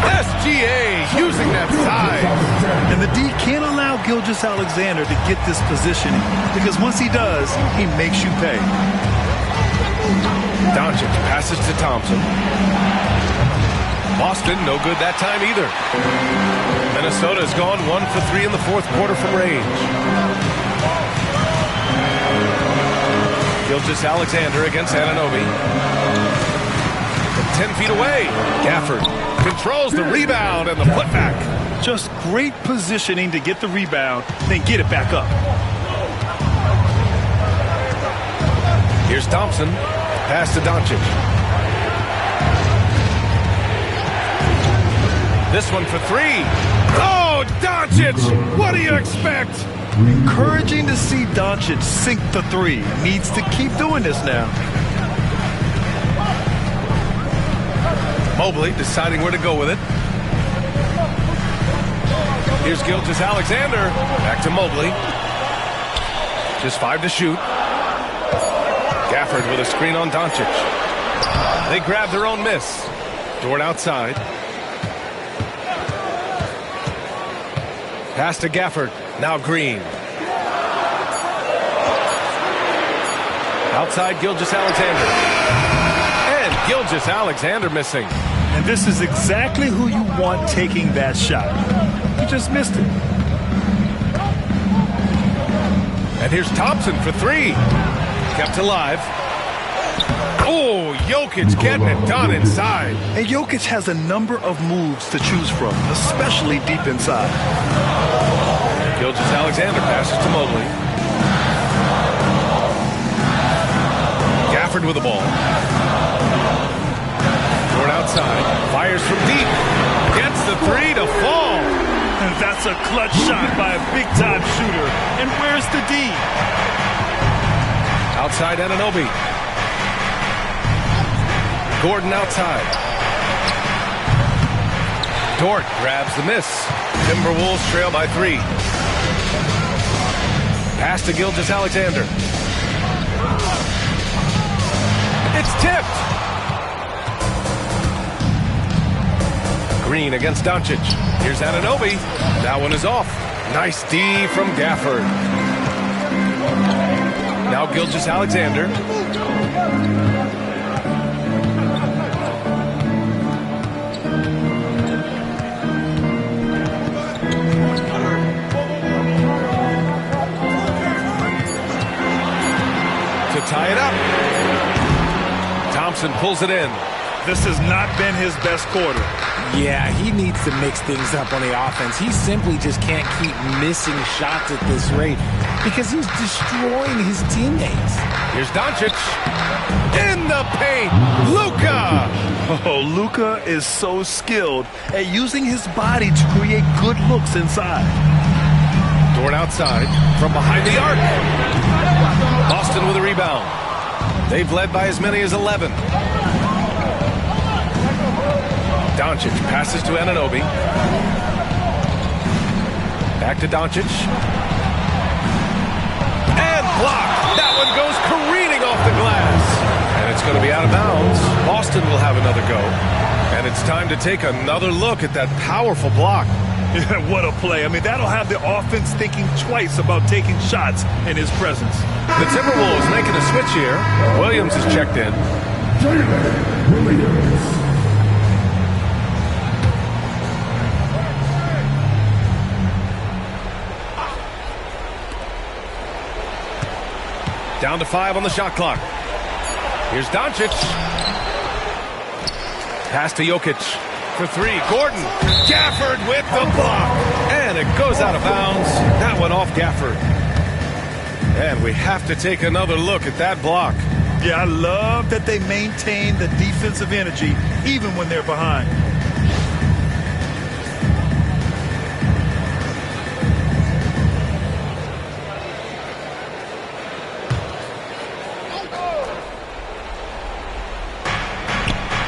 SGA using that size. And the D can't allow Gilgeous-Alexander to get this positioning, because once he does, he makes you pay. Doncic passes to Thompson. Boston, no good that time either. Minnesota's gone 1 for 3 in the fourth quarter from range. Gilgeous-Alexander against Anunoby. From 10 feet away, Gafford controls the rebound and the putback. Just great positioning to get the rebound, then get it back up. Here's Thompson. Pass to Doncic. This one for 3. Oh, Doncic! What do you expect? Encouraging to see Doncic sink the 3. Needs to keep doing this now. Mobley deciding where to go with it. Here's Gilgeous-Alexander. Back to Mobley. Just 5 to shoot. Gafford with a screen on Doncic. They grab their own miss. Dort outside. Pass to Gafford. Now Green. Outside Gilgeous-Alexander. And Gilgeous-Alexander missing. And this is exactly who you want taking that shot. You just missed it. And here's Thompson for 3. Kept alive. Oh, Jokic getting it done inside. And Jokic has a number of moves to choose from, especially deep inside. Gilgeous-Alexander passes to Mobley. Gafford with the ball. Dort outside. Fires from deep. Gets the 3 to fall. And that's a clutch shot by a big-time shooter. And where's the D? Outside Anunoby. Gordon outside. Dort grabs the miss. Timberwolves trail by 3. Pass to Gilgeous-Alexander. It's tipped. Green against Doncic. Here's Anunoby. That one is off. Nice D from Gafford. Now Gilgeous-Alexander. To tie it up. Thompson pulls it in. This has not been his best quarter. Yeah, he needs to mix things up on the offense. He simply just can't keep missing shots at this rate because he's destroying his teammates. Here's Doncic. In the paint. Luka. Oh, Luka is so skilled at using his body to create good looks inside. Dort outside from behind the arc. Boston with a rebound. They've led by as many as 11. Doncic passes to Anunoby. Back to Doncic. And blocked. That one goes careening off the glass. And it's going to be out of bounds. Boston will have another go. And it's time to take another look at that powerful block. Yeah, what a play. I mean, that'll have the offense thinking twice about taking shots in his presence. The Timberwolves making a switch here. Williams is checked in. Williams. Down to 5 on the shot clock. Here's Doncic. Pass to Jokic for 3. Gordon. Gafford with the block. And it goes out of bounds. That one off Gafford. And we have to take another look at that block. Yeah, I love that they maintain the defensive energy even when they're behind.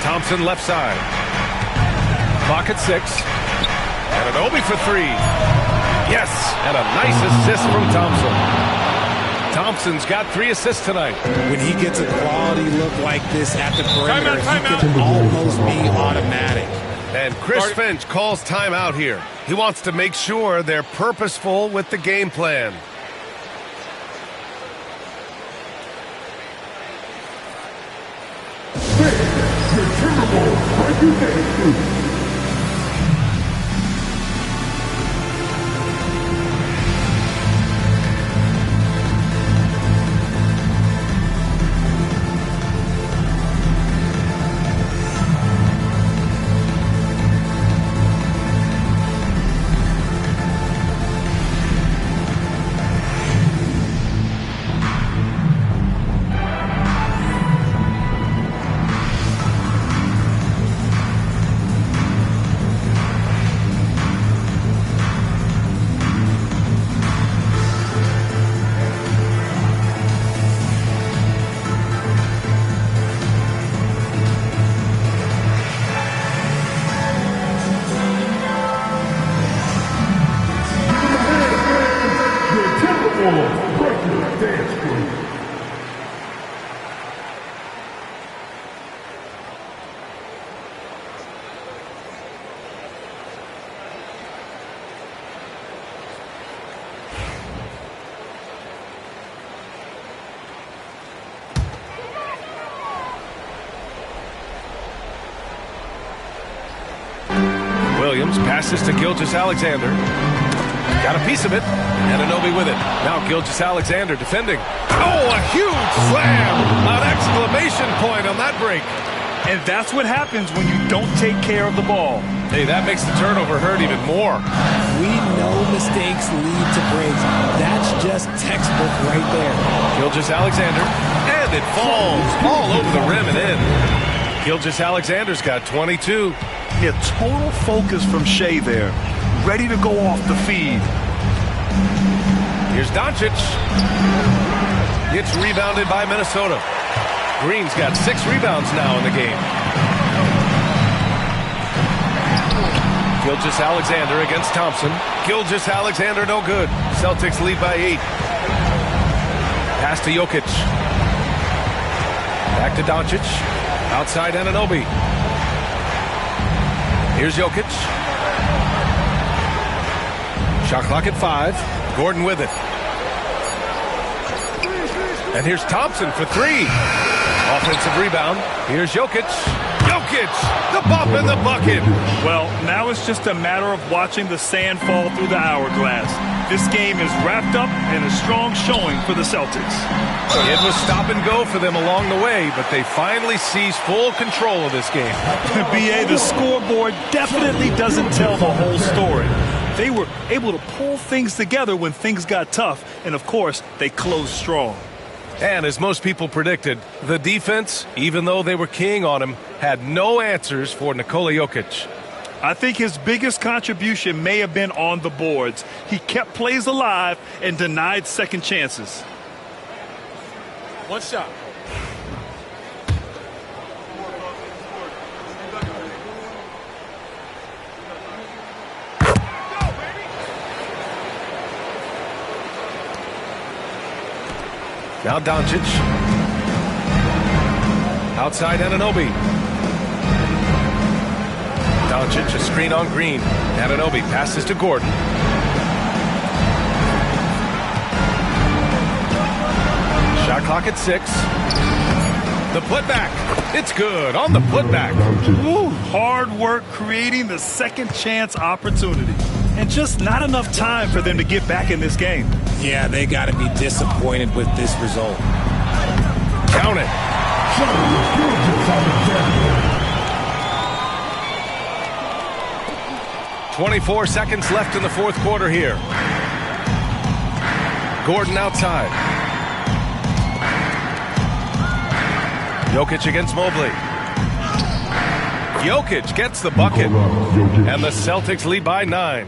Thompson left side. Clock at 6. Anunoby for 3. Yes, and a nice assist from Thompson. Thompson's got 3 assists tonight. When he gets a quality look like this at the perimeter, he can almost be automatic. And Chris Finch calls timeout here. He wants to make sure they're purposeful with the game plan. Williams passes to Gilgeous-Alexander. Got a piece of it. Anunoby with it. Now Gilgeous-Alexander defending. Oh, a huge slam! An exclamation point on that break. And that's what happens when you don't take care of the ball. Hey, that makes the turnover hurt even more. We know mistakes lead to breaks. That's just textbook right there. Gilgeous-Alexander. And it falls all over the rim and in. Gilgeous-Alexander's got 22. Yeah, total focus from Shea there. Ready to go off the feed. Here's Doncic. It's rebounded by Minnesota. Green's got 6 rebounds now in the game. Gilgeous-Alexander against Thompson. Gilgeous-Alexander no good. Celtics lead by 8. Pass to Jokic. Back to Doncic. Outside Anunoby. Here's Jokic. Shot clock at 5. Gordon with it. And here's Thompson for 3. Offensive rebound. Here's Jokic. Jokic, the bump in the bucket. Well, now it's just a matter of watching the sand fall through the hourglass. This game is wrapped up in a strong showing for the Celtics. It was stop and go for them along the way, but they finally seized full control of this game. BA, the scoreboard definitely doesn't tell the whole story. They were able to pull things together when things got tough, and of course, they closed strong. And as most people predicted, the defense, even though they were keying on him, had no answers for Nikola Jokic. I think his biggest contribution may have been on the boards. He kept plays alive and denied second chances. One shot. Now Doncic. Outside Anunoby. Doncic, a screen on Green. Anunoby passes to Gordon. Shot clock at 6. The putback. It's good on the putback. Ooh, hard work creating the second chance opportunity. And just not enough time for them to get back in this game. Yeah, they got to be disappointed with this result. Count it. 24 seconds left in the fourth quarter here. Gordon outside. Jokic against Mobley. Jokic gets the bucket. And the Celtics lead by 9.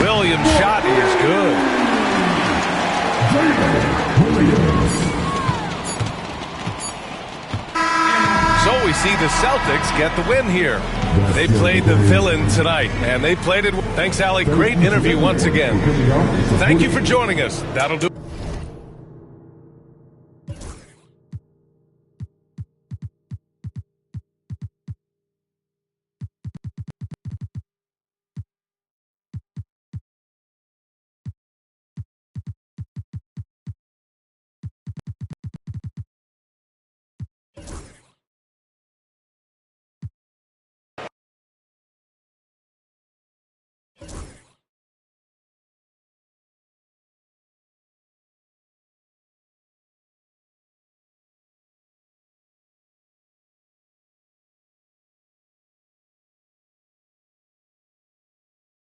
Williams' shot is good. So we see the Celtics get the win here. They played the villain tonight, and they played it. Thanks, Allie. Great interview once again. Thank you for joining us. That'll do it.